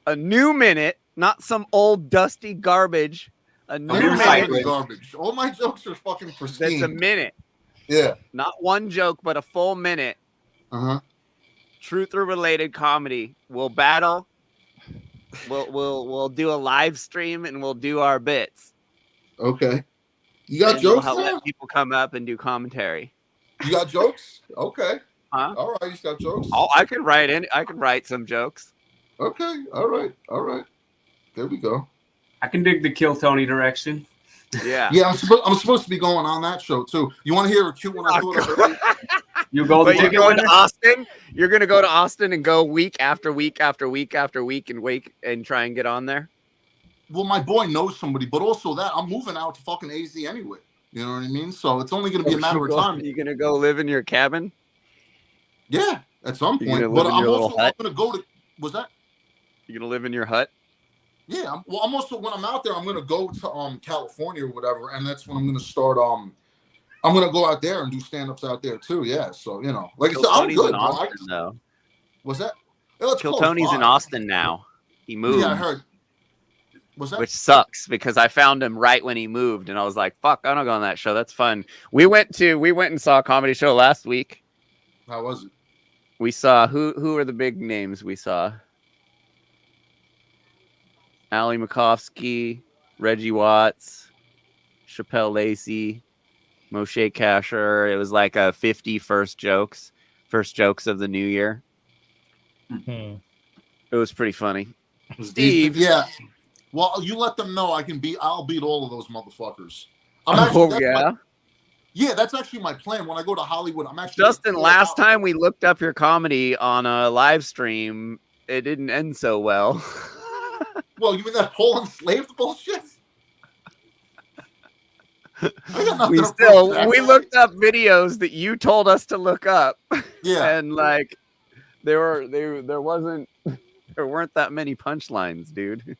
a new minute, not some old dusty garbage. A new minute. Garbage. All my jokes are fucking pristine. That's a minute. Yeah. Not one joke, but a full minute. Truth or related comedy. We'll battle. We'll do a live stream and we'll do our bits. Okay. You got jokes? We'll let people come up and do commentary. You got jokes? Okay. Huh? All right, you got jokes. Oh, I could write some jokes. Okay. All right. There we go. I can dig the Kill Tony direction. Yeah. Yeah, I'm supposed to be going on that show too. You want to hear a cute one I thought of? You're going to Austin? You're going to go to Austin and go week after week after week after week and wait and try and get on there? Well, my boy knows somebody, but also that I'm moving out to fucking AZ anyway. You know what I mean? So it's only going to be a matter of time. You going to go live in your cabin? Yeah, at some point. But I'm going to go to. Was that? You going to live in your hut? Yeah. Well, I'm also when I'm out there, I'm going to go to California or whatever, and that's when I'm going to start. I'm going to go out there and do stand-ups out there too. Yeah. So like I said, I'm good. In Austin, though. What's that? Kill Tony's in Austin now. He moved. Yeah, I heard. What's that? Which sucks because I found him right when he moved, and I was like, "Fuck, I don't go on that show. That's fun." We went and saw a comedy show last week. How was it? We saw who are the big names we saw? Ali Makovsky, Reggie Watts, Chappelle Lacey, Moshe Kasher. It was like a 50 first jokes of the new year. It was pretty funny. Steve, yeah. Well, you let them know I'll beat all of those motherfuckers. That's actually my plan. When I go to Hollywood, I'm actually Justin, last time we looked up your comedy on a live stream, it didn't end so well. Well, you mean that Paul enslaved bullshit? We looked up videos that you told us to look up. Yeah. And like there weren't that many punchlines, dude.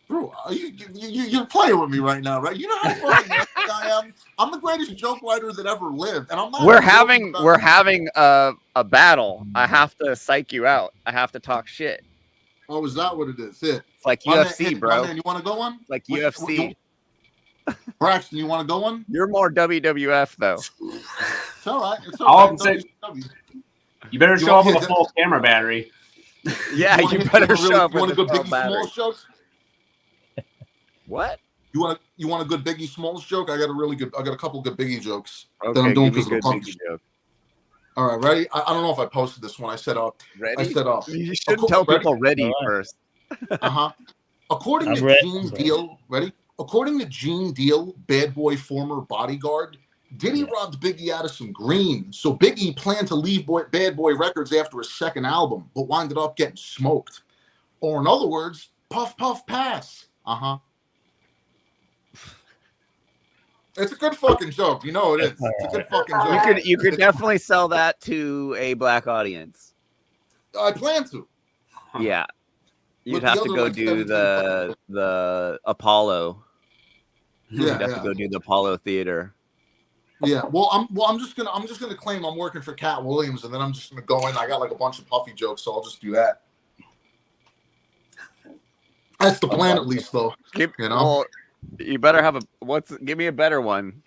Bro, you're playing with me right now, right? You know how fucking nasty I am. I'm the greatest joke writer that ever lived, and I'm not. We're having a battle. I have to psych you out. I have to talk shit. Oh, is that what it is? Yeah. It's like UFC, bro. Man, you want to go on? Like UFC. Braxton, you want to go on? You're more WWF though. It's all right. It's all right. You better show up with a full camera battery. Yeah, you better show up. You want a good Biggie Smalls joke? What? You want a good Biggie Smalls joke? I got a couple good Biggie jokes that I'm doing because of the punk joke. All right, ready? I don't know if I posted this one. I said ready. I said You shouldn't tell people ready first. According I'm to ready. Gene Deal, ready? According to Gene Deal, Bad Boy former bodyguard, Diddy robbed Biggie out of some green. So Biggie planned to leave Bad Boy Records after his second album, but winded up getting smoked. Or in other words, puff, puff, pass. It's a good fucking joke. You know it is. It's a good fucking joke. You could definitely sell that to a black audience. I plan to. Yeah. You'd With have the to other, go like, do 17 the Apollo. Yeah, You'd have to go do the Apollo Theater. Yeah, well, I'm just gonna claim I'm working for Cat Williams, and then I'm just gonna go in. I got like a bunch of puffy jokes, so I'll just do that. That's the plan, at least, though. You know, well, you better have give me a better one.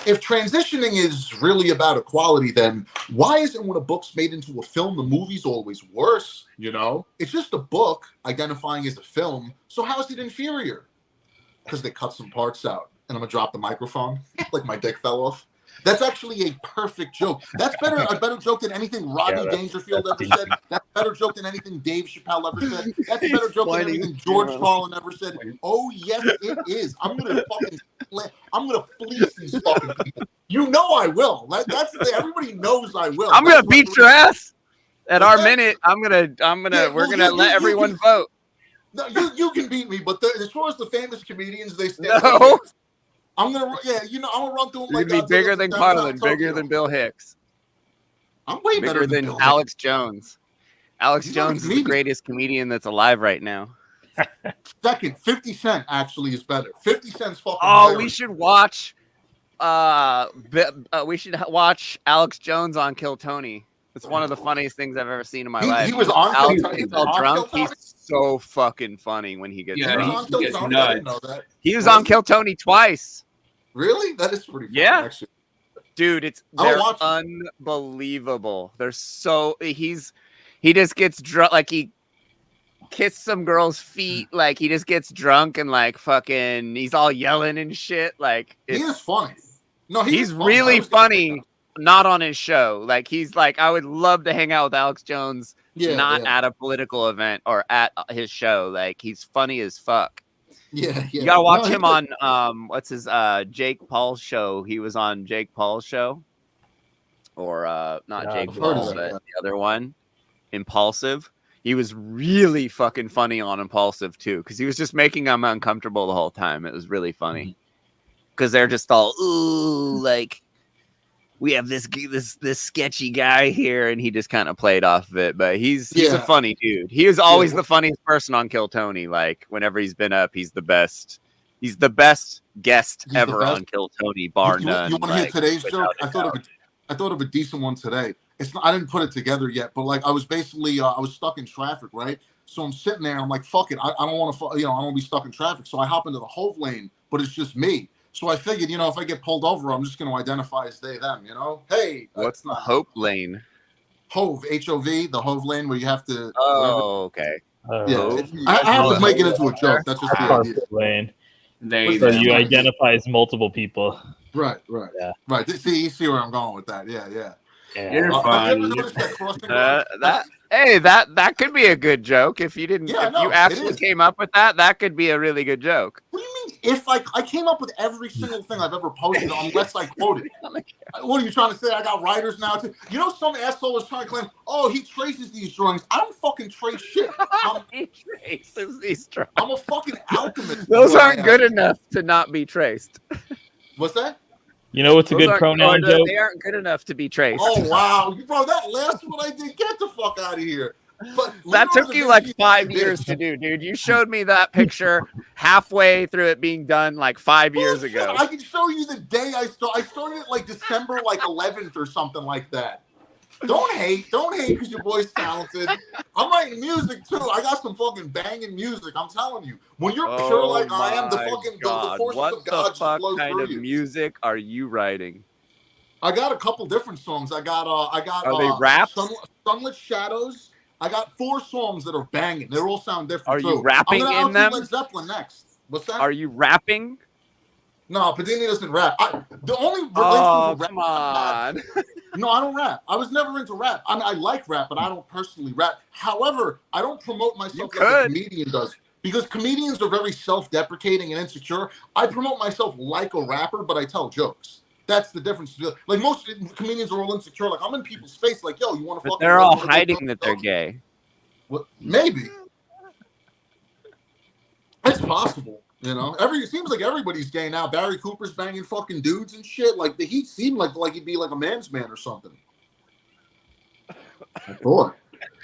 If transitioning is really about equality, then why isn't when a book's made into a film, the movie's always worse? You know, it's just a book identifying as a film, so how is it inferior? Because they cut some parts out. And I'm gonna drop the microphone like my dick fell off. That's actually a perfect joke. That's a better joke than anything Rodney Dangerfield ever said. That's a better joke than anything Dave Chappelle ever said. That's a better joke than anything George Carlin ever said. Oh yes, it is. I'm gonna fleece these fucking people. You know I will. Everybody knows I will. I'm gonna beat your ass at our minute. We're gonna let everyone vote. No, you can beat me, but as far as the famous comedians, they stand. No. I'm gonna run through them. You're gonna be bigger than Carlin, bigger than Bill Hicks. I'm way bigger than Bill Alex Hicks. Jones. Alex Jones is the greatest comedian that's alive right now. Second, 50 Cent actually is better. 50 Cent's fucking. Oh, we should watch. We should watch Alex Jones on Kill Tony. It's one of the funniest things I've ever seen in my life. He was on Alex Kill Tony. gets all drunk. He's so fucking funny when he gets drunk. He gets nuts. I didn't know that. He was on Kill Tony twice. Really? That is pretty funny, actually. Dude, they're unbelievable. They're so he just gets drunk, like he kissed some girl's feet, like he just gets drunk and like fucking he's all yelling and shit. Like he is funny. No, he's really funny. Not on his show. Like he's like, I would love to hang out with Alex Jones, at a political event or at his show. Like he's funny as fuck. Yeah. You gotta watch him on what's his Jake Paul's show. He was on Jake Paul's show. Or not Jake Paul, but the other one. Impulsive. He was really fucking funny on Impulsive too, because he was just making them uncomfortable the whole time. It was really funny. Because they're just all like we have this sketchy guy here, and he just kind of played off of it. But he's a funny dude. He was always the funniest person on Kill Tony. Like whenever he's been up, he's the best. He's the best guest ever on Kill Tony, bar none. You want to hear today's joke? I thought of a decent one today. It's not, I didn't put it together yet, but like I was basically I was stuck in traffic, right? So I'm sitting there, and I'm like, fuck it, I don't want to, I don't want to be stuck in traffic. So I hop into the Hove lane, but it's just me. So I figured, if I get pulled over, I'm just going to identify as they, them, Hey. What's the Hope lane? Hove, H-O-V, the Hove lane where you have to. Oh, okay. Yeah. I have to make it into a joke. That's just the idea. Lane. So you identify as multiple people. Right. Yeah. Right. You see where I'm going with that. Yeah. You're fine. That could be a good joke if you didn't. If you actually came up with that could be a really good joke. What do you mean? If I came up with every single thing I've ever posted unless I quoted. What are you trying to say? I got writers now too. Some asshole was trying to claim, he traces these drawings. I don't fucking trace shit. He traces these drawings. I'm a fucking alchemist. Those aren't good enough to not be traced. What's that? You know what's a good pronoun joke? They aren't good enough to be traced. Oh wow, bro! That last one I did. Get the fuck out of here. But that took you like 5 years to do, dude. You showed me that picture halfway through it being done like 5 years ago. I can show you the day I started. I started it like December 11th or something like that. Don't hate because your boy's talented. I'm writing music too. I got some fucking banging music. I'm telling you. When you're pure like I am, the forces of God just flow through you. What the fuck kind of music are you writing? I got a couple different songs. I got. Are they raps? Sunlit Shadows. I got 4 songs that are banging. They all sound different. Are you rapping in them? Led Zeppelin next. What's that? Are you rapping? No, Pedini doesn't rap. The only come on. No, I don't rap. I was never into rap. I like rap, but I don't personally rap. However, I don't promote myself like a comedian does because comedians are very self-deprecating and insecure. I promote myself like a rapper, but I tell jokes. That's the difference. Like most comedians are all insecure. Like I'm in people's face, like, yo, you want to fucking? But they're all hiding that they're gay. Well, maybe. It's possible. You know, it seems like everybody's gay now. Barry Cooper's banging fucking dudes and shit. Like he seemed like he'd be like a man's man or something. I thought.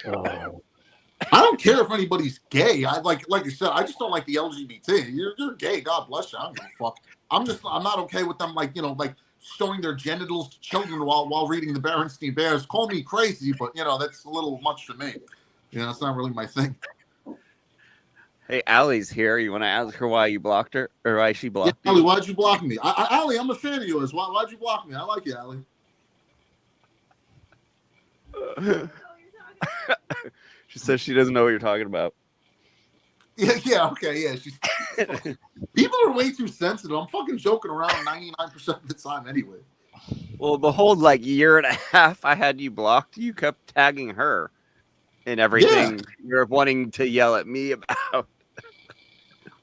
I don't care if anybody's gay. I like you said. I just don't like the LGBT. You're gay. God bless you. I don't give a fuck. I'm not okay with them like showing their genitals to children while reading the Berenstain Bears. Call me crazy, but that's a little much for me. It's not really my thing. Hey, Allie's here. You want to ask her why you blocked her or why she blocked you? Allie, why'd you block me? Allie, I'm a fan of yours. Why'd you block me? I like you, Allie. She says she doesn't know what you're talking about. Yeah, okay, yeah. People are way too sensitive. I'm fucking joking around 99% of the time anyway. Well, the whole year and a half I had you blocked, you kept tagging her in everything you're wanting to yell at me about.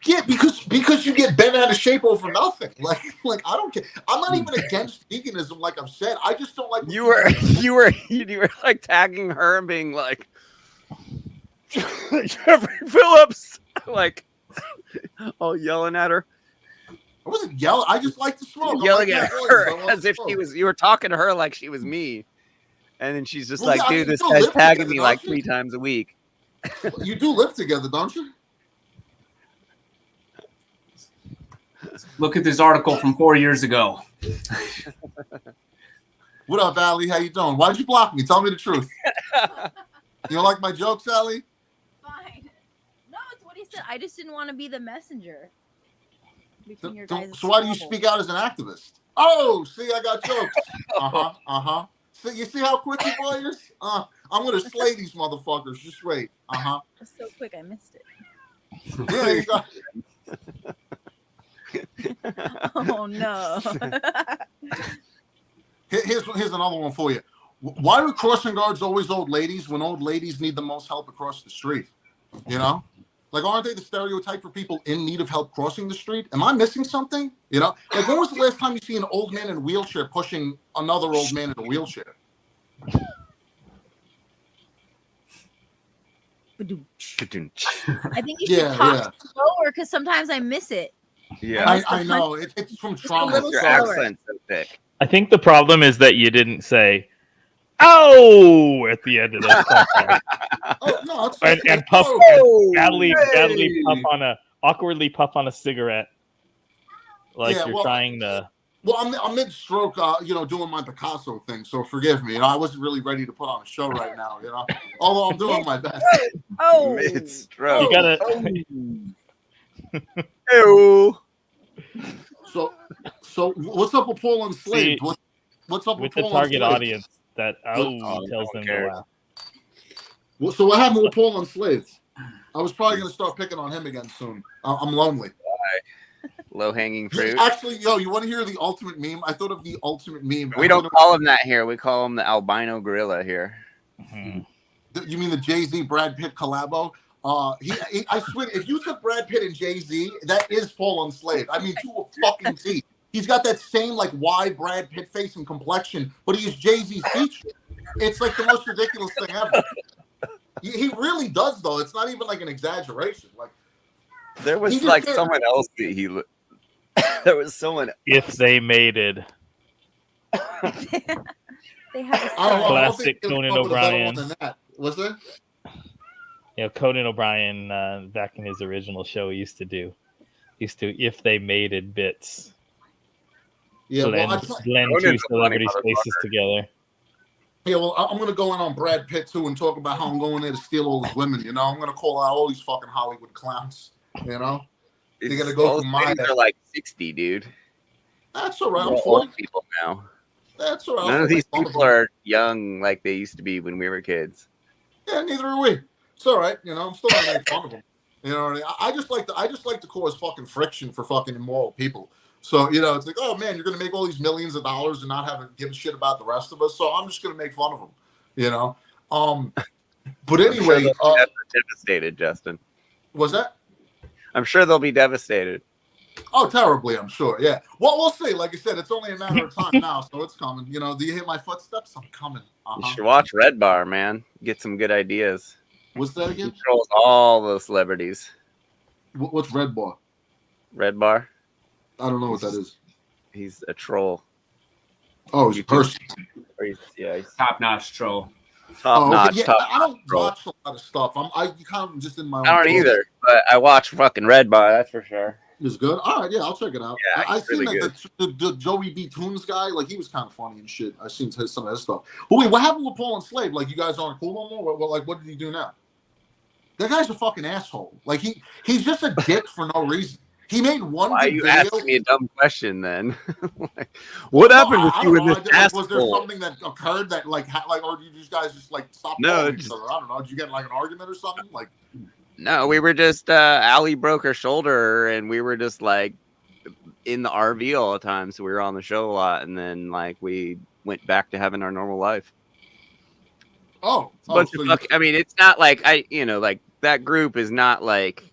Yeah, because you get bent out of shape over nothing. Like I don't care. I'm not even against veganism, like I've said. I just don't like. You were like tagging her and being like, Jeffrey Phillips, like, yelling at her. I wasn't yelling. I just like to smoke. Yelling at her as if you were talking to her like she was me. And then she's just dude, this guy's tagging me like 3 times a week. You do live together, don't you? Look at this article from 4 years ago. What up, Allie? How you doing? Why'd you block me? Tell me the truth. You don't like my jokes, Allie? Fine. No, it's what he said. I just didn't want to be the messenger between your guys. So why do you speak out as an activist? Oh, see, I got jokes. So you see how quick you boy is? I'm gonna slay these motherfuckers. Just wait. It's so quick, I missed it. Yeah, you got. Oh no. Here's another one for you. Why are crossing guards always old ladies when old ladies need the most help across the street? Aren't they the stereotype for people in need of help crossing the street? Am I missing something? When was the last time you see an old man in a wheelchair pushing another old man in a wheelchair? I think you should talk slower because sometimes I miss it. Yeah, I know. It's from trauma. Your accent's so thick. I think the problem is that you didn't say "oh" at the end of that. and puff and badly puff on awkwardly puff on a cigarette, you're trying to. Well, I'm mid-stroke, doing my Picasso thing, so forgive me. I wasn't really ready to put on a show right now, although I'm doing my best. Mid-stroke. You gotta. Ew. So what's up with Paul Enslaved? What's up with the Paul target Enslaved? audience that tells them to laugh? Well, so what happened with Paul Enslaved? I was probably going to start picking on him again soon. I'm lonely. Low-hanging fruit. Actually, you want to hear the ultimate meme? I thought of the ultimate meme. We don't call him that here. We call him the albino gorilla here. Mm-hmm. You mean the Jay-Z Brad Pitt collabo? I swear, if you took Brad Pitt and Jay-Z, that is Paul Enslaved. I mean, to a fucking T. He's got that same wide Brad Pitt face and complexion, but he is Jay-Z's feature. It's the most ridiculous thing ever. He really does, though. It's not even an exaggeration. There was someone else that he. There was someone. If they mated. They have a classic Conan O'Brien. Was there? Yeah, Conan O'Brien back in his original show used to if they mated bits. Yeah, blend two celebrities' faces together. Yeah, well, I'm going to go in on Brad Pitt too and talk about how I'm going there to steal all these women. I'm going to call out all these fucking Hollywood clowns. They're going to go from my. They're like 60, dude. That's all right. I'm 40 old people now. That's all right. None of these people are young like they used to be when we were kids. Yeah, neither are we. It's all right. I'm still not making fun of them. I just like to cause fucking friction for fucking immoral people. So, you know, it's like, oh man, you're going to make all these millions of dollars and not give a shit about the rest of us. So I'm just going to make fun of them, you know? But anyway, I'm sure they'll be devastated, Justin. Was that? I'm sure they'll be devastated. Oh, terribly, I'm sure. Yeah. Well, we'll see. Like I said, it's only a matter of time now, so it's coming. You know, do you hear my footsteps? I'm coming. You should watch Red Bar, man. Get some good ideas. What's that again? He trolls all the celebrities. What's Red Bar? Red Bar? I don't know what that is. He's a troll. Oh, he's a person. He's top-notch troll. Top-notch. Okay. Yeah, I don't watch a lot of stuff. I kind of just in my own. I don't either, but I watch fucking Red Bar. That's for sure. It's good. All right, yeah, I'll check it out. Yeah, I seen really that the Joey B. Toons guy, like he was kind of funny and shit. I seen some of his stuff. But wait, what happened with Paul and Slave? Like you guys aren't cool no more? What did he do now? That guy's a fucking asshole. Like he's just a dick for no reason. He made one. Why are you video. asking me a dumb question then? What happened with you with this asshole? Was there something that occurred that or did you guys just like stop calling each other? I don't know. Did you get like an argument or something? Like no, we were just Allie broke her shoulder and we were just like in the RV all the time, so we were on the show a lot, and then like we went back to having our normal life. I mean, it's not like like that group is not like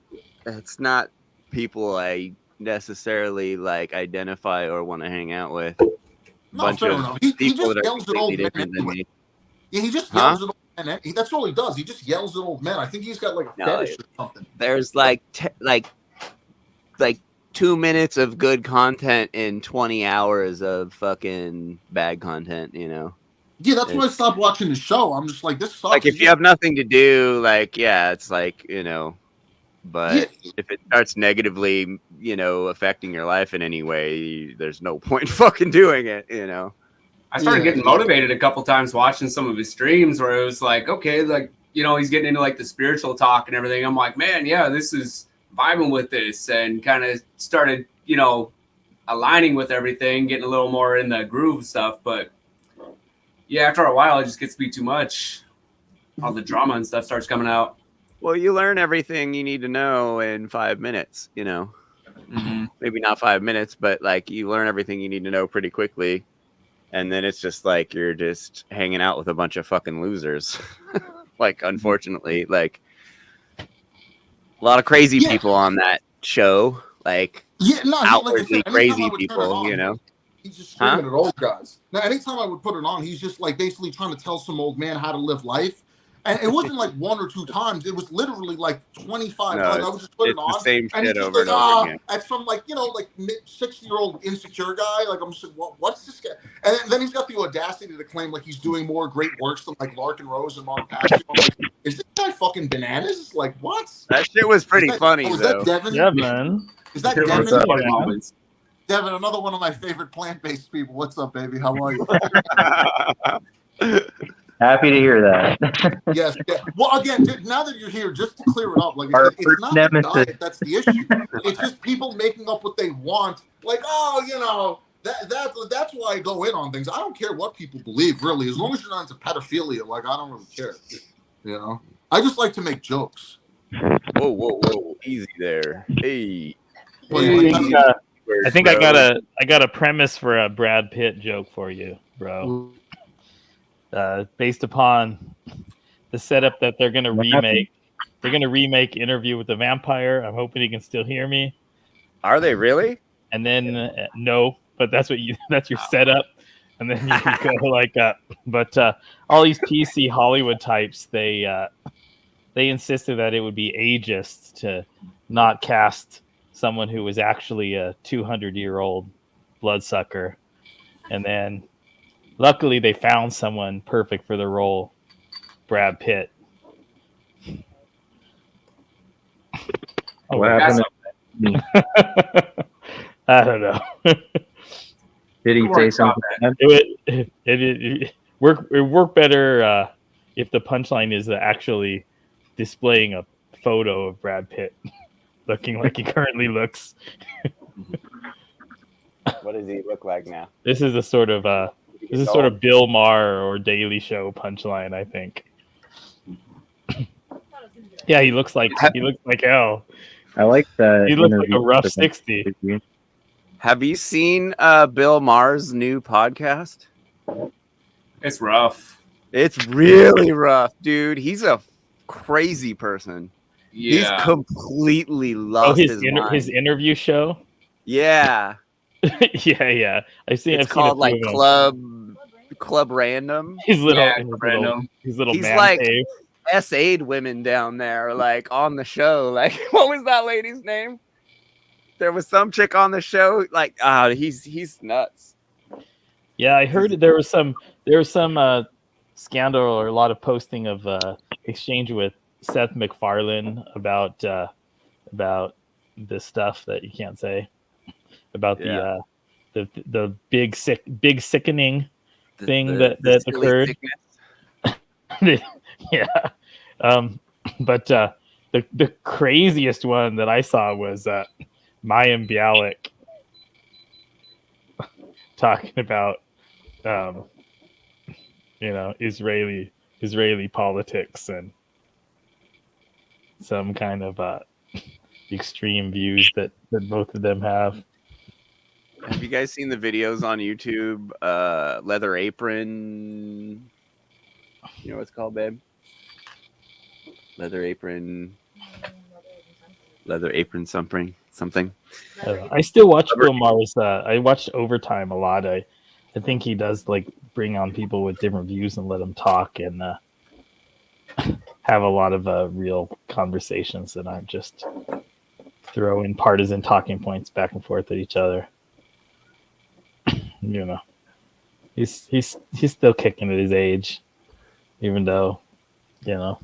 it's not people I necessarily like identify or want to hang out with. No, fair enough. He just yells at old men anyway. Yeah, he just yells at old men. That's all he does. He just yells at old men. I think he's got like a fetish or something. There's like 2 minutes of good content in 20 hours of fucking bad content, you know? Yeah, that's why I stopped watching the show. I'm just like, this sucks. Like, if you have nothing to do, like, yeah, it's like, you know, but if it starts negatively, you know, affecting your life in any way, there's no point fucking doing it, you know? I started getting motivated a couple times watching some of his streams where it was like, okay, like, you know, he's getting into like the spiritual talk and everything. I'm like, man, yeah, this is vibing with this, and kind of started, you know, aligning with everything, getting a little more in the groove stuff. But yeah, after a while, it just gets to be too much. All the drama and stuff starts coming out. Well, you learn everything you need to know in 5 minutes, you know. Maybe not 5 minutes, but like you learn everything you need to know pretty quickly. And then it's just like you're just hanging out with a bunch of fucking losers. Like, unfortunately, like a lot of crazy people on that show. Like, outwardly crazy people, you know. He's just screaming at old guys. Now, anytime I would put it on, he's just like basically trying to tell some old man how to live life. And it wasn't like 1 or 2 times. It was literally like 25 times. I would just put it on. The same and shit he's over just and over again. at some like, you know, like 60-year-old insecure guy. Like, I'm just like, what's this guy? And then he's got the audacity to claim like he's doing more great works than like Larkin Rose and Mark Passion. I'm like, is this guy fucking bananas? Like, what? That shit was pretty funny, was though. that Devin? Yeah, man. Is that What's Devin? up, man? Devin, another one of my favorite plant-based people. What's up, baby? How are you? Happy to hear that. Yes. Yeah. Well, again, now that you're here, just to clear it up, like I said, it's not the diet that's the issue. It's just people making up what they want. Like, oh, you know, that's why I go in on things. I don't care what people believe, really, as long as you're not into pedophilia. Like, I don't really care. You know, I just like to make jokes. Whoa, easy there. Hey. I think I got a premise for a Brad Pitt joke for you, bro. Based upon the setup that they're gonna remake. They're gonna remake Interview with the Vampire. I'm hoping you can still hear me. Are they really? And then no, but that's your setup. And then you can go like but all these PC Hollywood types, they insisted that it would be ageist to not cast someone who was actually a 200-year-old bloodsucker. And then luckily they found someone perfect for the role, Brad Pitt. What happened? I don't know. Did he say something? It work better if the punchline is actually displaying a photo of Brad Pitt looking like he currently looks. What does he look like now? This is a sort of Bill Maher or Daily Show punchline, I think. Yeah, he looks like hell. I like that. He looks like a rough 60. Have you seen Bill Maher's new podcast? It's rough. It's really rough, dude. He's a crazy person. He's Yeah. completely lost his mind. his interview show. Yeah. yeah. I've seen It's a called few like of them. Club Random. His little, Yeah, his little, random. his little He's man like cave. SA'd women down there, like on the show. Like, what was that lady's name? There was some chick on the show. Like, he's nuts. Yeah, I heard there was some scandal or a lot of posting of exchange with Seth MacFarlane about this stuff that you can't say about the big sickening thing that occurred. Yeah, but the craziest one that I saw was Mayim Bialik talking about Israeli politics and some kind of extreme views that both of them have. Have you guys seen the videos on YouTube? Leather Apron. You know what it's called, babe? Leather Apron something. I still watch Bill Maher's. I watch Overtime a lot. I think he does like bring on people with different views and let them talk and have a lot of real conversations and not just throw in partisan talking points back and forth at each other. You know, he's still kicking at his age, even though, you know.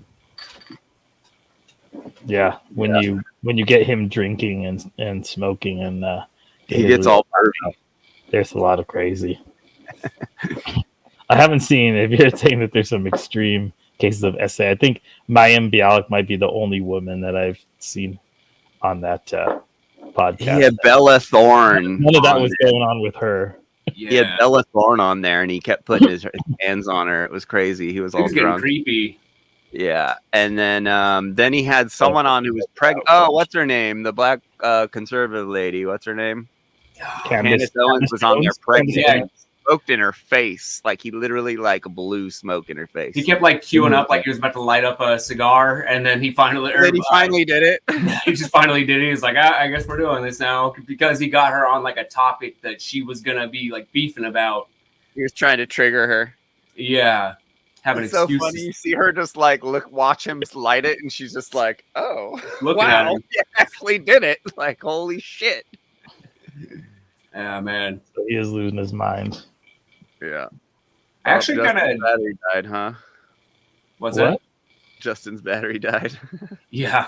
Yeah, when you get him drinking and smoking and he gets all pervy. There's a lot of crazy. I haven't seen. If you're saying that there's some extreme cases of SA, I think Mayim Bialik might be the only woman that I've seen on that podcast. He had Bella Thorne. None of that was going on with her. He had Bella Thorne on there, and he kept putting his hands on her. It was crazy. He was all getting drunk. creepy. Yeah, and then he had someone on who was pregnant. Oh, what's her name? The black conservative lady. What's her name? Candace Owens was on there pregnant. Yeah. Smoked in her face. Like he literally like blew smoke in her face. He kept like queuing up like he was about to light up a cigar, and then he finally did it. He just finally did it. He's like, I guess we're doing this now, because he got her on like a topic that she was gonna be like beefing about. He was trying to trigger her. Yeah. Having It's so excuses. funny. You see her just like watch him light it, and she's just like, "Oh, Looking at wow, him. he actually did it!" Like, holy shit! Yeah, man. So he is losing his mind. Yeah. I actually Justin's kinda- battery died, huh? What's that? Justin's battery died. Yeah.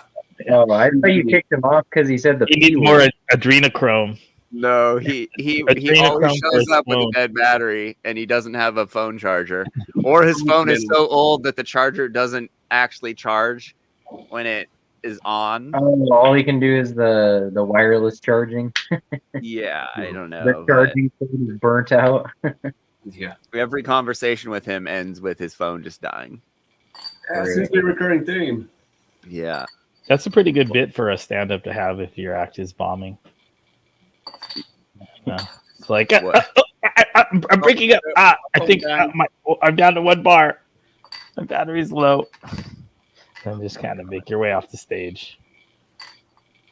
Oh, I thought you kicked him off because he said the He needs more adrenochrome. No, he Adrenochrome always for shows his up with a phone. dead battery, and he doesn't have a phone charger, or his phone is so old that the charger doesn't actually charge when it is on. Oh, all he can do is the wireless charging. Yeah, I don't know. The but charging thing is burnt out. Yeah. every conversation with him ends with his phone just dying. That seems to be a recurring theme. Yeah. That's a pretty good bit for a stand-up to have if your act is bombing. Yeah. It's like I'm breaking up. I think I'm down to one bar. My battery's low. And just kind of make your way off the stage.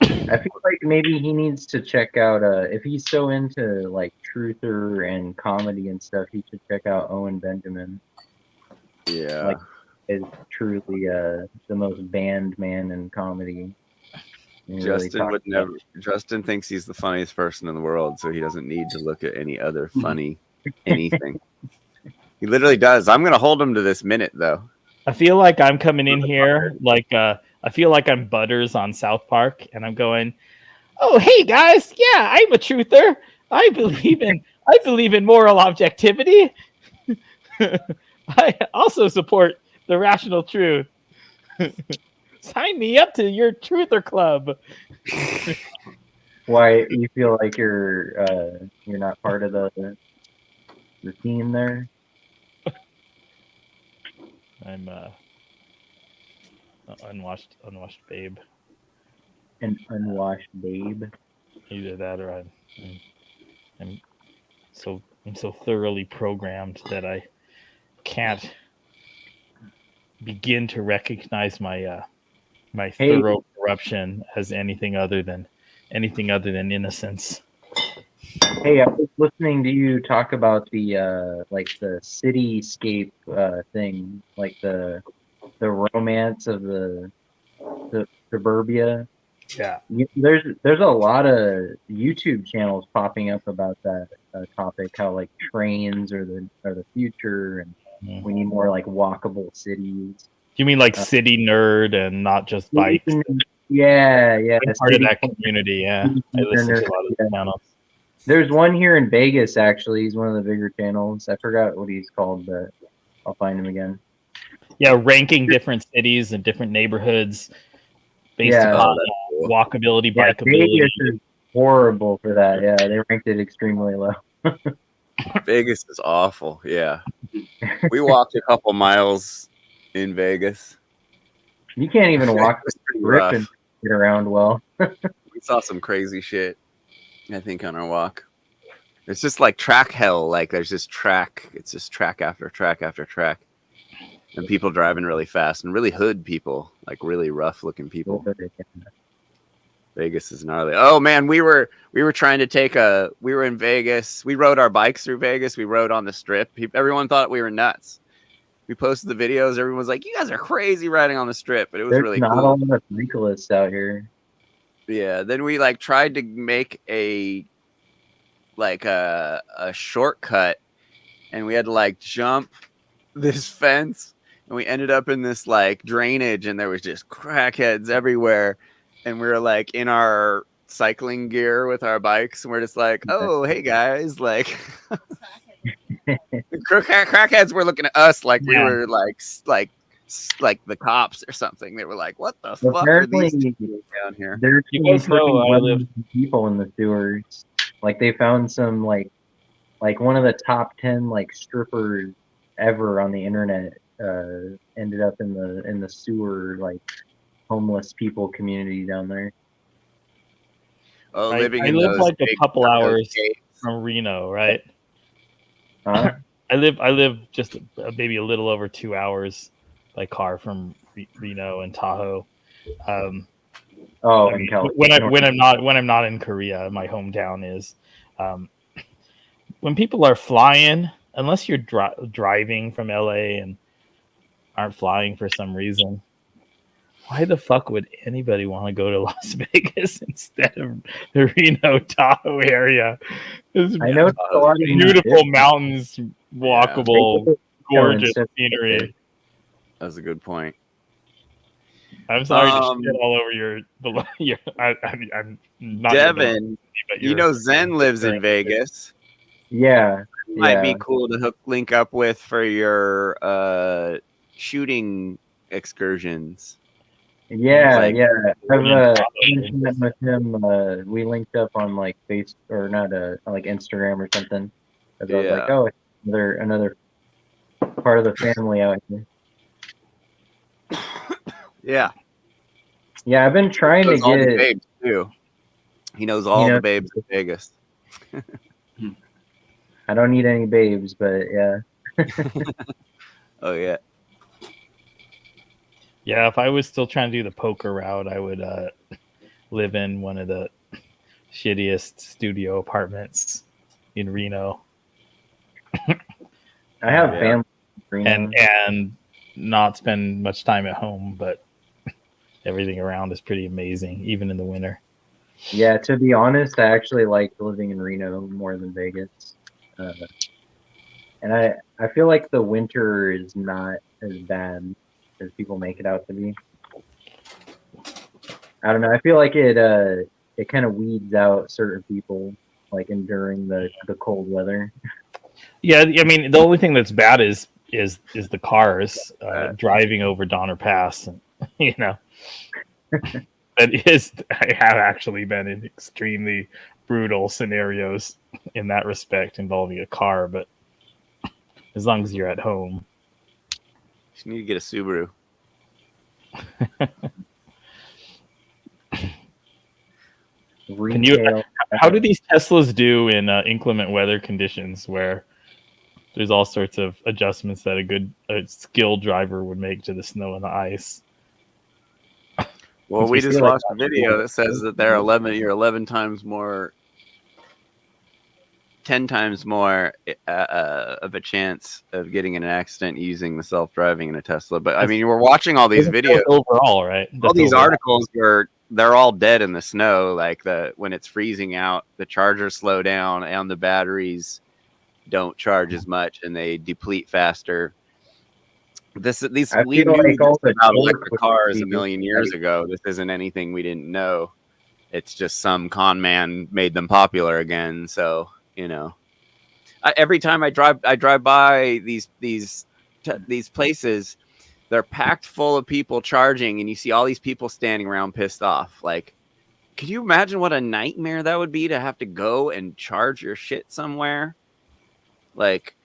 I feel like maybe he needs to check out if he's so into like truther and comedy and stuff, he should check out Owen Benjamin. Yeah. Like is truly the most banned man in comedy. And really Justin talks would about- never. Justin thinks he's the funniest person in the world, so he doesn't need to look at any other funny anything. He literally does. I'm gonna hold him to this minute, though. I feel like I'm coming in here like I feel like I'm Butters on South Park, and I'm going, "Oh, hey guys, yeah, I'm a truther. I believe in moral objectivity. I also support the rational truth. Sign me up to your truther club." Why you feel like you're not part of the team there? I'm unwashed babe. An unwashed babe. Either that or I'm so thoroughly programmed that I can't begin to recognize my my thorough corruption as anything other than innocence. Hey, I was listening to you talk about the like the cityscape thing, like the romance of the suburbia. Yeah. There's a lot of YouTube channels popping up about that topic, how like trains are the future, and we need more like walkable cities. You mean like City Nerd and not just bikes? Yeah. I'm part of that community. Yeah, I listen to a lot of the channels. There's one here in Vegas, actually. He's one of the bigger channels. I forgot what he's called, but I'll find him again. Yeah, ranking different cities and different neighborhoods based upon walkability, bikeability. Vegas is horrible for that. Yeah, they ranked it extremely low. Vegas is awful. Yeah. We walked a couple miles in Vegas. You can't even walk the pretty strip rough. and get around well. We saw some crazy shit, I think, on our walk. It's just like track hell. Like there's just track. It's just track after track after track. And people driving really fast and really hood people, like really rough looking people. Vegas is gnarly. Oh man, we were trying to we were in Vegas. We rode our bikes through Vegas. We rode on the strip. Everyone thought we were nuts. We posted the videos. Everyone was like, "You guys are crazy riding on the strip," but it was There's really not cool. a lot of cyclists out here. Yeah. Then we like tried to make a shortcut, and we had to like jump this fence, and we ended up in this like drainage, and there was just crackheads everywhere, and we were like in our cycling gear with our bikes, and we're just like, "Oh, hey guys!" Like, crackheads were looking at us like we were like the cops or something. They were like, "What the fuck are these people down here?" There's You some guys know freaking I live- people in the sewers. Like they found some like one of the top 10 like strippers ever on the internet ended up in the sewer, like homeless people community down there. Oh, I living in live those like a big couple those hours gates. from Reno, right? Huh? I live just maybe a little over 2 hours by car from Reno and Tahoe. In when California. I'm not in Korea, my hometown is. When people are flying, unless you're driving from LA and aren't flying for some reason, why the fuck would anybody want to go to Las Vegas instead of the Reno Tahoe area? There's I know a lot of beautiful mountains, walkable, Yeah. gorgeous scenery. That's a good point. I'm sorry to shit all over your. I'm not Devin, but you know Zen lives in Vegas. Yeah, Might be cool to link up with for your shooting excursions. Yeah, Like, yeah. I've met with him. We linked up on like Facebook or not, like Instagram or something. 'Cause I was like, Yeah. oh, another part of the family out here. Yeah. Yeah, I've been trying to Knows all the get. babes too. He knows all the babes in Vegas. I don't need any babes, but yeah. Oh yeah. Yeah, if I was still trying to do the poker route, I would live in one of the shittiest studio apartments in Reno. I have family in Reno. and not spend much time at home, but everything around is pretty amazing, even in the winter. Yeah, to be honest, I actually like living in Reno more than Vegas. And I feel like the winter is not as bad as people make it out to be. I don't know. I feel like it kind of weeds out certain people, like enduring the cold weather. Yeah, I mean, the only thing that's bad is the cars driving over Donner Pass, and you know, I have actually been in extremely brutal scenarios in that respect involving a car, but as long as you're at home. You need to get a Subaru. Can you? How do these Teslas do in inclement weather conditions where there's all sorts of adjustments that a skilled driver would make to the snow and the ice? Well, Since we just feel like watched a video that says that they're 11 times more, 10 times more of a chance of getting in an accident using the self-driving in a Tesla. But I mean, we're watching all these videos overall, right? All these overall. articles where they're all dead in the snow. Like when it's freezing out, the chargers slow down and the batteries don't charge as much and they deplete faster. We knew this about electric cars a million years ago. This isn't anything we didn't know. It's just some con man made them popular again. So every time I drive by these places, they're packed full of people charging, and you see all these people standing around pissed off. Like, could you imagine what a nightmare that would be to have to go and charge your shit somewhere? Like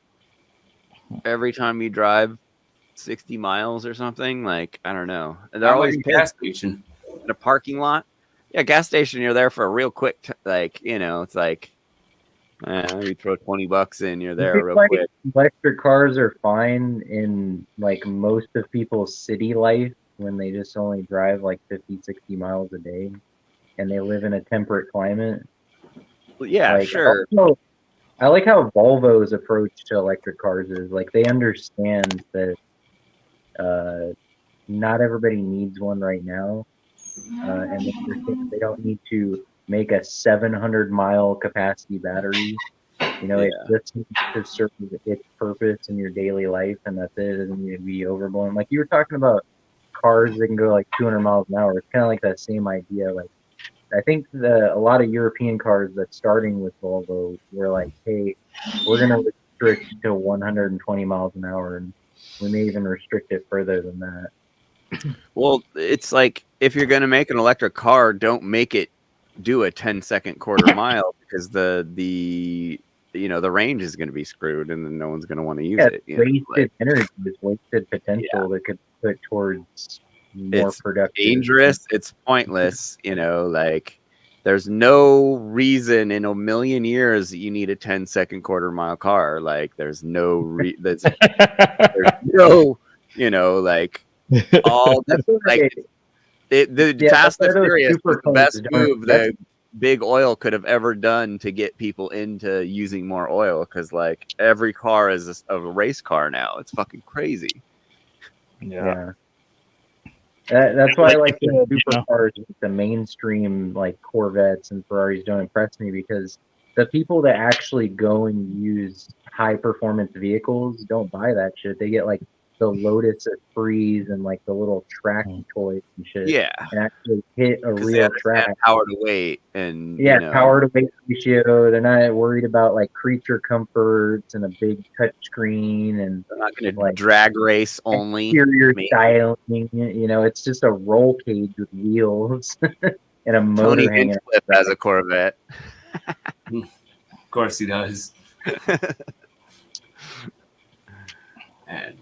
every time you drive 60 miles or something, like, I don't know. And they're always gas station in a parking lot. Yeah, gas station. You're there for a real quick, it's like, you throw $20 in, you're there real quick. Electric cars are fine in like most of people's city life when they just only drive like 50, 60 miles a day and they live in a temperate climate. Yeah, sure. Also, I like how Volvo's approach to electric cars is like they understand that not everybody needs one right now, and they don't need to make a 700-mile capacity battery. It just needs to serve its purpose in your daily life, and that's it. It doesn't need to be overblown. Like you were talking about cars that can go like 200 miles an hour. It's kind of like that same idea. Like I think a lot of European cars that's starting with Volvo were like, hey, we're going to restrict to 120 miles an hour, and we may even restrict it further than that. Well, it's like if you're going to make an electric car, don't make it do a 10-second quarter mile because the range is going to be screwed, and then no one's going to want to use it. Wasted energy, it's wasted potential that could put towards more productive. Dangerous. It's pointless. Like there's no reason in a million years that you need a 10-second quarter mile car. Like there's no there's no like all like the Fast and Furious was the best move that big oil could have ever done to get people into using more oil, because like every car is a race car now. It's fucking crazy. Yeah. That's why I like the supercars, the mainstream like Corvettes and Ferraris don't impress me, because the people that actually go and use high performance vehicles don't buy that shit. They get like the Lotus Esprit and like the little track toys and shit. Yeah. And actually hit a real track. Power to weight and power to weight ratio. They're not worried about like creature comforts and a big touch screen, and they're not going to drag race only. Interior styling. It's just a roll cage with wheels and a motor Tony hanging. Hinchcliffe has a Corvette. Of course he does. And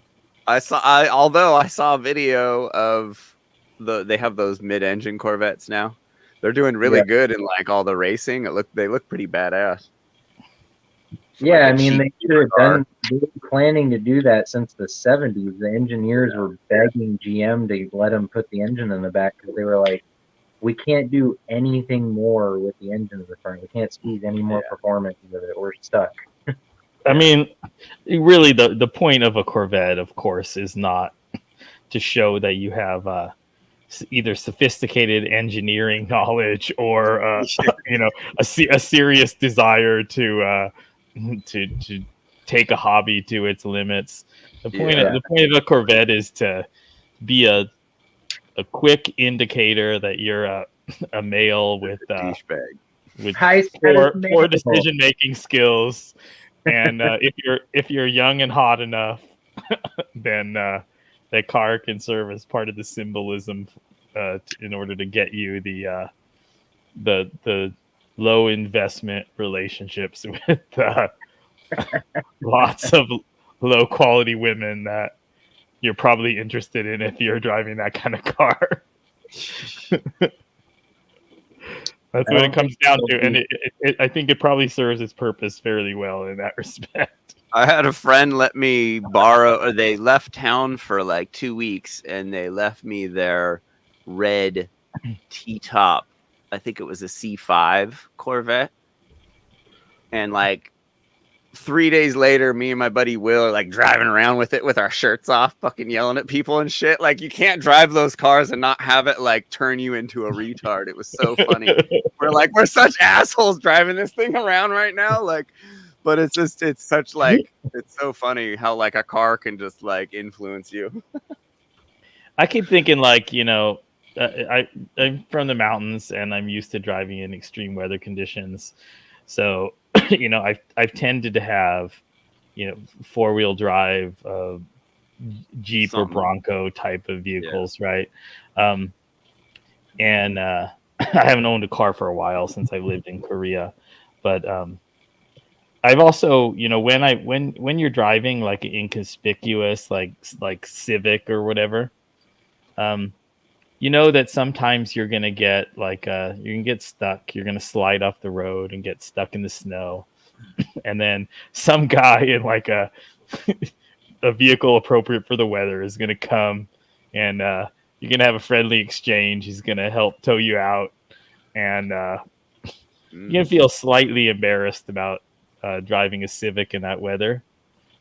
although I saw a video of they have those mid-engine Corvettes now. They're doing really good in like all the racing. They look pretty badass. Yeah, Like I mean, they should have done. They were planning to do that since the 70s. The engineers were begging GM to let them put the engine in the back because they were like, "We can't do anything more with the engine in the front. We can't squeeze any more performance with it. We're stuck." I mean, really, the point of a Corvette, of course, is not to show that you have either sophisticated engineering knowledge or a serious desire to take a hobby to its limits. The point of a Corvette is to be a quick indicator that you're a male with poor decision making skills. And if you're young and hot enough, then that car can serve as part of the symbolism in order to get you the low investment relationships with lots of low quality women that you're probably interested in if you're driving that kind of car. That's I what don't it comes think down it'll to, and be- I think it probably serves its purpose fairly well in that respect. I had a friend let me borrow, or they left town for like 2 weeks, and they left me their red T-top. I think it was a C5 Corvette. And like 3 days later, me and my buddy Will are like driving around with it with our shirts off, fucking yelling at people and shit. Like, you can't drive those cars and not have it like turn you into a retard. It was so funny. We're such assholes driving this thing around right now. Like, but it's such like, it's so funny how like a car can just like influence you. I keep thinking like, I'm from the mountains and I'm used to driving in extreme weather conditions. So, I've tended to have, 4-wheel drive, Jeep or Bronco type of vehicles, right? And I haven't owned a car for a while since I've lived in Korea, but I've also, when you're driving like inconspicuous, like Civic or whatever, that sometimes you're gonna get you can get stuck. You're gonna slide off the road and get stuck in the snow, and then some guy in like a vehicle appropriate for the weather is gonna come, and you're gonna have a friendly exchange. He's gonna help tow you out, and you're gonna feel slightly embarrassed about driving a Civic in that weather,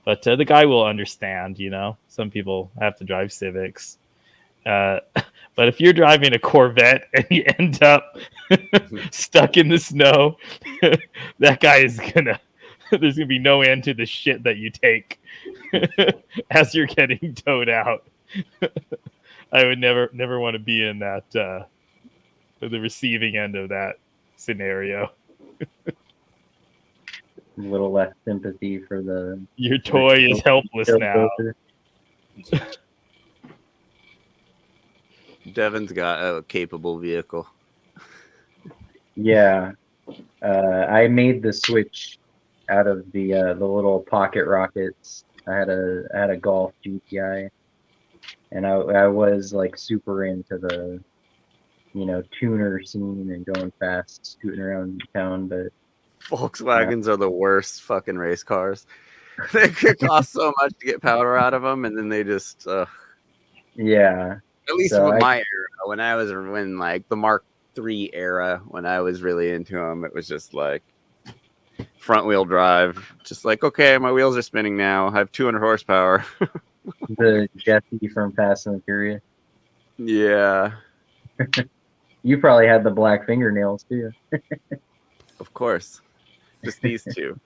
but the guy will understand. Some people have to drive Civics. But if you're driving a Corvette and you end up stuck in the snow, that guy is there's gonna be no end to the shit that you take as you're getting towed out. I would never want to be in that the receiving end of that scenario. A little less sympathy for your toy is helpless now. Devin's got a capable vehicle. Yeah, I made the switch out of the little pocket rockets. I had a Golf GTI, and I was like super into the tuner scene and going fast, scooting around town. But Volkswagens are the worst fucking race cars. They could cost so much to get power out of them, and then they just yeah. At least So with my era, when like the Mark III era, when I was really into them, it was just like front wheel drive. Just like, okay, my wheels are spinning now. I have 200 horsepower. The Jesse from Fast and the Furious. Yeah. You probably had the black fingernails too. Of course. Just these two.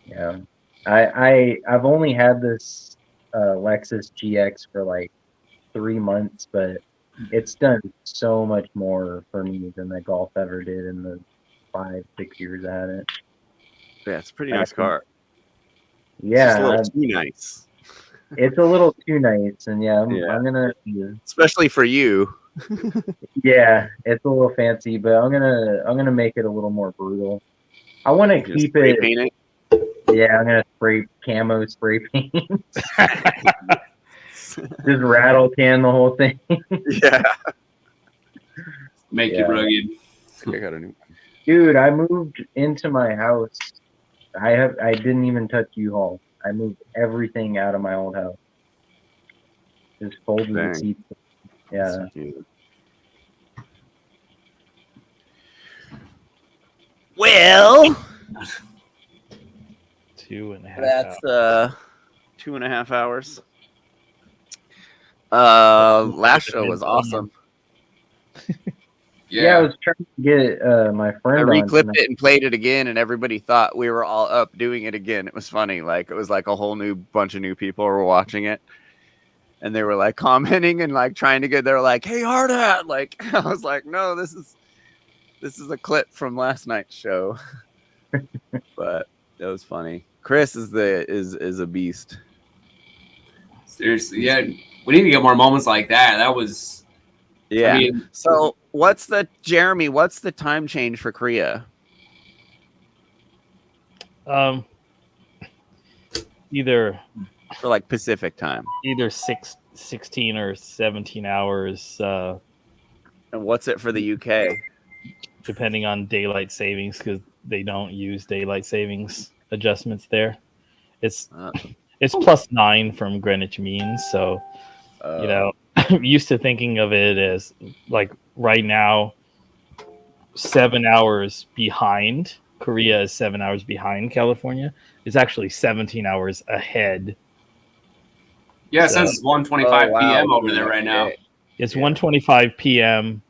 Yeah. I've only had this Lexus GX for like 3 months, but it's done so much more for me than the Golf ever did in the 5-6 years I had it. Yeah, it's a pretty nice car. Yeah, it's just a little too nice. It's a little too nice, and I'm gonna, especially for you. Yeah, it's a little fancy, but I'm gonna make it a little more brutal. I want to keep it. Paint it. Yeah, I'm gonna camo spray paint. Just rattle can the whole thing. Yeah. Make it rugged. I got a new one. Dude, I moved into my house. I didn't even touch U-Haul. I moved everything out of my old house. Just folded the seats. Yeah. Well, 2.5 that's 2.5 hours. Last show was awesome. Yeah, I was trying to get my friend. I reclipped it and played it again, and everybody thought we were all up doing it again. It was funny. Like, it was like a whole new bunch of new people were watching it, and they were like commenting and like trying to get. They were like, "Hey, hard hat!" Like, I was like, "No, this is a clip from last night's show." But it was funny. Chris is a beast. Seriously, yeah. We need to get more moments like that. That was, yeah. I mean, So Jeremy? What's the time change for Korea? Either for like Pacific time. Either 6 16 or 17 hours, And what's it for the UK? depending on daylight savings, because they don't use daylight savings adjustments there. It's +9 from Greenwich Mean, so you know, I'm used to thinking of it as like right now, 7 hours behind. Korea is 7 hours behind California. It's actually 17 hours ahead. Yeah, it So- says it's 1:25 p.m. over there right now. It's 1:25 p.m.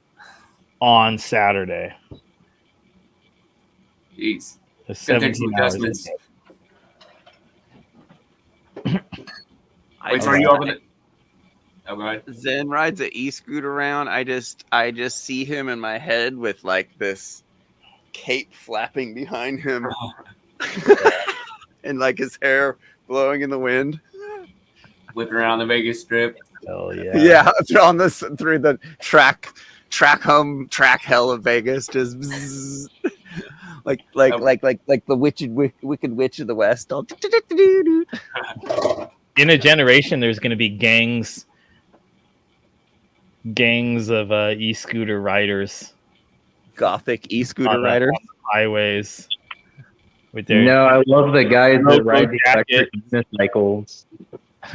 on Saturday. Jeez. It's Gotta take some 17 hours. adjustments. ahead. Wait, so are you over the? Oh, go ahead. Zen rides an e-scooter around. I just see him in my head with like this cape flapping behind him, and like his hair blowing in the wind. Whipping around the Vegas Strip. Hell yeah! Yeah, on this through the track hell of Vegas, just bzzz. like the wicked witch of the West. All In a generation, there's going to be gangs of e-scooter riders, gothic e-scooter on riders, on the highways. With their No, I love the guys that ride the jacket, electric unicycles.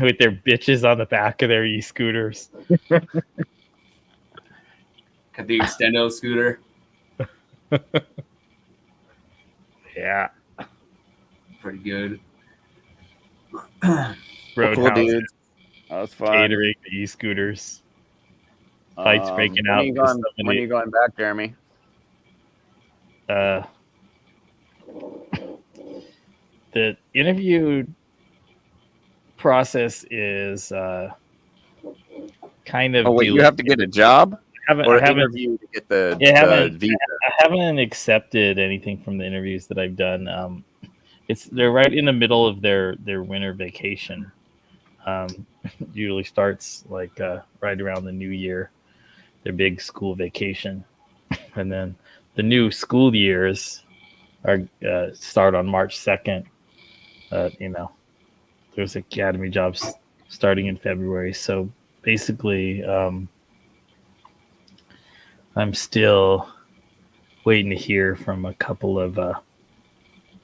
with their bitches on the back of their e-scooters. Got the extendo scooter. Yeah, Pretty good. roadhouse, dudes. That was fun. catering the e-scooters. Fights breaking out. When are you going back, Jeremy? The interview process is kind of. Oh wait, you have to get a job. I haven't interview to get the visa. I haven't accepted anything from the interviews that I've done. They're right in the middle of their winter vacation. Usually starts like right around the new year, their big school vacation, and then the new school years are start on March 2nd. There's academy jobs starting in February, so basically, I'm still waiting to hear from a couple of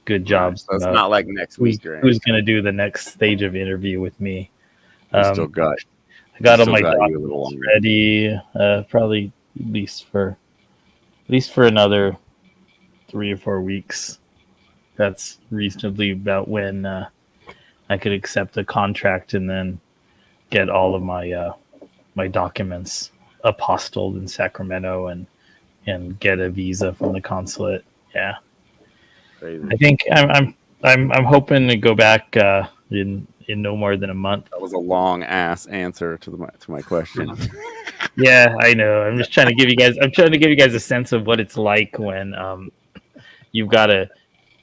good jobs. So it's not like next week or who's going to do the next stage of interview with me. I got all my documents ready. Probably at least for another 3 or 4 weeks. That's reasonably about when I could accept a contract and then get all of my my documents apostilled in Sacramento and get a visa from the consulate. Yeah, crazy. I think I'm hoping to go back in no more than a month. That was a long ass answer to my question. Yeah, I know. I'm just trying to give you guys. I'm trying to give you guys a sense of what it's like when you've got to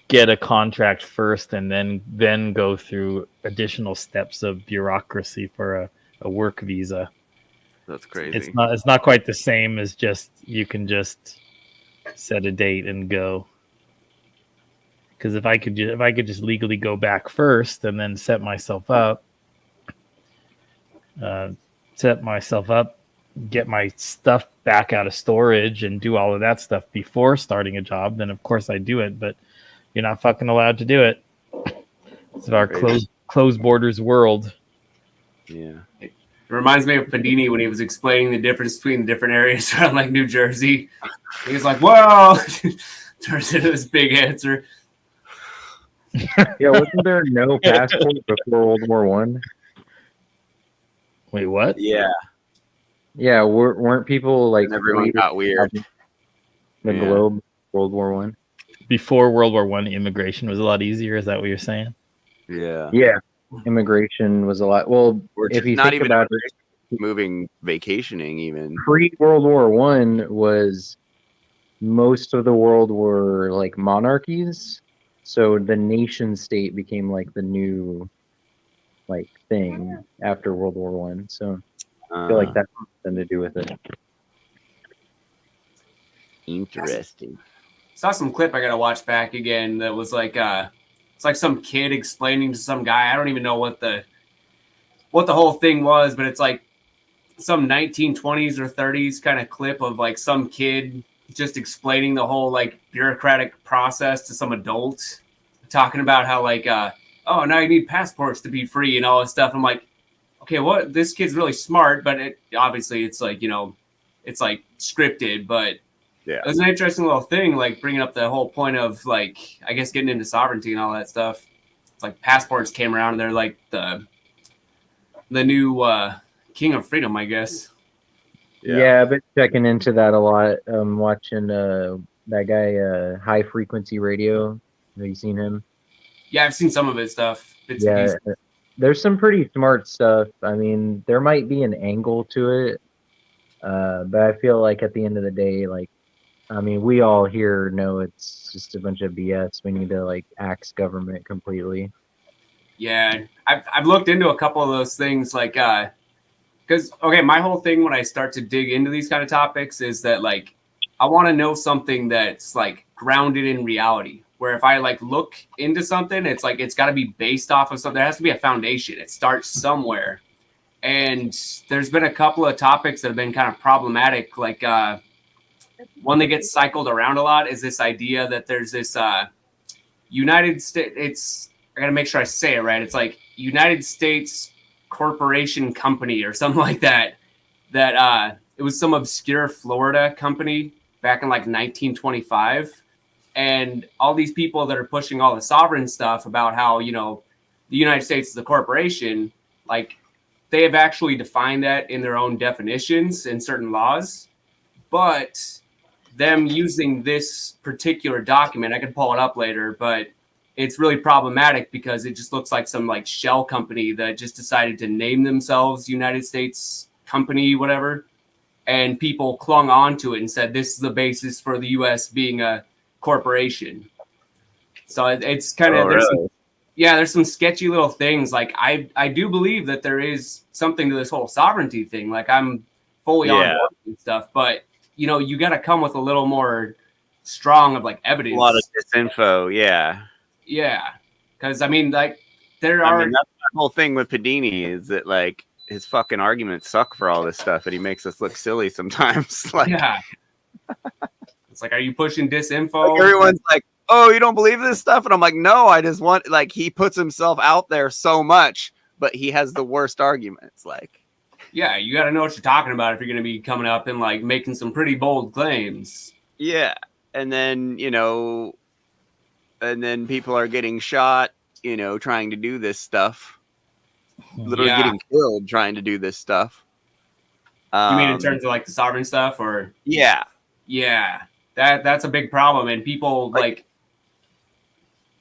get a contract first and then go through additional steps of bureaucracy for a work visa. That's crazy. It's not quite the same as just you can just set a date and go. Because if I could just legally go back first and then set myself up, get my stuff back out of storage and do all of that stuff before starting a job, then of course I do it. But you're not fucking allowed to do it. It's our closed borders world. Yeah. It reminds me of Pedini when he was explaining the difference between the different areas around like New Jersey. He was like, "Well," turns into this big answer. Yeah, wasn't there no passport before World War One? Wait, what? Yeah. Yeah, weren't people like And everyone got weird. The globe, World War One. Before World War One, immigration was a lot easier. Is that what you're saying? Yeah. Yeah, immigration was a lot. Well, if you not think even about it, moving, vacationing, even pre World War One was most of the world were like monarchies, so the nation state became like the new like thing after World War One. So I feel like that has something to do with it. Interesting. Saw some clip I gotta watch back again that was like it's like some kid explaining to some guy. I don't even know what the what the whole thing was, but it's like some 1920s or 30s kind of clip of like some kid just explaining the whole like bureaucratic process to some adult, talking about how like oh, now you need passports to be free and all this stuff. I'm like, okay, what? This kid's really smart, but it obviously it's like, it's like scripted, but Yeah. it was an interesting little thing, like bringing up the whole point of like, I guess getting into sovereignty and all that stuff. It's like passports came around and they're like the new king of freedom, I guess. Yeah, I've been checking into that a lot. Watching that guy, High Frequency Radio. Have you seen him? Yeah, I've seen some of his stuff. Bits and Yeah, pieces. there's some pretty smart stuff. I mean, there might be an angle to it, but I feel like at the end of the day, like, I mean, we all here know it's just a bunch of BS. We need to like axe government completely. Yeah, I've looked into a couple of those things, like because okay, my whole thing when I start to dig into these kind of topics is that like I want to know something that's like grounded in reality. Where if I like look into something, it's like it's got to be based off of something. There has to be a foundation. It starts somewhere. And there's been a couple of topics that have been kind of problematic. Like one that gets cycled around a lot is this idea that there's this United States. I got to make sure I say it right. It's like United States Corporation Company or something like that. That it was some obscure Florida company back in like 1925. And all these people that are pushing all the sovereign stuff about how, the United States is a corporation, like they have actually defined that in their own definitions in certain laws. But them using this particular document, I could pull it up later, but it's really problematic because it just looks like some like shell company that just decided to name themselves United States Company, whatever. And people clung on to it and said, this is the basis for the U.S. being a corporation. So it's kind of there's some sketchy little things. Like I do believe that there is something to this whole sovereignty thing. Like I'm fully on board and stuff, but you got to come with a little more strong of like evidence. A lot of disinfo, yeah, because I mean like that's the whole thing with Pedini is that like his fucking arguments suck for all this stuff, and he makes us look silly sometimes. Like, yeah. It's like, are you pushing disinfo? Like everyone's like, oh, you don't believe this stuff? And I'm like, no, I just want, like, he puts himself out there so much, but he has the worst arguments. Like, yeah, you got to know what you're talking about if you're going to be coming up and like making some pretty bold claims. Yeah. And then, people are getting shot, trying to do this stuff. Literally getting killed trying to do this stuff. You mean in terms of like the sovereign stuff, or? Yeah. Yeah. That's a big problem, and people like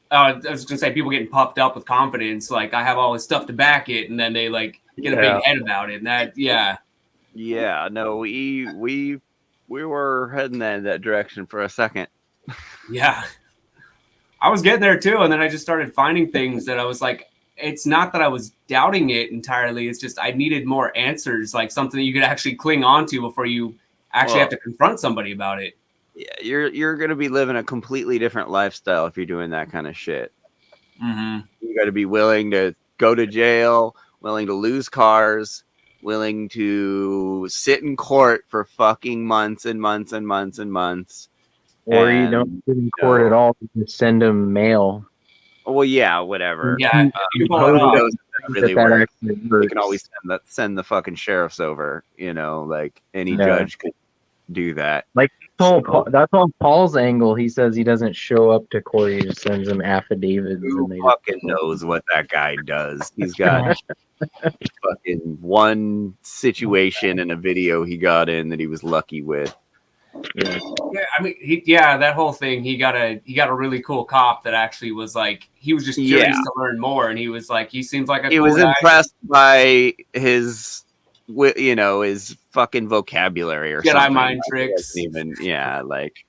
I was gonna say people getting puffed up with confidence, like I have all this stuff to back it, and then they like get a big head about it. And no, we were heading in that direction for a second. Yeah, I was getting there too, and then I just started finding things that I was like, it's not that I was doubting it entirely. It's just I needed more answers, like something that you could actually cling on to before you actually have to confront somebody about it. Yeah, you're gonna be living a completely different lifestyle if you're doing that kind of shit. Mm-hmm. You got to be willing to go to jail, willing to lose cars, willing to sit in court for fucking months and months and months and months. Or you don't sit in court at all. You just send them mail. Well, yeah, whatever. Yeah, who knows if that really works? You can always send the fucking sheriffs over. Like any judge could do that. Like that's all Paul's angle. He says he doesn't show up to court. He just sends them affidavits. Who fucking knows what that guy does? He's got fucking one situation in a video he got in that he was lucky with. Yeah, I mean, that whole thing. He got a really cool cop that actually was like, he was just curious to learn more, and he was like, he seems like he cool was guy. Impressed by his his fucking vocabulary or Jedi something. mind tricks. Even like.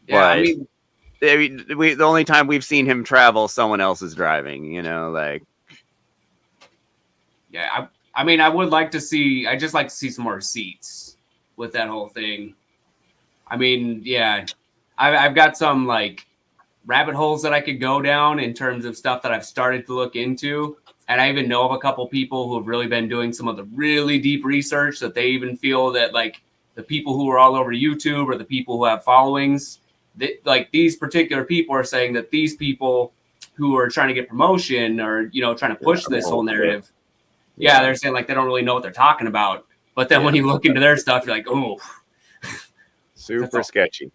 Yeah, the only time we've seen him travel, someone else is driving. Like. Yeah, I mean, I would like to see. I just like to see some more receipts with that whole thing. I mean, yeah, I've got some like rabbit holes that I could go down in terms of stuff that I've started to look into. And I even know of a couple people who have really been doing some of the really deep research that they even feel that like the people who are all over YouTube or the people who have followings, like these particular people are saying that these people who are trying to get promotion or, you know, trying to push this whole narrative. Yeah, they're saying like they don't really know what they're talking about. But then when you look into their stuff, you're like, oh, super sketchy.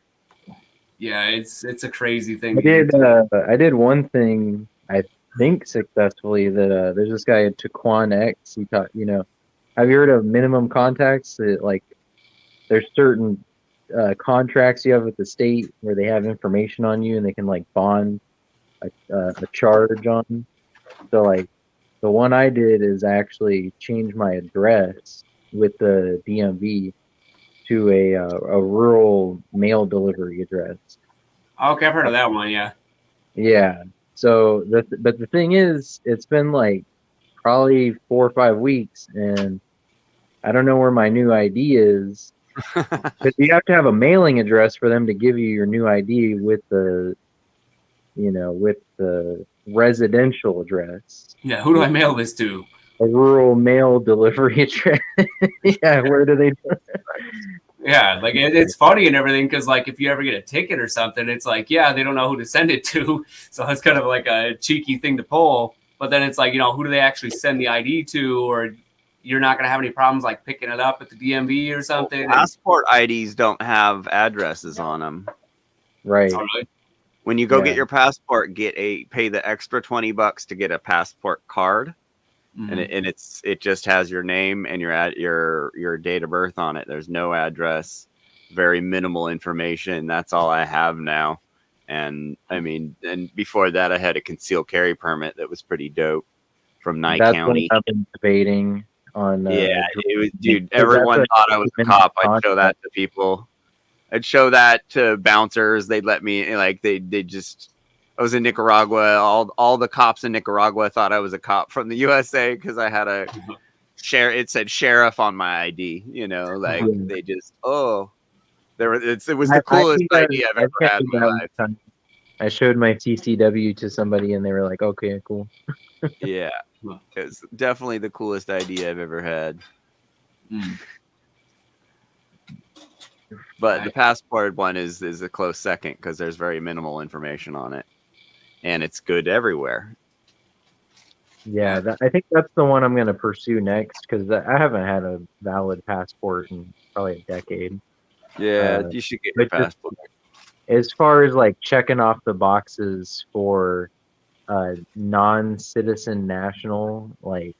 Yeah, it's a crazy thing. I did one thing I think successfully. That there's this guy Taquan X. He taught, you know, have you heard of minimum contacts? That, like, there's certain contracts you have with the state where they have information on you and they can like bond a charge on. So like the one I did is actually change my address with the DMV to a rural mail delivery address. Okay, I've heard of that one. Yeah. Yeah. So but the thing is, it's been like probably 4 or 5 weeks, and I don't know where my new ID is. But you have to have a mailing address for them to give you your new ID with the, you know, with the residential address. Yeah. Who do I mail this to? A rural mail delivery address. Yeah. Where do they? Yeah, like it's funny and everything because like if you ever get a ticket or something, it's like, yeah, they don't know who to send it to, so it's kind of like a cheeky thing to pull. But then it's like, you know, who do they actually send the ID to, or you're not gonna have any problems like picking it up at the DMV or something. Passport IDs don't have addresses on them. Right. Oh, really? When you go get your passport, pay the extra $20 to get a passport card. And it just has your name and your date of birth on it. There's no address, very minimal information. That's all I have now. And I mean, and before that, I had a concealed carry permit that was pretty dope from Nye County. What I've been debating on. Yeah, it was, dude. Everyone thought I was a cop. I'd show that to people. I'd show that to bouncers. They'd let me, like, they just. I was in Nicaragua. All the cops in Nicaragua thought I was a cop from the USA because I had a it said sheriff on my ID. You know, like they just it was the coolest idea I've ever had in my life. I showed my CCW to somebody and they were like, "Okay, cool." Yeah, it was definitely the coolest idea I've ever had. But the passport one is a close second because there's very minimal information on it. And it's good everywhere. Yeah, I think that's the one I'm going to pursue next because I haven't had a valid passport in probably a decade. Yeah, you should get your passport. As far as like checking off the boxes for non-citizen national, like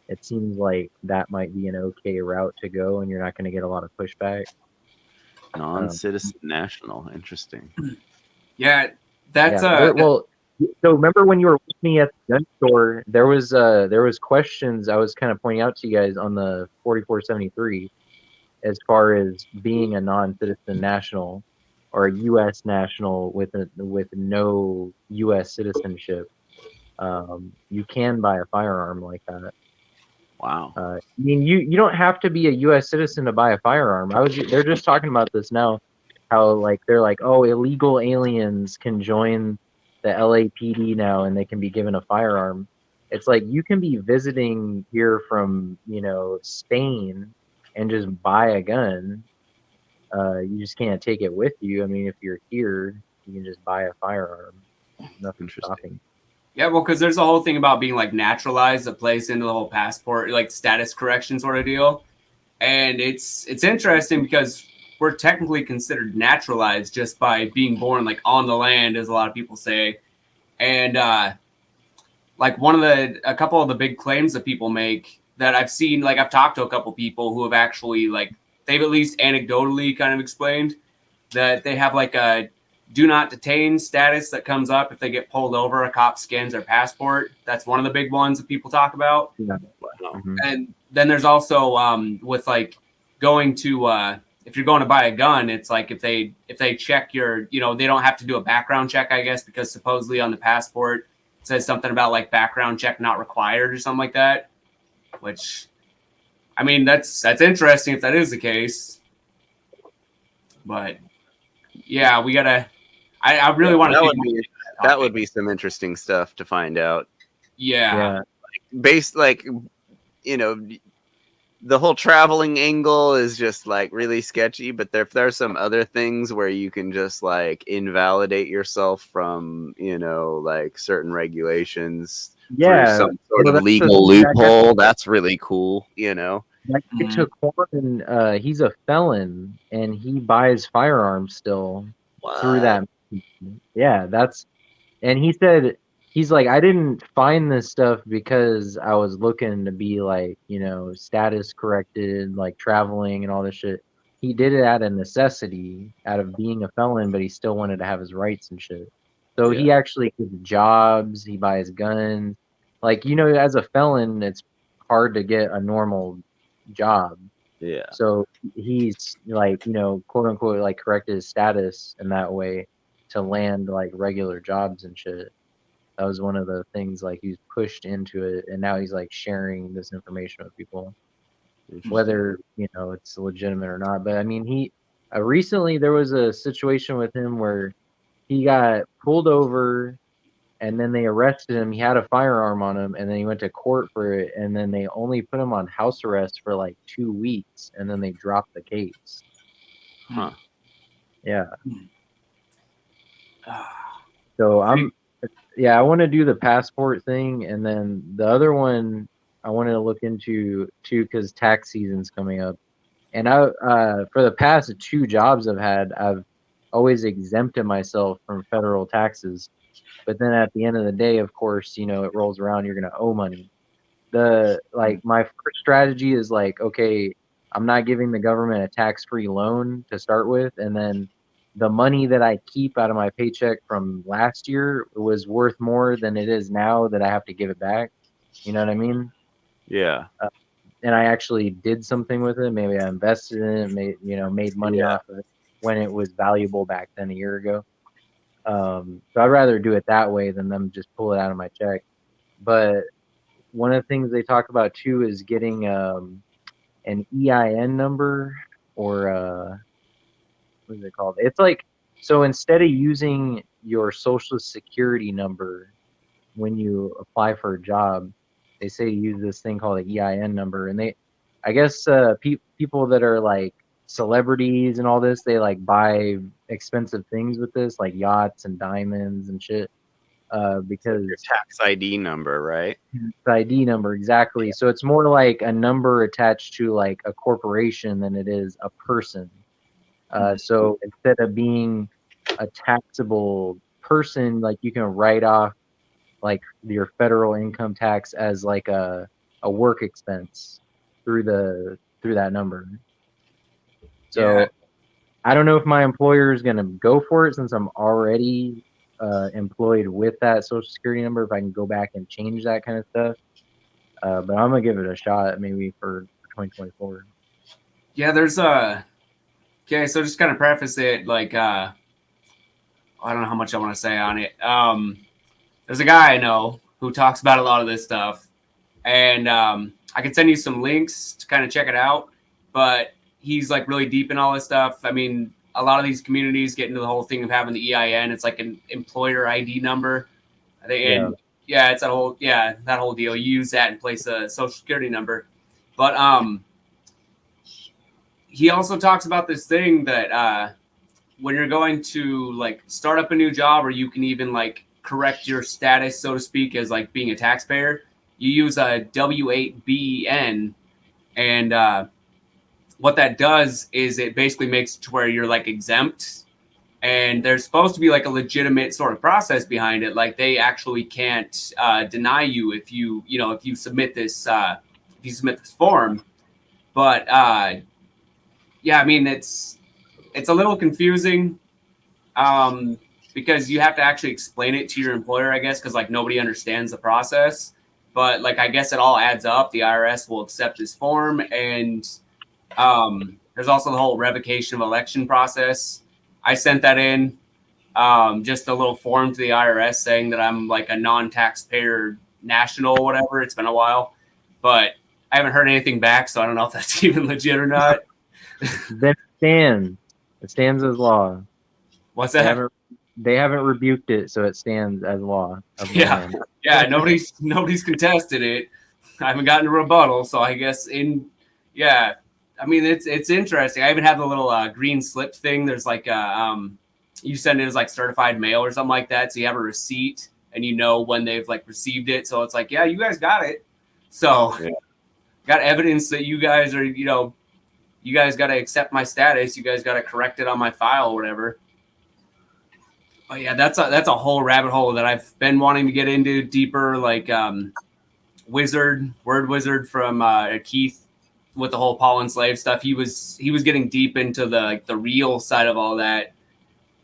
it seems like that might be an okay route to go, and you're not going to get a lot of pushback. Non-citizen national, interesting. Yeah. That's well. So remember when you were with me at the gun store, there was questions I was kind of pointing out to you guys on the 4473 as far as being a non-citizen national or a U.S. national with no U.S. citizenship. You can buy a firearm like that. Wow. I mean, you don't have to be a U.S. citizen to buy a firearm. They're just talking about this now. How like they're like, oh, illegal aliens can join the LAPD now and they can be given a firearm. It's like you can be visiting here from, you know, Spain and just buy a gun. You just can't take it with you. I mean, if you're here, you can just buy a firearm. Nothing stopping. Yeah, well, because there's a whole thing about being like naturalized that plays into the whole passport, like status correction sort of deal. And it's interesting because we're technically considered naturalized just by being born like on the land, as a lot of people say. And like a couple of the big claims that people make that I've seen, like I've talked to a couple people who have actually like, they've at least anecdotally kind of explained that they have like a do not detain status that comes up if they get pulled over, a cop scans their passport. That's one of the big ones that people talk about. Yeah. And then there's also with like going to if you're going to buy a gun, it's like if they check your, you know, they don't have to do a background check, I guess, because supposedly on the passport it says something about like background check not required or something like that. Which, I mean, that's interesting if that is the case. But yeah, we gotta. I really want to. That would be some interesting stuff to find out. Yeah. based like, you know, the whole traveling angle is just like really sketchy, but if there's some other things where you can just like invalidate yourself from, you know, like certain regulations through some sort of legal loophole, that's really cool, you know. Like to Corn, he's a felon and he buys firearms still through that. Yeah, and he said he's like, I didn't find this stuff because I was looking to be like, you know, status corrected, like traveling and all this shit. He did it out of necessity, out of being a felon, but he still wanted to have his rights and shit. So he actually gets jobs, he buys guns. Like, you know, as a felon, it's hard to get a normal job. Yeah. So he's like, you know, quote unquote, like corrected his status in that way to land like regular jobs and shit. That was one of the things, like he's pushed into it, and now he's like sharing this information with people, whether you know it's legitimate or not. But I mean, he recently there was a situation with him where he got pulled over, and then they arrested him. He had a firearm on him, and then he went to court for it, and then they only put him on house arrest for like 2 weeks, and then they dropped the case. Huh. Yeah. So I want to do the passport thing, and then the other one I wanted to look into too, because tax season's coming up. And I, for the past 2 jobs I've had, I've always exempted myself from federal taxes. But then at the end of the day, of course, you know, it rolls around, you're gonna owe money. My first strategy is like, okay, I'm not giving the government a tax-free loan to start with, and then the money that I keep out of my paycheck from last year was worth more than it is now that I have to give it back. You know what I mean? Yeah. And I actually did something with it. Maybe I invested in it, made money off of it when it was valuable back then a year ago. So I'd rather do it that way than them just pull it out of my check. But one of the things they talk about too is getting an EIN number, or what is it called? It's like, so instead of using your social security number when you apply for a job, they say use this thing called an EIN number. And I guess people that are like celebrities and all this, they like buy expensive things with this, like yachts and diamonds and shit. Because your tax ID number, right? The ID number, exactly. So it's more like a number attached to like a corporation than it is a person. So instead of being a taxable person, like you can write off like your federal income tax as like a work expense through that number. So I don't know if my employer is going to go for it, since I'm already employed with that social security number, if I can go back and change that kind of stuff. But I'm going to give it a shot maybe for 2024. Yeah, there's okay, so just kind of preface it, like I don't know how much I want to say on it. There's a guy I know who talks about a lot of this stuff, and I can send you some links to kind of check it out, but he's like really deep in all this stuff. I mean, a lot of these communities get into the whole thing of having the EIN. It's like an employer ID number. And it's that whole deal. You use that in place of a social security number. But he also talks about this thing that when you're going to like start up a new job, or you can even like correct your status, so to speak, as like being a taxpayer, you use a W-8BN. And what that does is it basically makes it to where you're like exempt, and there's supposed to be like a legitimate sort of process behind it. Like they actually can't deny you if you submit this form. But I mean, it's a little confusing because you have to actually explain it to your employer, I guess, because like nobody understands the process. But like I guess it all adds up. The IRS will accept this form, and there's also the whole revocation of election process. I sent that in, just a little form to the IRS saying that I'm like a non-taxpayer national or whatever. It's been a while, but I haven't heard anything back, so I don't know if that's even legit or not. Then it stands as law. What's that? they haven't rebuked it, so it stands as law of the Yeah, land. yeah. Nobody's contested it. I haven't gotten a rebuttal, so I guess yeah. I mean, it's interesting. I even have the little green slip thing. There's like you send it as like certified mail or something like that, so you have a receipt and you know when they've like received it. So it's like, yeah, you guys got it. So got evidence that you guys are, you guys got to accept my status. You guys got to correct it on my file or whatever. Oh yeah, that's a whole rabbit hole that I've been wanting to get into deeper, like word wizard from Keith with the whole Paul and slave stuff. He was getting deep into the real side of all that.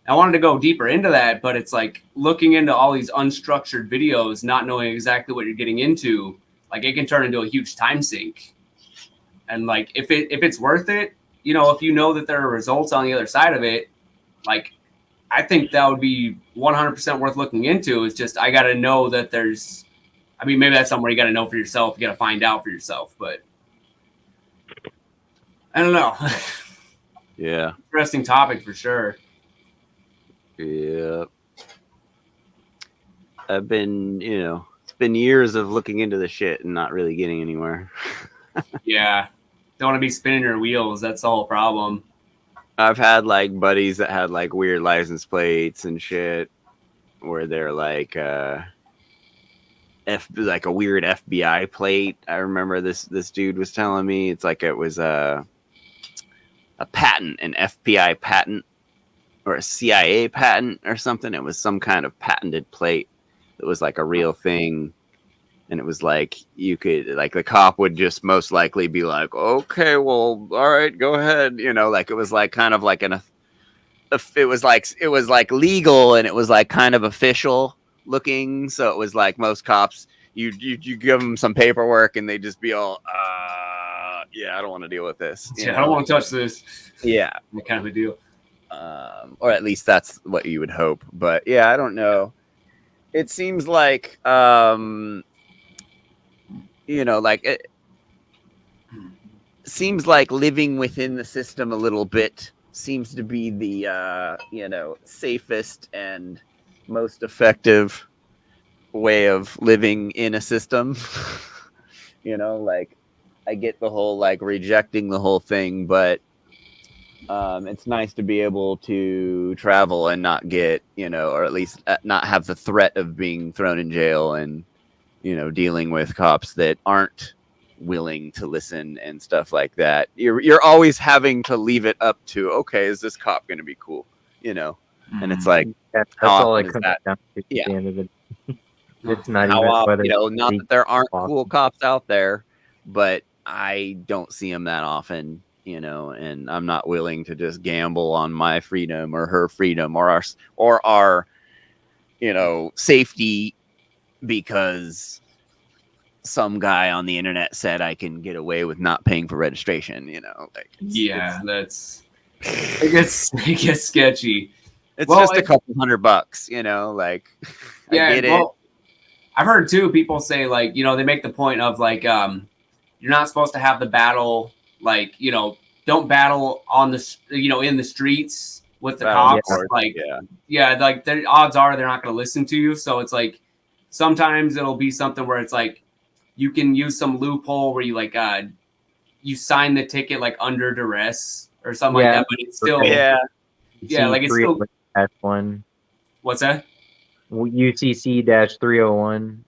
I wanted to go deeper into that, but it's like looking into all these unstructured videos, not knowing exactly what you're getting into, like it can turn into a huge time sink. And like if it's worth it, if you know that there are results on the other side of it, like I think that would be 100% worth looking into. It's just I got to know that there's. I mean, maybe that's somewhere you got to know for yourself. You got to find out for yourself, but I don't know. Yeah. Interesting topic for sure. Yeah. I've been, it's been years of looking into the shit and not really getting anywhere. Yeah. Don't want to be spinning your wheels. That's the whole problem. I've had like buddies that had like weird license plates and shit where they're like like a weird FBI plate. I remember this dude was telling me it's like it was a patent, an FBI patent or a CIA patent or something. It was some kind of patented plate that was like a real thing. And it was like you could, like the cop would just most likely be like, okay, well, all right, go ahead. Like it was like kind of like it was like legal and it was like kind of official looking. So it was like most cops, you give them some paperwork and they just be all, yeah, I don't want to deal with this. I don't want to touch this. Yeah. That kind of a deal. Or at least that's what you would hope. But yeah, I don't know. It seems like, like it seems like living within the system a little bit seems to be the, safest and most effective way of living in a system. Like I get the whole like rejecting the whole thing, but it's nice to be able to travel and not get, or at least not have the threat of being thrown in jail and, dealing with cops that aren't willing to listen and stuff like that. You're always having to leave it up to, okay, is this cop going to be cool? And it's like, That's how all it often is comes that? down to at Yeah. the end of it. It's not How even often, whether not that there aren't cool cops out there, but I don't see them that often, and I'm not willing to just gamble on my freedom or her freedom or our safety because some guy on the internet said I can get away with not paying for registration, like it gets sketchy. It's just a couple $100, like Yeah, I get it. I've heard too people say like, they make the point of like you're not supposed to have the battle, like, don't battle on the in the streets with the cops. Like like the odds are they're not going to listen to you. So it's like sometimes it'll be something where it's like you can use some loophole where you like you sign the ticket like under duress or something like that, but it's still like it's still -1. What's that? UCC-301.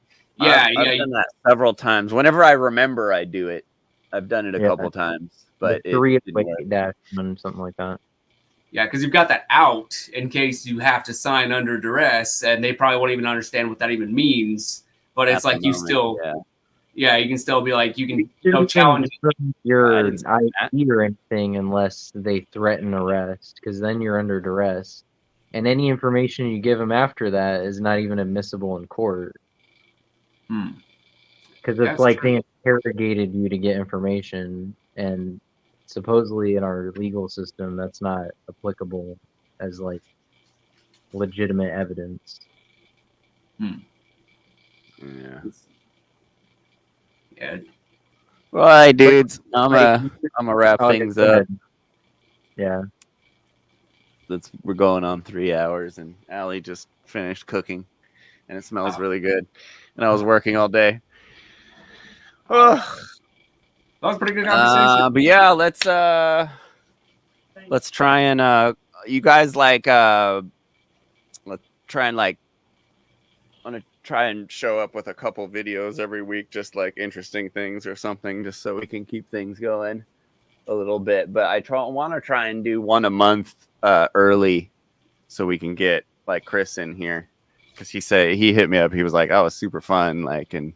I've done that several times. Whenever I remember, I do it. I've done it a couple times, but it didn't work. -1, something like that. Yeah, because you've got that out in case you have to sign under duress, and they probably won't even understand what that even means. But it's like you still, you can still be like, you can challenge your ID or anything unless they threaten arrest, because then you're under duress, and any information you give them after that is not even admissible in court. Because it's like they interrogated you to get information, and supposedly in our legal system, that's not applicable as like legitimate evidence. Yeah. Well, hey, dudes, I'm a wrap things up. Yeah. we're going on 3 hours, and Allie just finished cooking, and it smells really good. And I was working all day. Oh. That was a pretty good conversation. But yeah, let's try and you guys like let's try and like want to try and show up with a couple videos every week, just like interesting things or something, just so we can keep things going a little bit. But I want to try and do one a month early, so we can get like Chris in here, because he hit me up. He was like, "Oh, it's super fun," like, and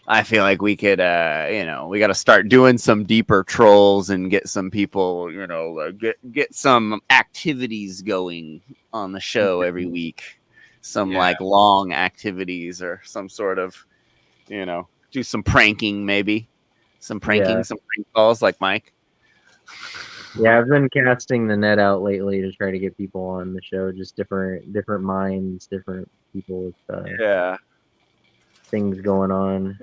I feel like we could, we got to start doing some deeper trolls and get some people, get some activities going on the show every week. Some like long activities or some sort of, do some pranking, maybe some prank calls like Mike. Yeah, I've been casting the net out lately to try to get people on the show, just different minds, different people with things going on.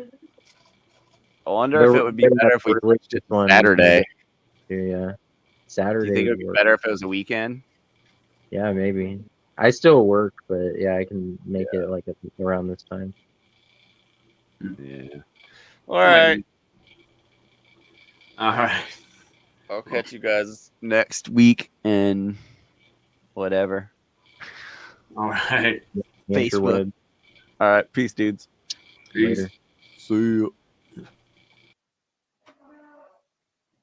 I wonder if it would be better if we switched it to Saturday. Yeah, Saturday. Do you think it would be better if it was a weekend? Yeah, maybe. I still work, but yeah, I can make it like around this time. Yeah. All right. All right. I'll catch you guys next week and whatever. All right. Facebook. All right. Peace, dudes. Peace. See you.